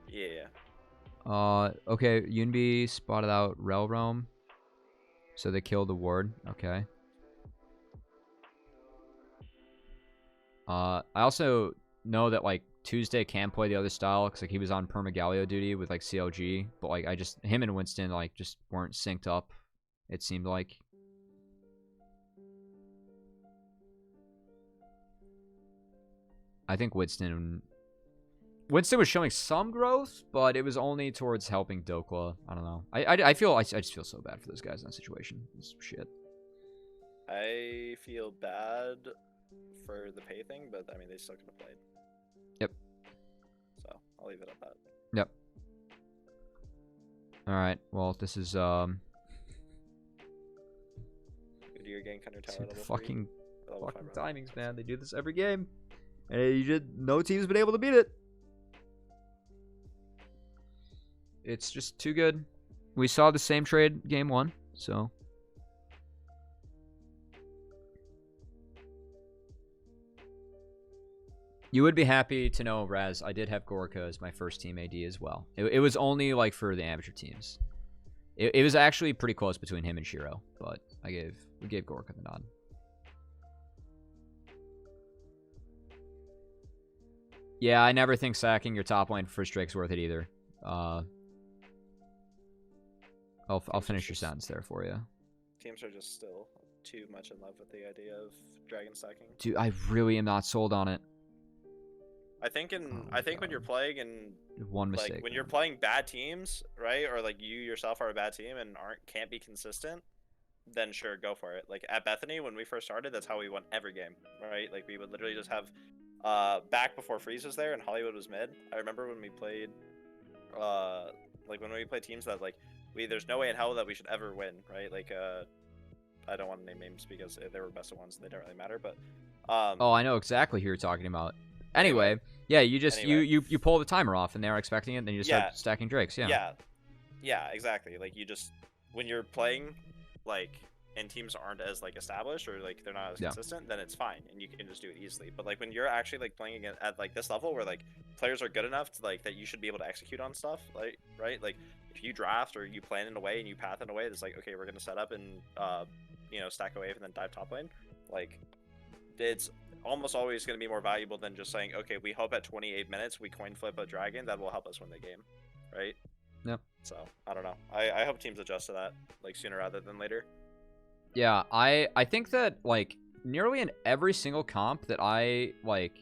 Yeah. Okay, Yunbi spotted out Rel Roam. So they killed the ward. Okay. I also know that, like, Tuesday can play the other style, because, like, he was on Permagalio duty with, like, CLG, but, like, him and Winston, like, just weren't synced up, it seemed like. I think Winston was showing some growth, but it was only towards helping Dokla. I don't know. I just feel so bad for those guys in that situation. It's shit. I feel bad for the pay thing, but I mean they still could have played. Yep. So I'll leave it at that. Yep. All right. Well, this is Goodyear gang counter tower dude, level fucking 3, level 5 round. timings, man. They do this every game, and no team's been able to beat it. It's just too good. We saw the same trade game 1, so. You would be happy to know, Raz, I did have Gorka as my first team AD as well. It was only like for the amateur teams. It was actually pretty close between him and Shiro, but we gave Gorka the nod. Yeah, I never think sacking your top lane for first Drake's worth it either. I'll finish your sentence there for you. Teams are just still too much in love with the idea of dragon stacking. Dude, I really am not sold on it. I think when you're playing and one mistake, like when you're playing bad teams, right? Or like you yourself are a bad team and can't be consistent, then sure, go for it. Like at Bethany when we first started, that's how we won every game, right? Like we would literally just have back before Freeze was there and Hollywood was mid. I remember when we played teams that like there's no way in hell that we should ever win, right? Like I don't want to name names because they were best of ones, they don't really matter, but oh, I know exactly who you're talking about. Anyway, yeah, you just you pull the timer off and they're expecting it, and then you just start stacking Drakes. Yeah, exactly. Like you just when you're playing like and teams aren't as like established or like they're not as consistent, then it's fine and you can just do it easily. But like when you're actually like playing at like this level where like players are good enough to like that you should be able to execute on stuff, like right? Like if you draft or you plan in a way and you path in a way that's like, okay, we're gonna set up and stack a wave and then dive top lane, like it's almost always going to be more valuable than just saying, okay, we hope at 28 minutes we coin flip a dragon that will help us win the game, right? Yep. So I don't know. I hope teams adjust to that like sooner rather than later. Yeah, I think that like nearly in every single comp that I like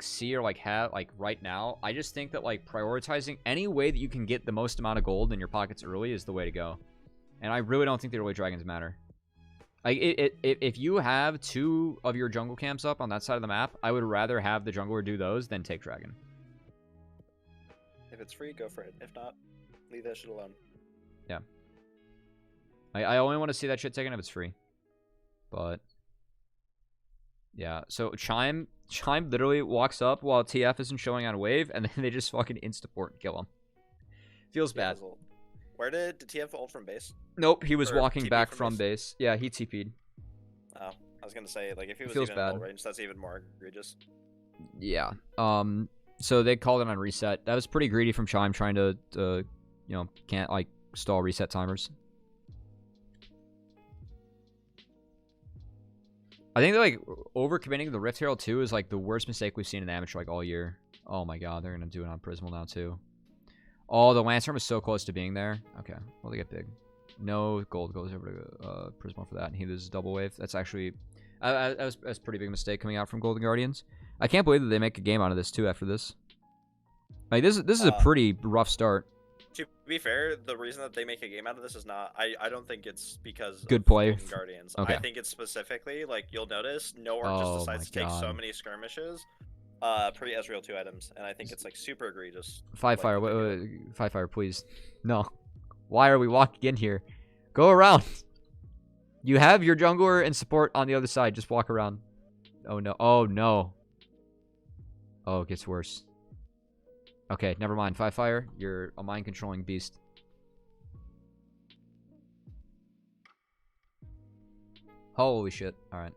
see or like have like right now, I just think that like prioritizing any way that you can get the most amount of gold in your pockets early is the way to go. And I really don't think the early dragons matter. Like if you have 2 of your jungle camps up on that side of the map, I would rather have the jungler do those than take dragon. If it's free, go for it. If not, leave that shit alone. Yeah. I only want to see that shit taken if it's free. But yeah, so Chime literally walks up while TF isn't showing on a wave, and then they just fucking insta-port and kill him. Feels bad. Where did TF ult from base? Nope, he was walking TP back from base. Yeah, he TP'd. Oh, I was gonna say, like, if he was Feels even bad. in ult range, that's even more egregious. Yeah. So they called it on reset. That was pretty greedy from Chime trying to can't like stall reset timers. I think that like overcommitting to the Rift Herald 2 is like the worst mistake we've seen in amateur like all year. Oh my god, they're gonna do it on Prismal now too. Oh, the Landstorm is so close to being there. Okay, well, they get big. No gold goes over to Prismal for that, and he loses double wave. That's actually... that's a pretty big mistake coming out from Golden Guardians. I can't believe that they make a game out of this, too, after this. Like, this is a pretty rough start. To be fair, the reason that they make a game out of this is not... I don't think it's because Good of play. Golden Guardians. Okay. I think it's specifically, like, you'll notice, Noark just decides to take so many skirmishes. Pre-Ezreal 2 items, and I think it's like super egregious. Five fire, Five fire, please. No. Why are we walking in here? Go around. You have your jungler and support on the other side. Just walk around. Oh no. Oh no. Oh, it gets worse. Okay, never mind. Five fire, you're a mind controlling beast. Holy shit. All right.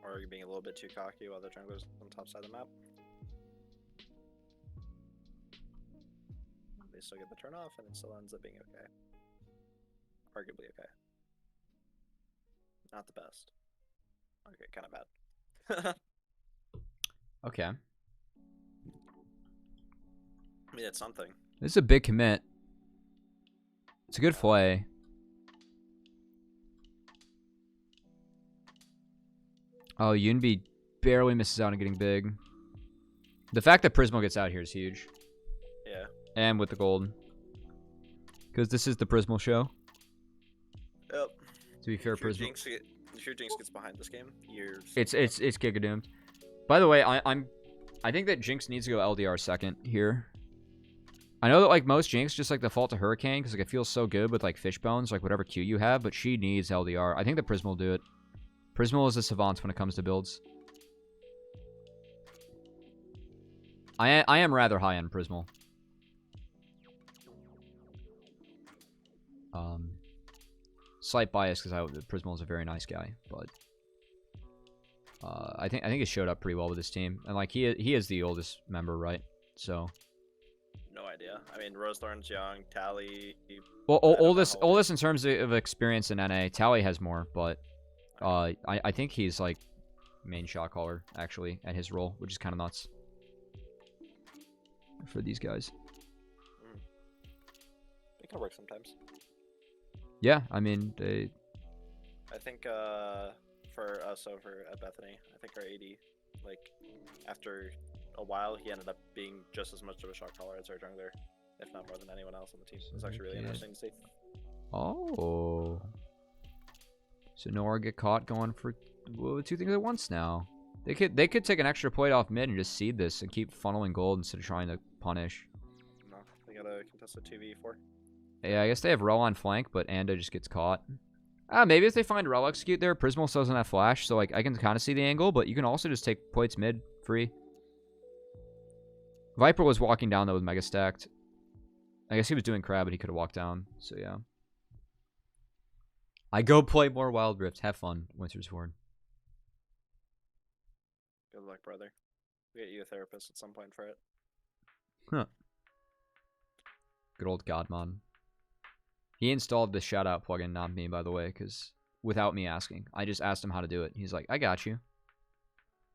Or are you being a little bit too cocky while the jungler's on the top side of the map? They still get the turn off and it still ends up being okay. Arguably okay. Not the best. Okay, kind of bad. Okay. I mean, it's something. This is a big commit. It's a good play. Oh, Yunbi barely misses out on getting big. The fact that Prismo gets out here is huge. Yeah. And with the gold. Because this is the Prismo show. Yep. To be fair, If your Prismo. Jinx gets behind this game, you're... It's Giga doomed. By the way, I think that Jinx needs to go LDR second here. I know that like most Jinx just like default to Hurricane because like it feels so good with like fish bones, like whatever Q you have, but she needs LDR. I think that Prismo will do it. Prismo is a savant when it comes to builds. I am rather high on Prismo. Slight bias because Prismo is a very nice guy, but I think he showed up pretty well with his team, and like he is the oldest member, right? So No idea. I mean, Rosethorn's young. Tally. well, I don't know oldest how old. in terms of experience in NA. Tally has more, but I think he's like main shot caller actually at his role, which is kind of nuts for these guys. It can work sometimes. Yeah, I mean they. I think for us over at Bethany, I think our AD, like, after a while, he ended up being just as much of a shot caller as our jungler, if not more than anyone else on the team. It's actually really interesting to see. Oh. So Nora get caught going for two things at once now. They could take an extra plate off mid and just seed this and keep funneling gold instead of trying to punish. No, they got a contested 2v4. Yeah, I guess they have Rel on flank, but Anda just gets caught. Maybe if they find Rel execute there, Prismo still doesn't have flash, so like I can kind of see the angle, but you can also just take plates mid free. Viper was walking down though with Mega stacked. I guess he was doing crab, but he could have walked down, so yeah. I go play more Wild Rift. Have fun, Winter's Ward. Good luck, brother. We'll get you a therapist at some point for it. Huh. Good old Godmon. He installed the shout-out plugin, not me, by the way, because without me asking. I just asked him how to do it. He's like, I got you.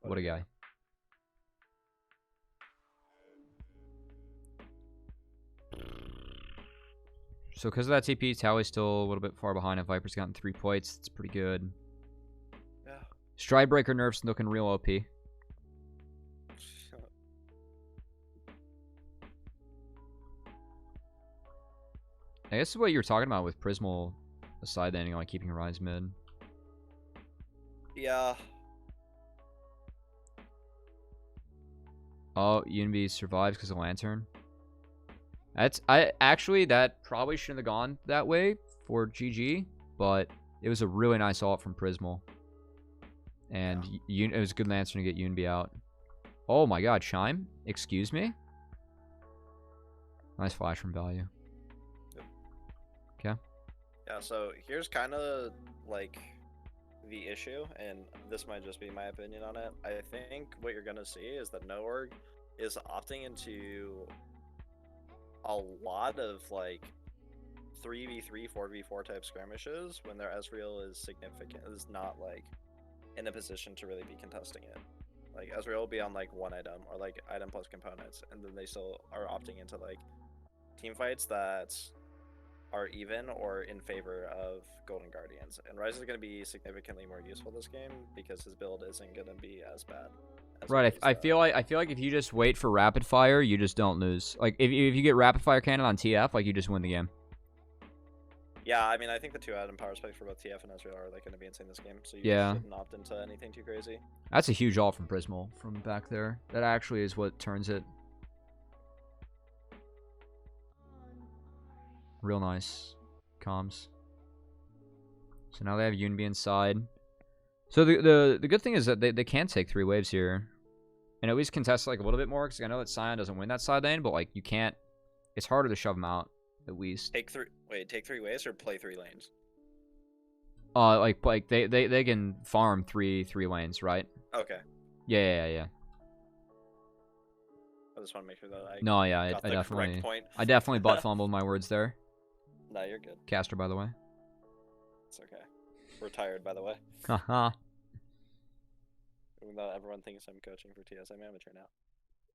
What a guy. So because of that TP, Tally's still a little bit far behind. If Viper's gotten 3 points, it's pretty good. Yeah. Stride Breaker nerfs looking real OP. I guess what you were talking about with Prismal side laning, like keeping Rise mid. Yeah. Oh, Yunbi survives because of Lantern. That probably shouldn't have gone that way for GG, but it was a really nice ult from Prismal. And it was a good Lantern to get Yunbi out. Oh my god, Chime? Excuse me? Nice flash from Value. Okay. Yeah, so here's kind of like the issue, and this might just be my opinion on it. I think what you're going to see is that NoOrg is opting into a lot of like 3v3, 4v4 type skirmishes when their Ezreal is not like in a position to really be contesting it. Like Ezreal will be on like one item or like item plus components, and then they still are opting into like team fights that are even or in favor of Golden Guardians. And Ryze is going to be significantly more useful this game because his build isn't going to be as bad. Right, I feel like if you just wait for rapid fire, you just don't lose. Like if you get rapid fire cannon on TF, like you just win the game. Yeah, I mean, I think the 2 item power spikes for both TF and Ezreal are like going to be insane this game, so you shouldn't opt into anything too crazy. That's a huge ult from Prismal from back there. That actually is what turns it. Real nice comms. So now they have Yunbi inside. So the good thing is that they can take 3 waves here. And at least contest like a little bit more, because I know that Sion doesn't win that side lane, but like you can't, it's harder to shove them out at least. Take 3 waves or play 3 lanes? Like they can farm three lanes, right? Okay. Yeah. I just want to make sure that I definitely butt fumbled my words there. No, you're good. Caster, by the way. It's okay. Retired, by the way. Haha. Even though everyone thinks I'm coaching for TS, I'm amateur now.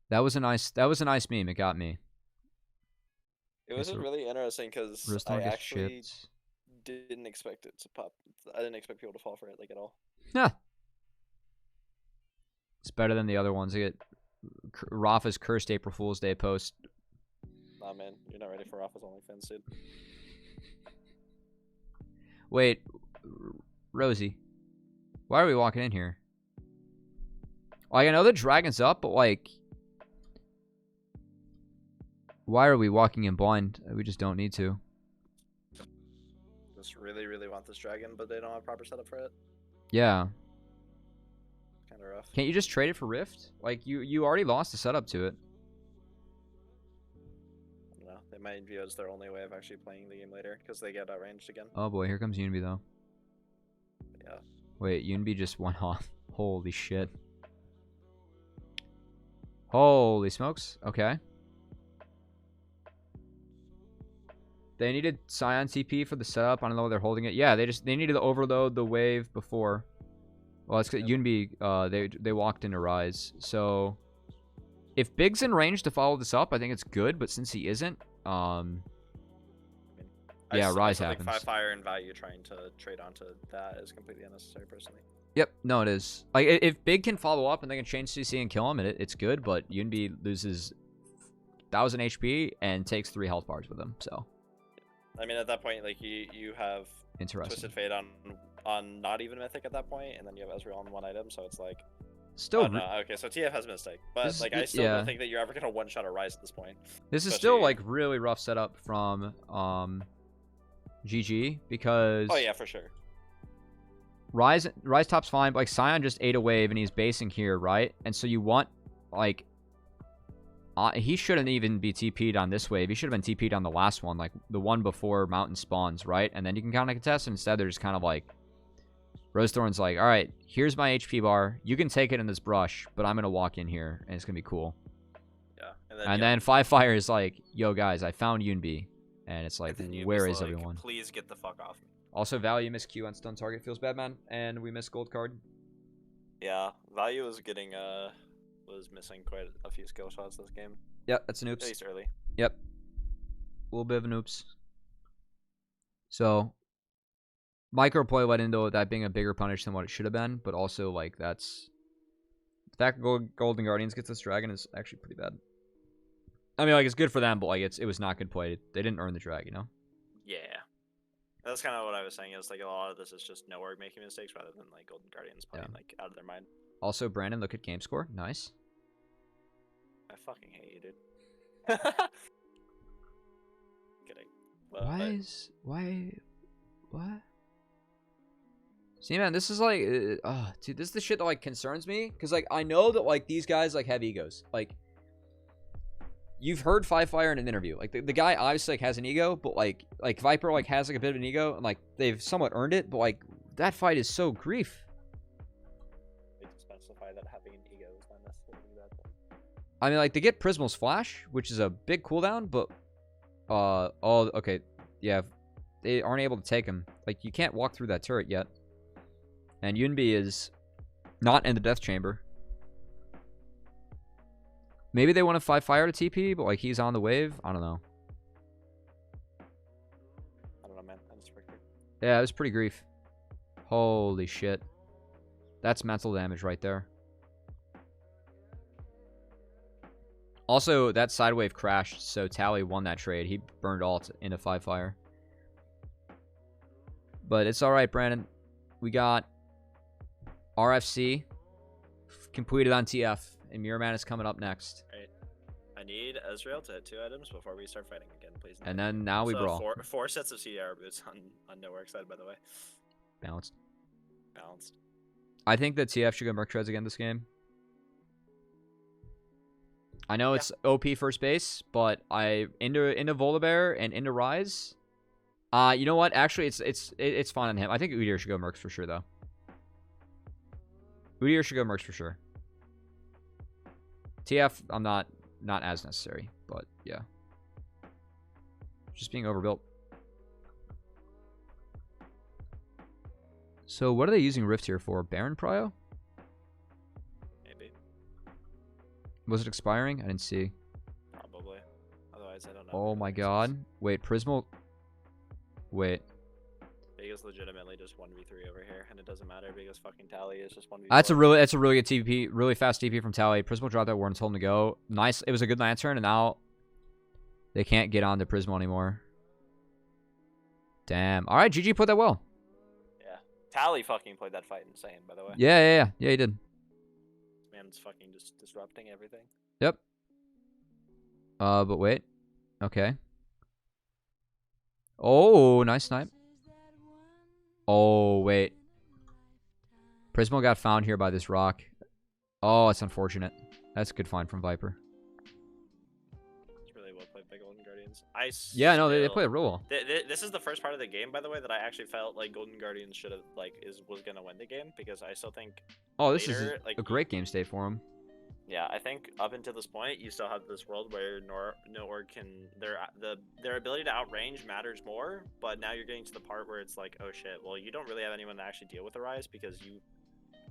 That was a nice meme. It got me. It was so just really interesting because Rostar I gets actually shipped. didn't expect it to pop. I didn't expect people to fall for it like at all. Yeah. It's better than the other ones. I get Rafa's cursed April Fool's Day post. Nah, man, you're not ready for Rafa's OnlyFans, dude. Wait, Rosie, why are we walking in here? Like, I know the dragon's up, but like, why are we walking in blind? We just don't need to. Just really, really want this dragon, but they don't have proper setup for it. Yeah. Kind of rough. Can't you just trade it for Rift? Like, you already lost the setup to it. No, they might view it as their only way of actually playing the game later because they get outranged again. Oh boy, here comes Unity though. Yeah. Wait, Unity just went off. Holy shit. Holy smokes. Okay. They needed Scion TP for the setup. I don't know why they're holding it. Yeah, they needed to overload the wave before. Well, it's because Unity, they walked into Rise. So if Big's in range to follow this up, I think it's good. But since he isn't, yeah, Rise happens. Like Fire and value trying to trade onto that is completely unnecessary, personally. Yep, no, it is. Like, if Big can follow up and they can change CC and kill him, it's good. But Unity loses 1,000 HP and takes 3 health bars with him. So, I mean, at that point, like you have Twisted Fate on not even Mythic at that point, and then you have Ezreal on 1 item, so it's like. Still. Oh, no, okay, so TF has a mistake, but like I still don't think that you're ever gonna one-shot a Rise at this point. This is still like really rough setup from GG because. Oh yeah, for sure. Rise top's fine, but like Scion just ate a wave and he's basing here, right? And so you want like he shouldn't even be TP'd on this wave. He should have been TP'd on the last one, like the one before Mountain spawns, right? And then you can kind of contest. And instead, they're just kind of like Rosethorn's like, all right, here's my HP bar. You can take it in this brush, but I'm gonna walk in here and it's gonna be cool. Yeah. And then Five Fire is like, yo guys, I found Yunbi, and it's like, where is like, everyone? Please get the fuck off me. Also, value miss Q on stun target feels bad, man, and we missed gold card. Yeah, value was getting was missing quite a few skill shots this game. Yep, that's an oops. At least early. Yep, a little bit of an oops. So, micro play led into that being a bigger punish than what it should have been, but also like that's the fact Golden Guardians gets this dragon is actually pretty bad. I mean, like it's good for them, but like it was not good play. They didn't earn the drag, you know. Yeah. That's kind of what I was saying. Is like a lot of this is just nowhere making mistakes rather than like Golden Guardians playing like out of their mind. Also, Brandon, look at game score. Nice. I fucking hate you, dude. Kidding. What? See, man, this is like, dude, this is the shit that like concerns me because like I know that like these guys like have egos. Like, you've heard Five Fire in an interview. Like the guy obviously like has an ego, but like Viper like has like a bit of an ego, and like they've somewhat earned it. But like that fight is so grief. They specify that having an ego is not necessarily a bad thing. I mean, like they get Prismal's Flash, which is a big cooldown, but okay, yeah, they aren't able to take him. Like you can't walk through that turret yet, and Yunbi is not in the death chamber. Maybe they want to Five Fire to TP, but like he's on the wave. I don't know. I don't know, man. I just freaked. Yeah, it was pretty grief. Holy shit. That's mental damage right there. Also, that side wave crashed, so Tally won that trade. He burned alt into Five Fire. But it's alright, Brandon. We got RFC completed on TF. And Miraman is coming up next. Right. I need Ezreal to hit 2 items before we start fighting again, please. And then now we brawl. Four sets of CDR boots on Nowhere side, by the way. Balanced. Balanced. I think that TF should go Merc Treads again this game. I know it's OP first base, but into Volibear and into Rise. You know what? Actually, it's fine on him. I think Udyr should go Mercs for sure, though. Udyr should go Mercs for sure. TF, I'm not as necessary, but yeah. Just being overbuilt. So what are they using Rift here for? Baron Prio? Maybe. Was it expiring? I didn't see. Probably. Otherwise otherwise. I don't know. Oh my god. Wait, Prismal. Wait. Vegas legitimately just 1v3 over here, and it doesn't matter because fucking Tally is just 1v4. That's a really good TP, really fast TP from Tally. Prismal dropped that ward and told him to go. Nice. It was a good lantern, and now they can't get on to Prismal anymore. Damn. All right, GG put that well. Yeah. Tally fucking played that fight insane, by the way. Yeah, he did. This man's fucking just disrupting everything. Yep. But wait. Okay. Oh, nice snipe. Oh, wait. Prismal got found here by this rock. Oh, it's unfortunate. That's a good find from Viper. It's really well played by Golden Guardians. Yeah, no, they play it real well. This is the first part of the game, by the way, that I actually felt like Golden Guardians should have was gonna win the game, because I still think. Oh, this later, is a great game state for him. Yeah, I think up until this point, you still have this world where Nor can their ability to outrange matters more, but now you're getting to the part where it's like, oh shit, well, you don't really have anyone to actually deal with the Rise, because you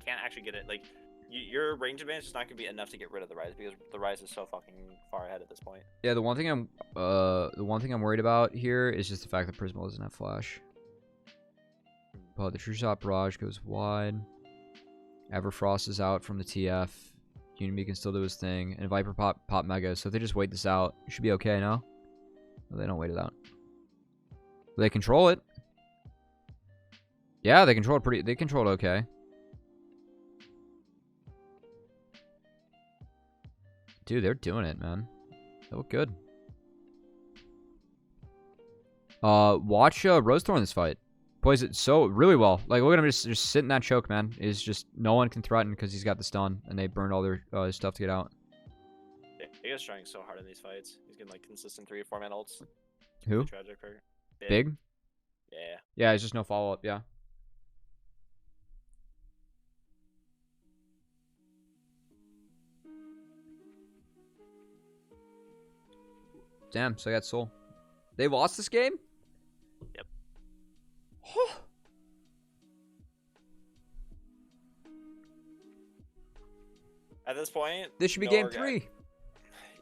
can't actually get it. Like, your range advantage is not gonna be enough to get rid of the Rise, because the Rise is so fucking far ahead at this point. Yeah, the one thing I'm worried about here is just the fact that Prismal doesn't have flash. But the True Shot Barrage goes wide. Everfrost is out from the TF. Unimi can still do his thing, and Viper pop Mega. So if they just wait this out, it should be okay. No, they don't wait it out. They control it. Yeah, they control it They control it okay. Dude, they're doing it, man. They look good. Watch Rosethorn this fight. Plays it so really well. Like, look at him just sit in that choke, man. Is just no one can threaten because he's got the stun, and they burned all their stuff to get out. Yeah, he is trying so hard in these fights. He's getting like consistent 3 or 4 man ults. Who? Tragic for Big? Yeah. Yeah, it's just no follow up. Yeah. Damn. So I got Soul. They lost this game. Yep. At this point, This should be game 3.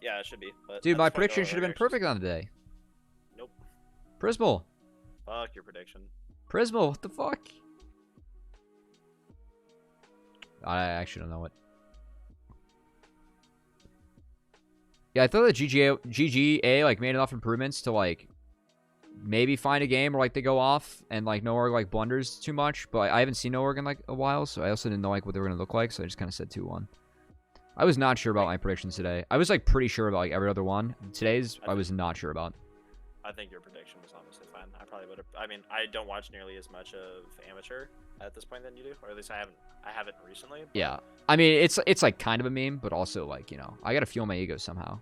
Yeah, it should be. But dude, my prediction should have been perfect on the day. Nope. Prismal. Fuck your prediction. Prismal, what the fuck? I actually don't know what. Yeah, I thought the GGA like made enough improvements to like maybe find a game where like they go off and like Noorg like blunders too much, but I haven't seen Noorg in like a while, so I also didn't know like what they were gonna look like, so I just kind of said 2-1. I was not sure about my predictions today. I was like pretty sure about like every other one. Today's I was not sure about. I think your prediction was honestly fine. I probably would have. I mean, I don't watch nearly as much of amateur at this point than you do, or at least I haven't recently. But... Yeah, I mean it's like kind of a meme, but also like, you know, I gotta fuel my ego somehow.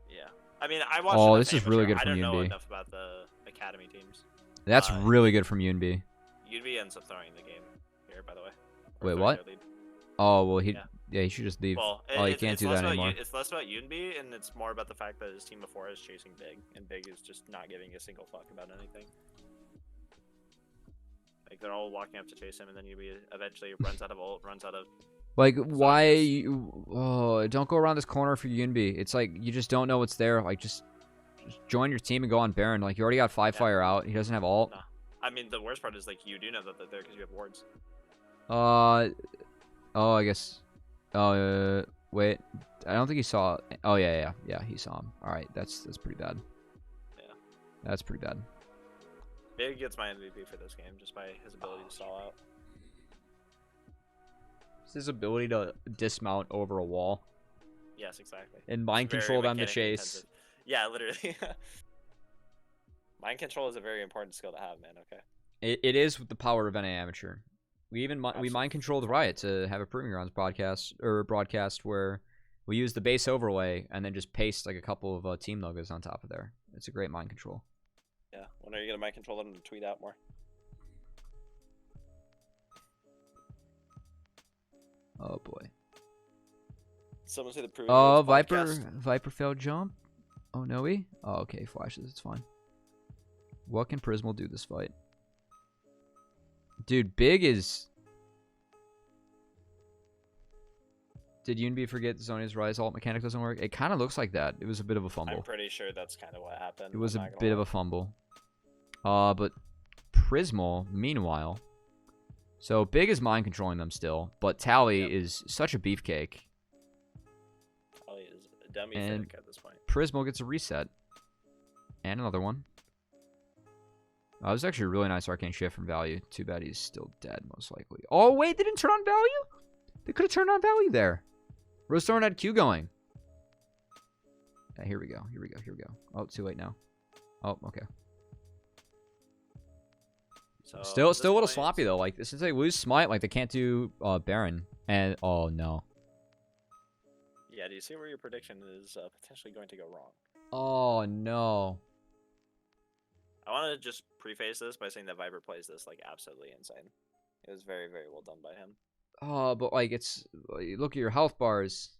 Yeah, I mean I watched. Oh, this is amateur. really good from I don't know UNB. enough about the academy teams. That's really good from UNB. UNB ends up throwing the game here, by the way. Wait, what? Oh well, yeah, he should just leave. Well, he can't do that anymore. It's less about UNB, and it's more about the fact that his team before is chasing Big, and Big is just not giving a single fuck about anything. Like, they're all walking up to chase him, and then UNB eventually runs out of ult, runs out of... Like, why you... don't go around this corner for UNB. It's like, you just don't know what's there. Like, just join your team and go on Baron. Like, you already got 5-fire out. He doesn't have ult. No. I mean, the worst part is, like, you do know that they're there because you have wards. Oh, I guess... wait. I don't think he saw... Oh, yeah, he saw him. Alright, that's pretty bad. Yeah. That's pretty bad. Big gets my MVP for this game just by his ability to stall out. His ability to dismount over a wall. Yes, exactly. And mind control them to chase. Intensive. Yeah, literally. Mind control is a very important skill to have, man, okay? It is with the power of NA Amateur. We mind controlled Riot to have a Proving Grounds broadcast where we use the base overlay and then just paste like a couple of team logos on top of there. It's a great mind control. Yeah. When are you gonna mind control them to tweet out more? Oh boy. Someone say the Proving Grounds Viper podcast. Viper failed jump. Oh no, he? Oh, okay, flashes. It's fine. What can Prismal do this fight? Dude, Big is... Did Unity forget Zonia's Rise alt mechanic doesn't work? It kind of looks like that. It was a bit of a fumble. I'm pretty sure that's kind of what happened. It was a bit of a fumble. But Prismal, meanwhile. So Big is mind controlling them still, but Tally is such a beefcake. Tally is a dummy and at this point. Prismal gets a reset. And another one. It was actually a really nice arcane shift from value. Too bad he's still dead, most likely. Oh, wait, they didn't turn on value? They could have turned on value there. Rosethorn had Q going. Yeah, here we go. Here we go. Here we go. Oh, too late now. Oh, okay. So Still a little sloppy though. Like since they lose Smite, like they can't do Baron. And oh no. Yeah, do you see where your prediction is potentially going to go wrong? Oh no. I want to just preface this by saying that Viper plays this like absolutely insane. It was very, very well done by him. Oh, but like it's look at your health bars.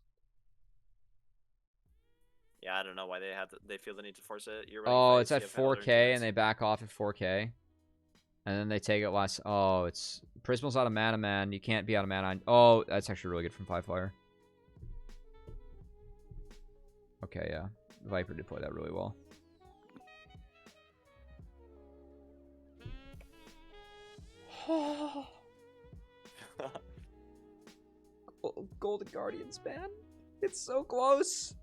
Yeah, I don't know why they feel the need to force it. You're Oh, it's at 4K and they back off at 4K. And then they take it last. Oh, it's Prismal's out of mana, man. You can't be out of mana. Oh, that's actually really good from 5-flyer. Okay, yeah. Viper did play that really well. Golden Guardians, man. It's so close.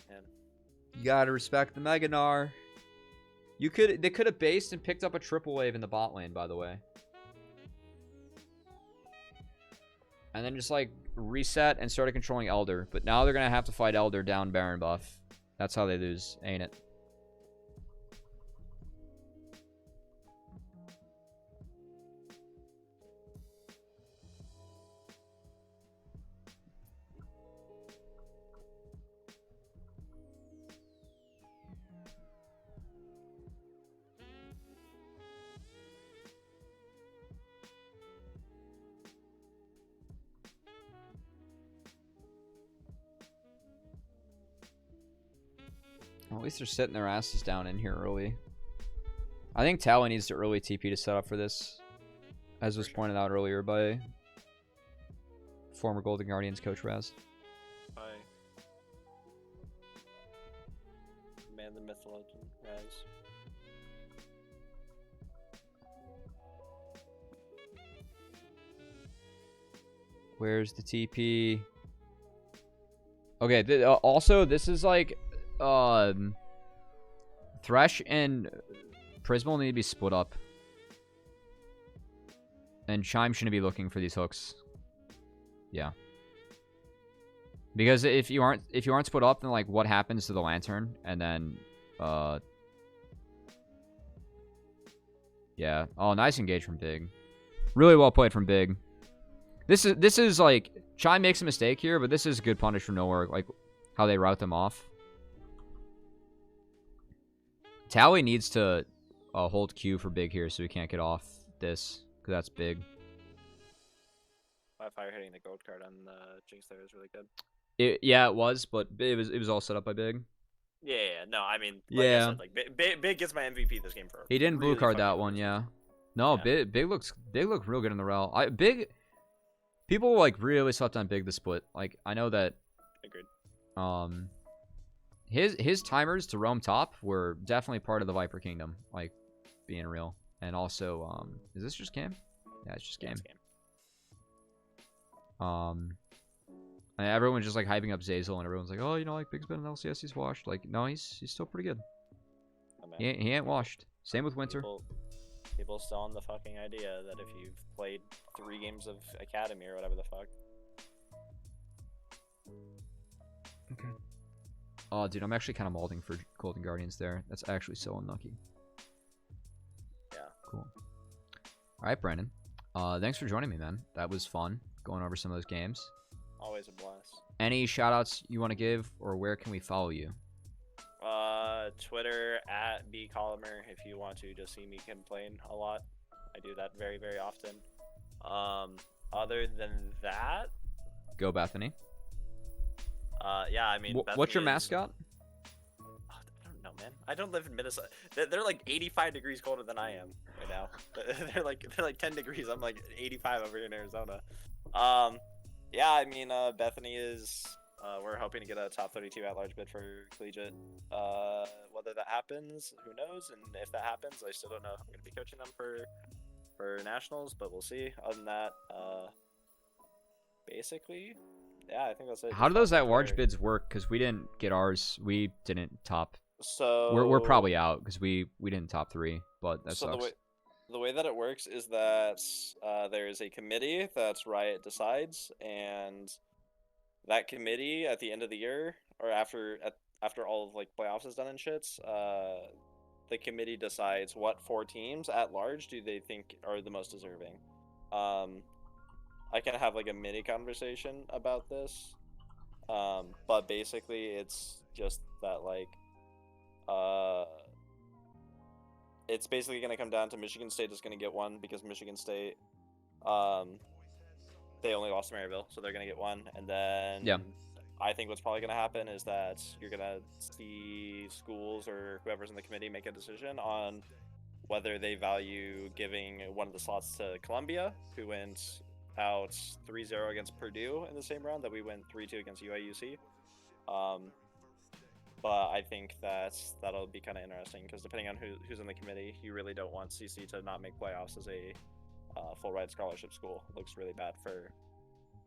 Man. You gotta respect the Meganar. They could have based and picked up a triple wave in the bot lane, by the way. And then just like reset and started controlling Elder. But now they're gonna have to fight Elder down Baron buff. That's how they lose, ain't it? Well, at least they're sitting their asses down in here early. I think Tally needs to early TP to set up for this, as was pointed out earlier by former Golden Guardians coach Raz. By man, the myth, legend, Raz. Where's the TP? Okay, also this is like Thresh and Prismal need to be split up. And Chime shouldn't be looking for these hooks. Yeah. Because if you aren't split up, then like what happens to the lantern? And then yeah. Oh, nice engage from Big. Really well played from Big. This is like Chime makes a mistake here, but this is good punish from nowhere, like how they route them off. Tally needs to hold Q for Big here so he can't get off this, because that's Big. Fire hitting the gold card on the Jinx there is really good. Yeah, it was, but it was all set up by Big. Yeah, no, I mean, like yeah, I said, like Big gets my MVP this game for. He didn't really blue card that one, yeah. No, yeah. Big look real good in the rel. Big people like really slept on Big the split. Like I know that. Agreed. His timers to roam top were definitely part of the Viper Kingdom, like being real. And also, is this just game? Yeah, it's just game. And everyone's just like hyping up Zazel, and everyone's like, oh, you know, like Big's been in LCS, he's washed. Like, no, he's still pretty good. Oh, he ain't washed. Same with Winter. People still on the fucking idea that if you've played 3 games of Academy or whatever the fuck. Okay. Oh, dude, I'm actually kind of molding for Golden Guardians there. That's actually so unlucky. Yeah. Cool. All right, Brandon. Thanks for joining me, man. That was fun going over some of those games. Always a blast. Any shout-outs you want to give, or where can we follow you? Twitter at bcolumner if you want to just see me complain a lot. I do that very, very often. Other than that, go Bethany. Yeah, I mean, what's your mascot? I don't know, man. I don't live in Minnesota. They're like 85 degrees colder than I am right now. they're like 10 degrees. I'm like 85 over here in Arizona. Yeah, I mean, Bethany is. We're hoping to get a top 32 at-large bid for collegiate. Whether that happens, who knows? And if that happens, I still don't know if I'm going to be coaching them for nationals, but we'll see. Other than that, basically, yeah, I think that's it. How Just do follow those me on at-large Twitter. bids work? Because we didn't get ours. We didn't top. We're So probably out because we didn't top 3, but that so the way sucks. the way that it works is that there is a committee that's Riot decides, and that committee at the end of the year or after all of like playoffs is done and shits, the committee decides what 4 teams at large do they think are the most deserving. I can have like a mini conversation about this, but basically it's just that like uh it's basically going to come down to Michigan State is going to get one because Michigan State um they only lost to Maryville, so they're going to get one. And then Yeah. I think what's probably going to happen is that you're going to see schools or whoever's in the committee make a decision on whether they value giving one of the slots to Columbia, who went out 3-0 against Purdue in the same round that we went 3-2 against UIUC. But I think that'll be kind of interesting because depending on who's in the committee, you really don't want CC to not make playoffs as a full ride scholarship school. It looks really bad for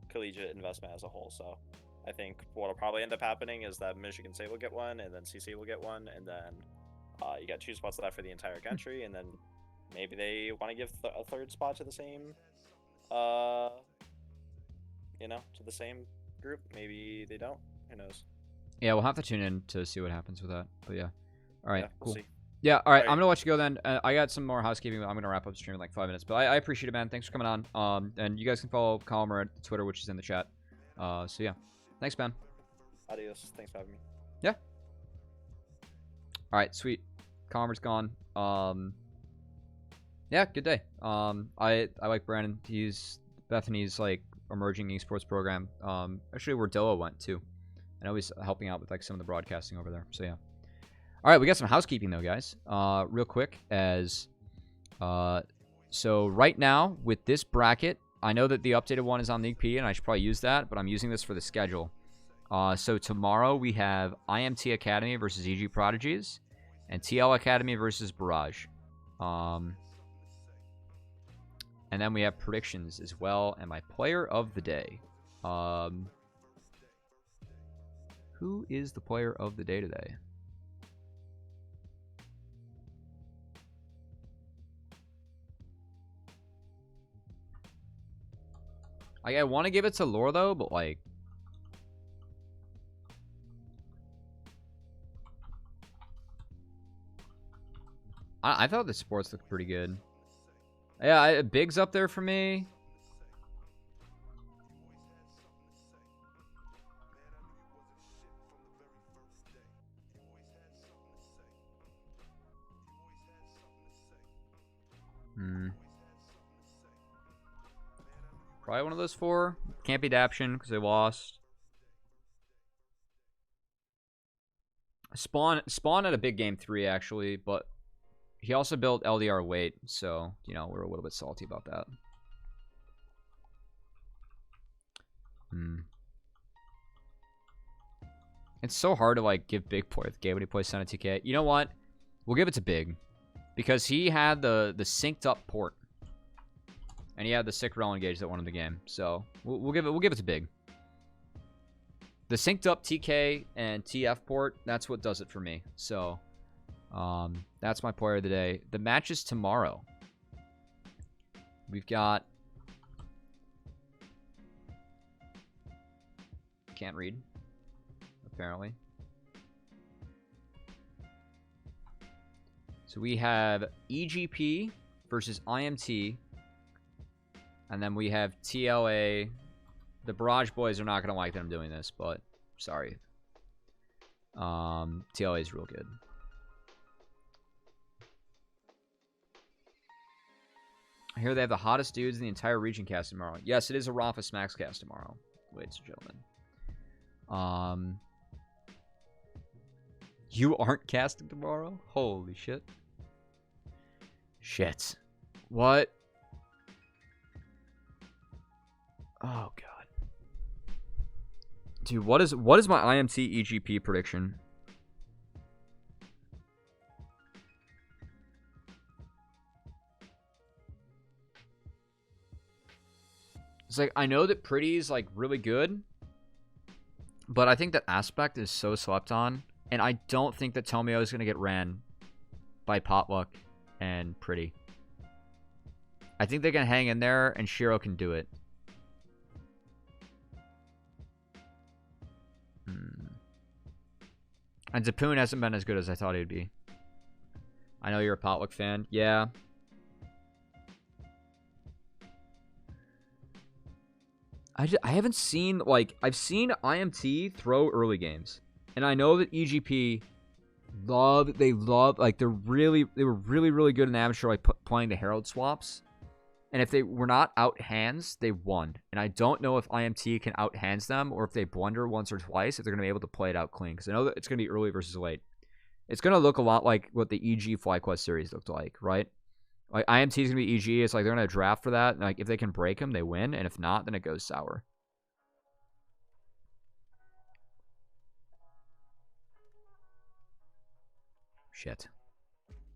collegiate investment as a whole. So I think what'll probably end up happening is that Michigan State will get one, and then CC will get one, and then you got 2 spots left for the entire country, and then maybe they want to give a third spot to the same, to the same group. Maybe they don't. Who knows? Yeah, we'll have to tune in to see what happens with that. But yeah. All right, Yeah, cool. we'll see. Yeah, all right, All right. I'm going to let you go then. I got some more housekeeping. I'm going to wrap up the stream in like 5 minutes. But I appreciate it, man. Thanks for coming on. And you guys can follow Colmer at Twitter, which is in the chat. So yeah. Thanks, man. Adios. Thanks for having me. Yeah. All right, sweet. Colmer's gone. Yeah, good day. I like Brandon. He's Bethany's like emerging esports program. Actually where Doa went too. I know he's helping out with like some of the broadcasting over there. So yeah. All right, we got some housekeeping though, guys. Real quick, so right now with this bracket, I know that the updated one is on League P, and I should probably use that, but I'm using this for the schedule. So tomorrow we have IMT Academy versus EG Prodigies, and TL Academy versus Barrage. And then we have predictions as well, and my player of the day. Who is the player of the day today? I want to give it to Lore, though, but, like... I thought the sports looked pretty good. Yeah, Big's up there for me. Probably one of those 4. Can't be Daption because they lost. Spawn had a big game 3 actually, but he also built LDR weight, so we're a little bit salty about that. It's so hard to like give Big player the game when he plays Senate 2K. You know what? We'll give it to Big because he had the synced up port. And he had the sick rel engage that won him the game. So we'll give it to Big. The synced up TK and TF port, that's what does it for me. So that's my player of the day. The match is tomorrow. We've got can't read, apparently. So we have EGP versus IMT. And then we have TLA. The Barrage boys are not going to like that I'm doing this, but sorry. TLA is real good. I hear they have the hottest dudes in the entire region cast tomorrow. Yes, it is a Rafa Smacks cast tomorrow, ladies and gentlemen. You aren't casting tomorrow? Holy shit. Shit. What? Oh, God. Dude, what is my IMT EGP prediction? It's like, I know that Pretty's like really good, but I think that Aspect is so slept on, and I don't think that Tomio is going to get ran by Potluck and Pretty. I think they can hang in there, and Shiro can do it. And Zapoon hasn't been as good as I thought he'd be. I know you're a Potluck fan. Yeah. I haven't seen, like, I've seen IMT throw early games. And I know that EGP like, they were really, really good in amateur, like, playing the Herald swaps. And if they were not out hands, they won. And I don't know if IMT can out hands them, or if they blunder once or twice, if they're going to be able to play it out clean. Because I know that it's going to be early versus late. It's going to look a lot like what the EG FlyQuest series looked like, right? Like, IMT is going to be EG. It's like they're going to draft for that. And like, if they can break them, they win. And if not, then it goes sour. Shit.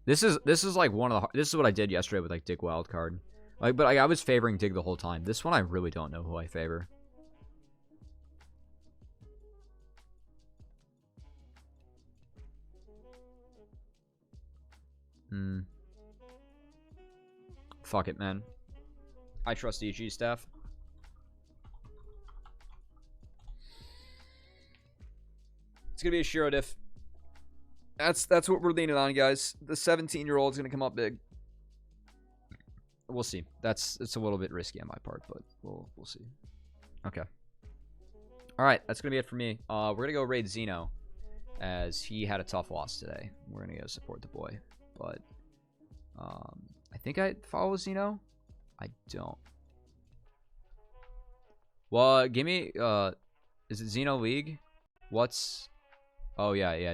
This is like one of the... This is what I did yesterday with, like, Dig Wildcard. Like, but I was favoring Dig the whole time. This one, I really don't know who I favor. Fuck it, man. I trust EG staff. It's gonna be a Shiro diff. That's what we're leaning on, guys. The 17-year-old's gonna come up big. We'll see. It's a little bit risky on my part, but we'll see. Okay. All right, that's gonna be it for me. We're gonna go raid Zeno, as he had a tough loss today. We're gonna go support the boy, but I think I follow Zeno. I don't. Well, give me. Is it Zeno League? What's? Oh yeah.